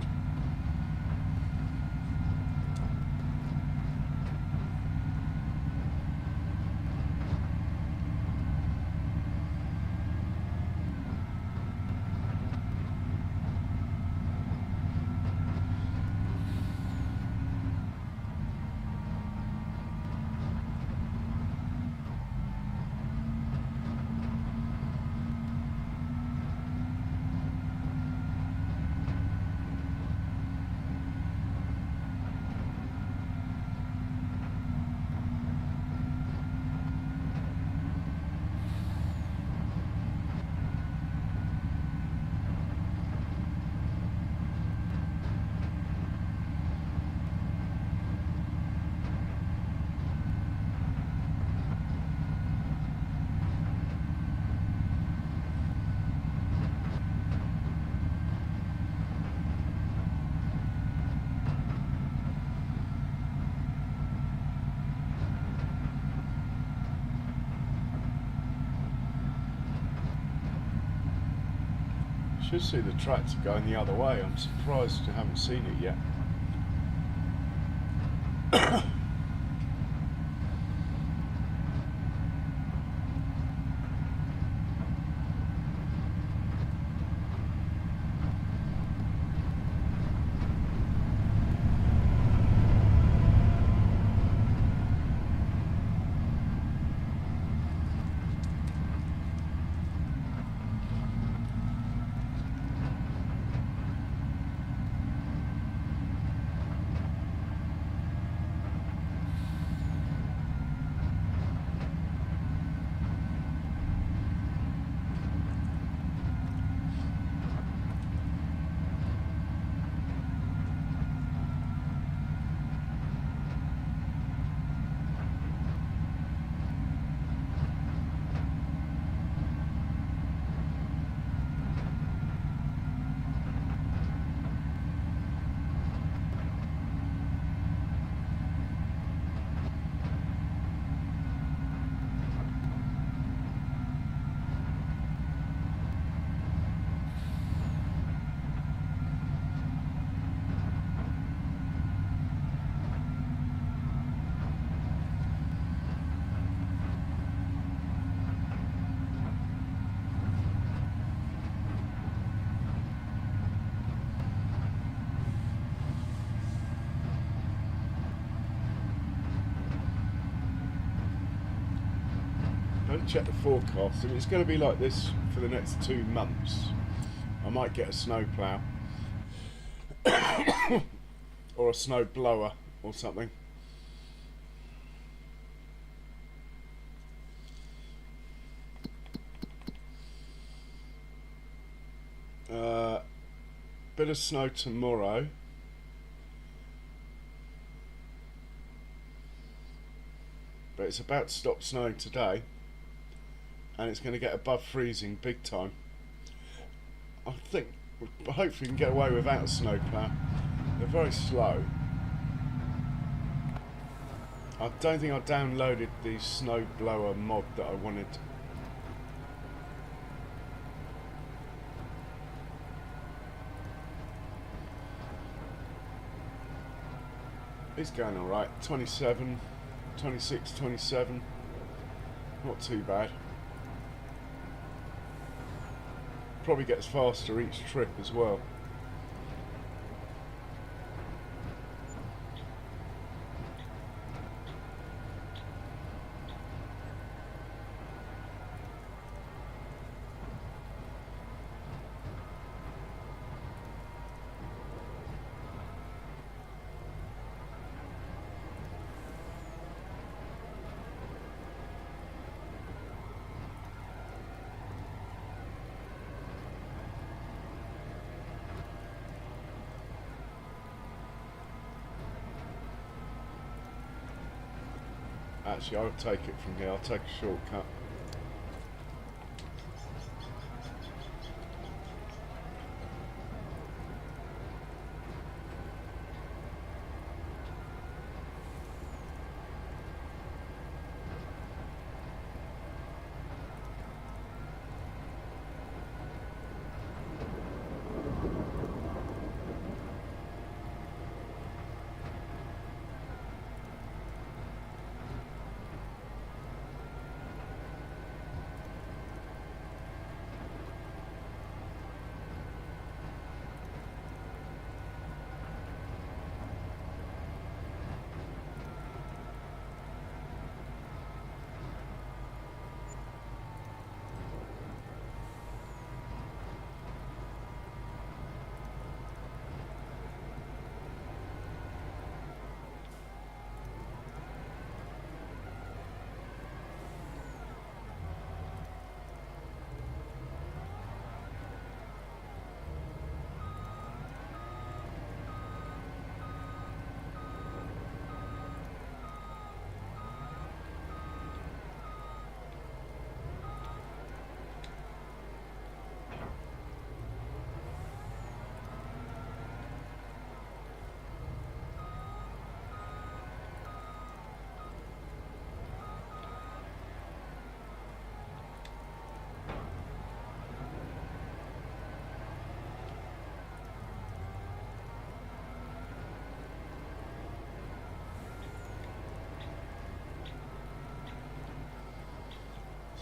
Should see the tractor going the other way. I'm surprised you haven't seen it yet. Don't check the forecast, and it's going to be like this for the next 2 months. I might get a snow plough or a snow blower or something. Bit of snow tomorrow. But it's about to stop snowing today, and it's going to get above freezing big time. I think hopefully we can get away without a snowplow. They're very slow. I don't think I downloaded the snowblower mod that I wanted. It's going alright. 27, 26, 27. Not too bad. Probably gets faster each trip as well. Actually, I'll take it from here. I'll take a shortcut.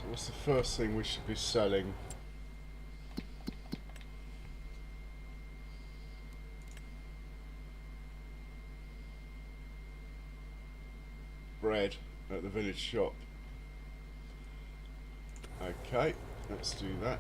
What's the first thing we should be selling? Bread at the village shop. Okay, let's do that.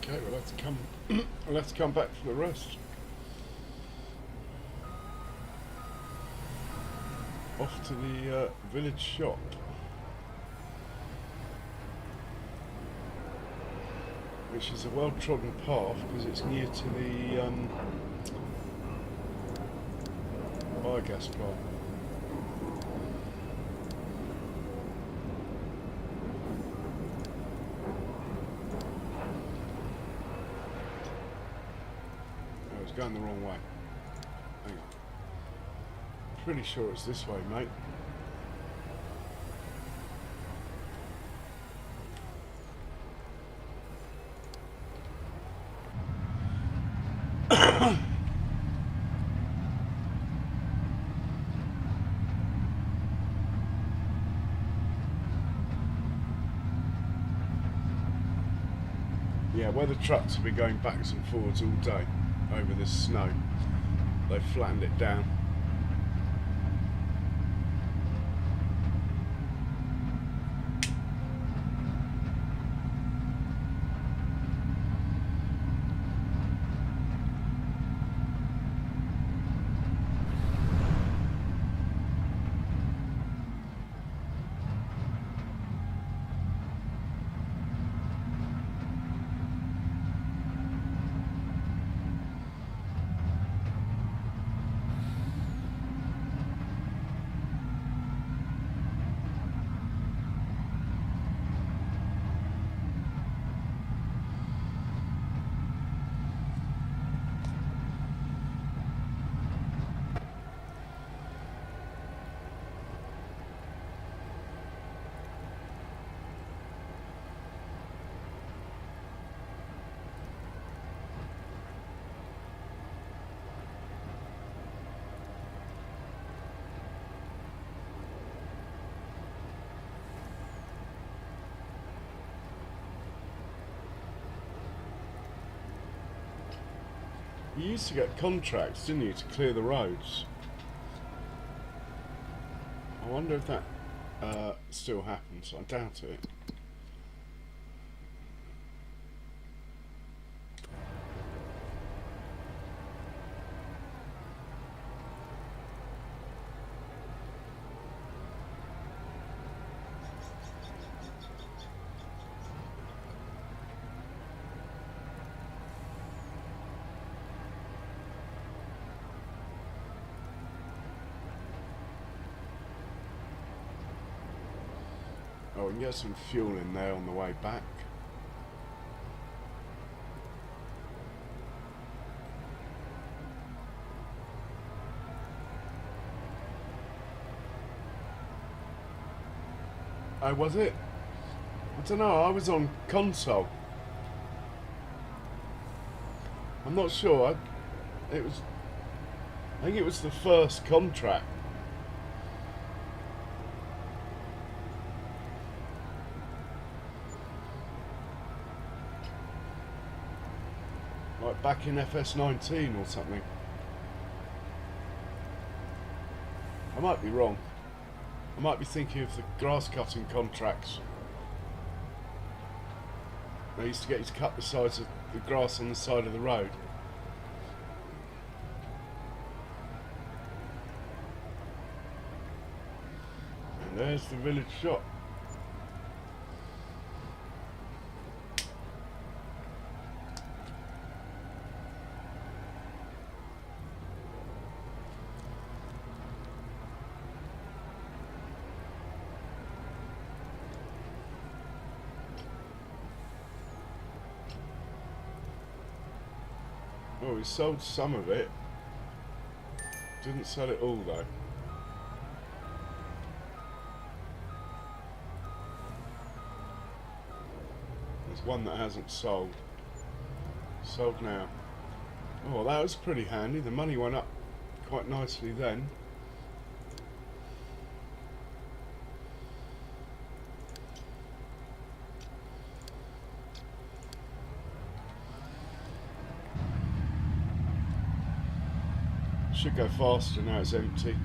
Okay, well let's come let's come back for the rest. Off to the village shop. Which is a well-trodden path because it's near to the biogas plant. I was going the wrong way. Hang on. Pretty sure it's this way, mate. Yeah, where the trucks will be going backwards and forwards all day over this snow, they've flattened it down. You used to get contracts, didn't you, to clear the roads? I wonder if that still happens. I doubt it. Oh, we can get some fuel in there on the way back. Oh, was it? I don't know, I was on console. I'm not sure. I think it was the first contract. Like back in FS19 or something. I might be wrong. I might be thinking of the grass cutting contracts. They used to get you to cut the sides of the grass on the side of the road. And there's the village shop. Oh, we sold some of it. Didn't sell it all though. There's one that hasn't sold. Sold now. Oh, that was pretty handy. The money went up quite nicely then. Should go faster now it's empty.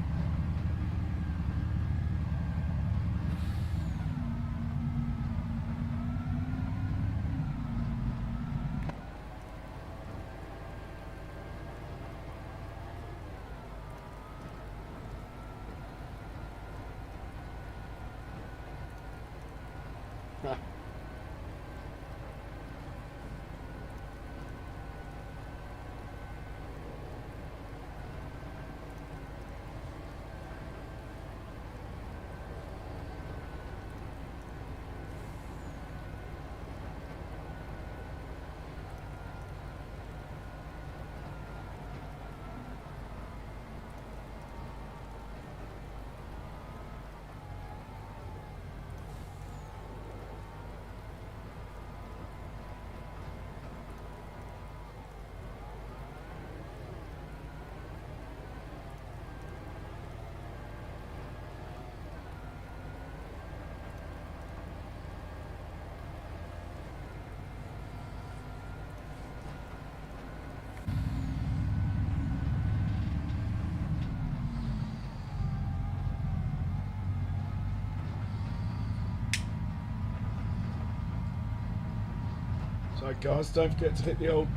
So guys, don't forget to hit the old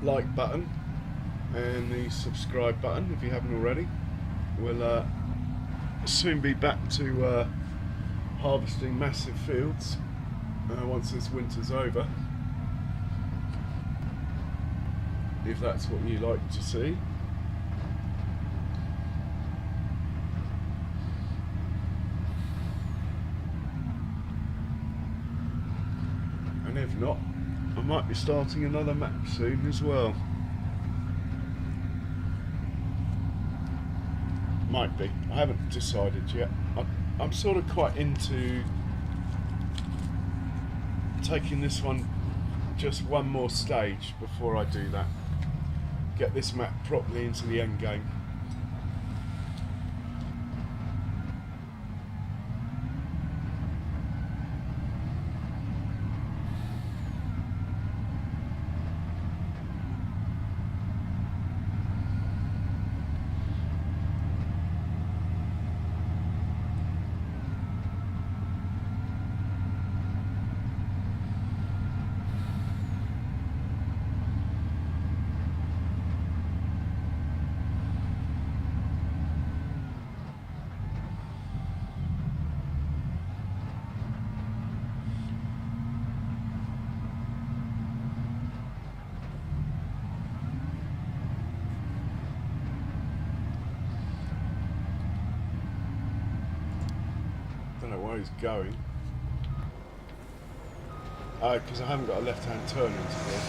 like button and the subscribe button if you haven't already. We'll soon be back to harvesting massive fields once this winter's over, if that's what you like to see. And if not, I might be starting another map soon as well. Might be. I haven't decided yet. I'm sort of quite into taking this one just one more stage before I do that. Get this map properly into the end game. Oh, he's going. Oh, because I haven't got a left-hand turn into here.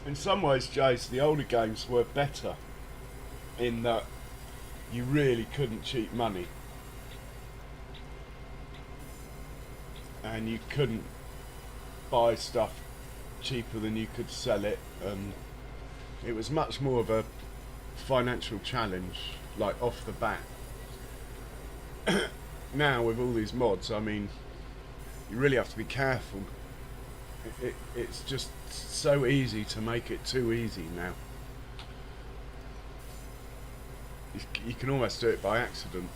In some ways, Jace, the older games were better in that you really couldn't cheat money. And you couldn't buy stuff cheaper than you could sell it. And it was much more of a financial challenge, like off the bat. Now, with all these mods, I mean, you really have to be careful. It's just so easy to make it too easy now. You can almost do it by accident.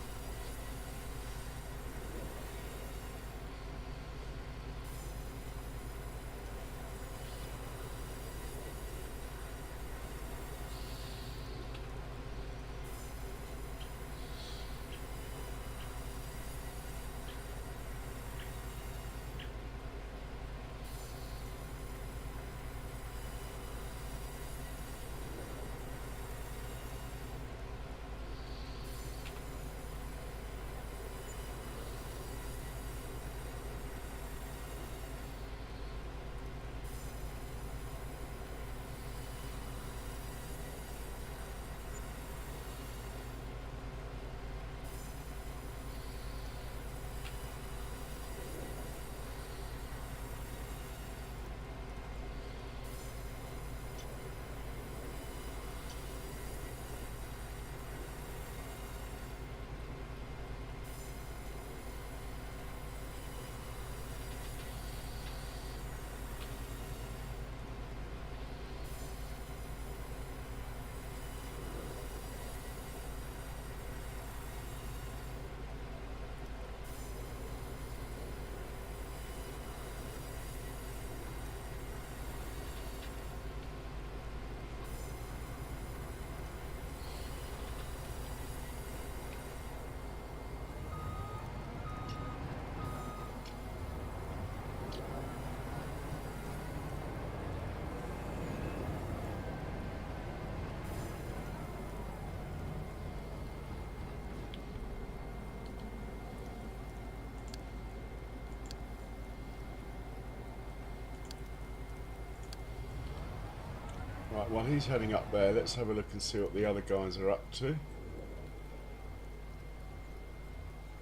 Right, while he's heading up there, let's have a look and see what the other guys are up to.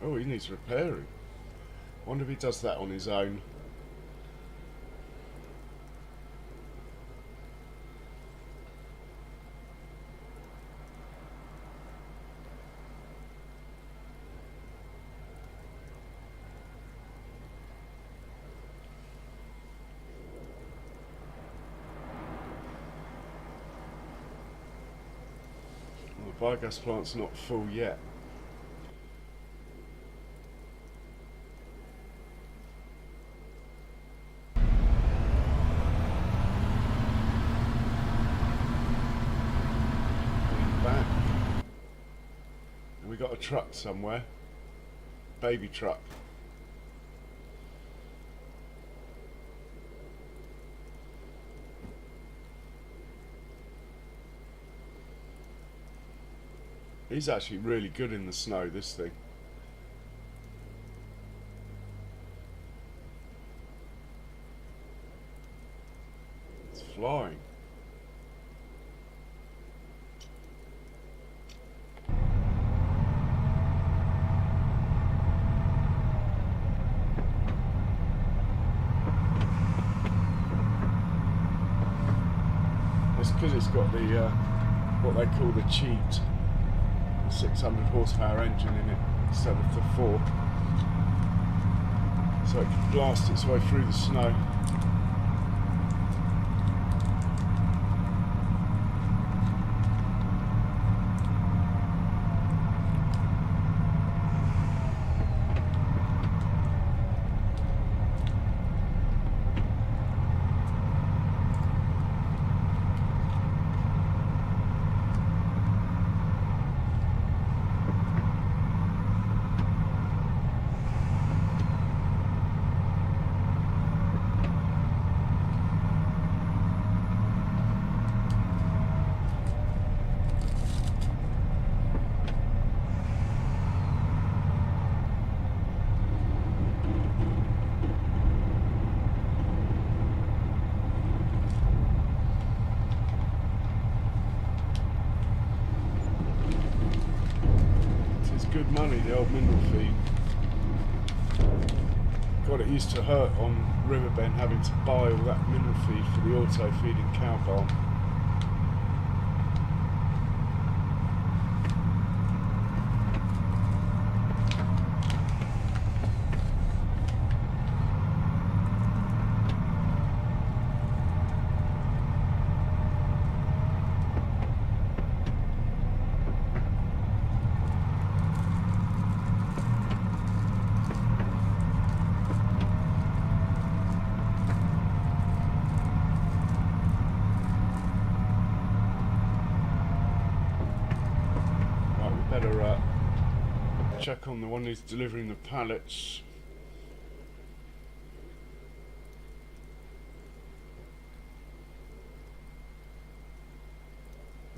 Oh, he needs repairing. I wonder if he does that on his own. Well, the biogas plant's not full yet. Back. And we got a truck somewhere. Baby truck. He's actually really good in the snow, this thing. It's flying. it's because it's got the what they call the cheat, the 600 horsepower engine in it instead of the 4, so it can blast its way through the snow. Good money, the old mineral feed. God, it used to hurt on Riverbend having to buy all that mineral feed for the auto feeding cow barn. Better check on the one who's delivering the pallets.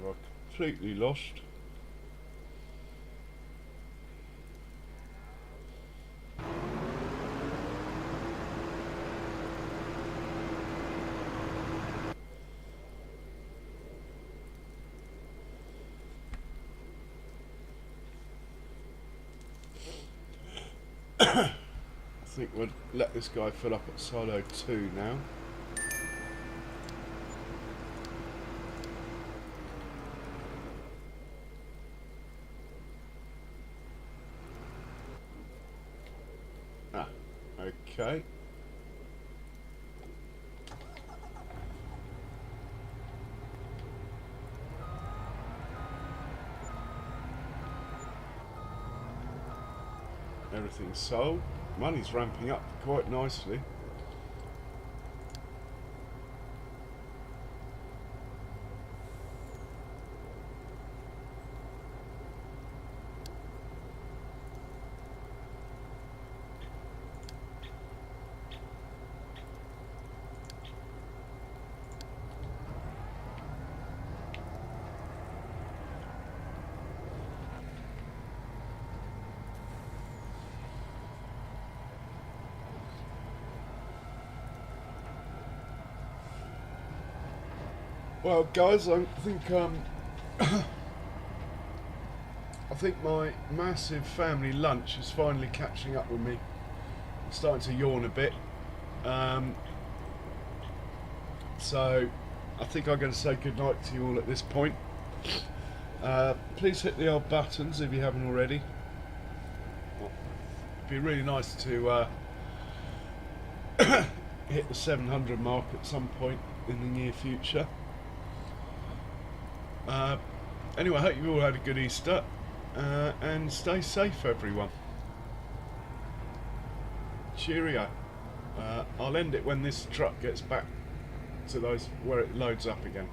We're completely lost. I think we'll let this guy fill up at silo 2 now. Ah, okay. Everything's sold. Money's ramping up quite nicely. Well, guys, I think my massive family lunch is finally catching up with me. I'm starting to yawn a bit, so I think I'm going to say goodnight to you all at this point. Please hit the old buttons if you haven't already. It'd be really nice to hit the 700 mark at some point in the near future. Anyway, I hope you all had a good Easter, and stay safe, everyone. Cheerio. I'll end it when this truck gets back to those where it loads up again.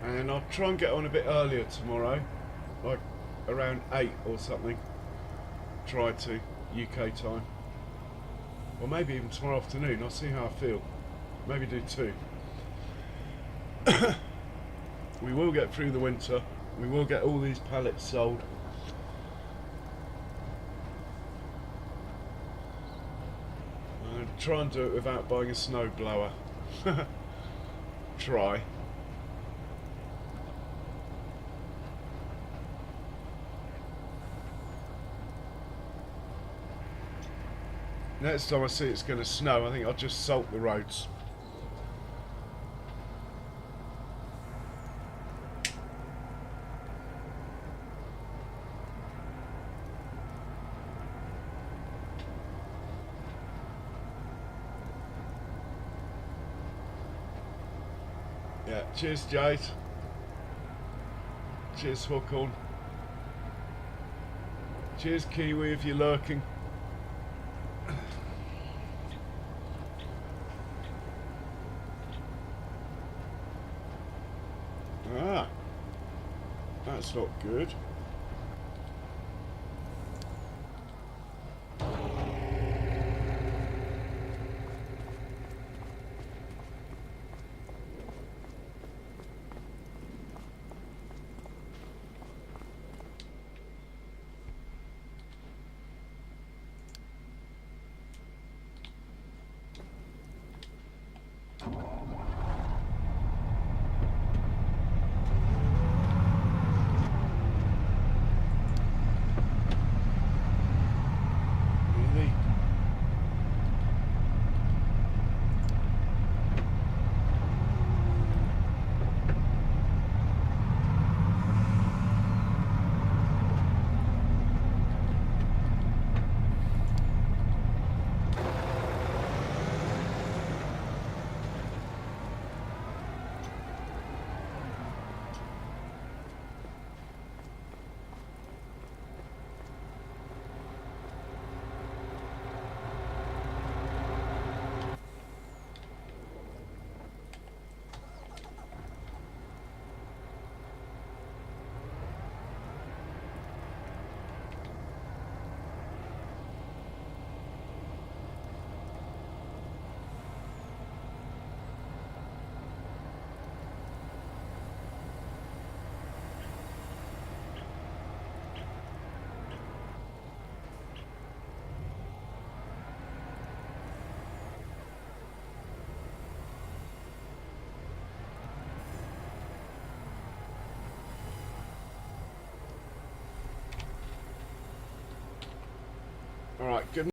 And I'll try and get on a bit earlier tomorrow. Like around 8 or something. Try to, UK time. Or maybe even tomorrow afternoon. I'll see how I feel. Maybe do 2. We will get through the winter. We will get all these pallets sold. I'll try and do it without buying a snow blower. Try. Next time I see it's going to snow, I think I'll just salt the roads. Yeah, cheers Jade. Cheers Hookhorn. Cheers Kiwi if you're lurking. Ah, that's not good. Alright, good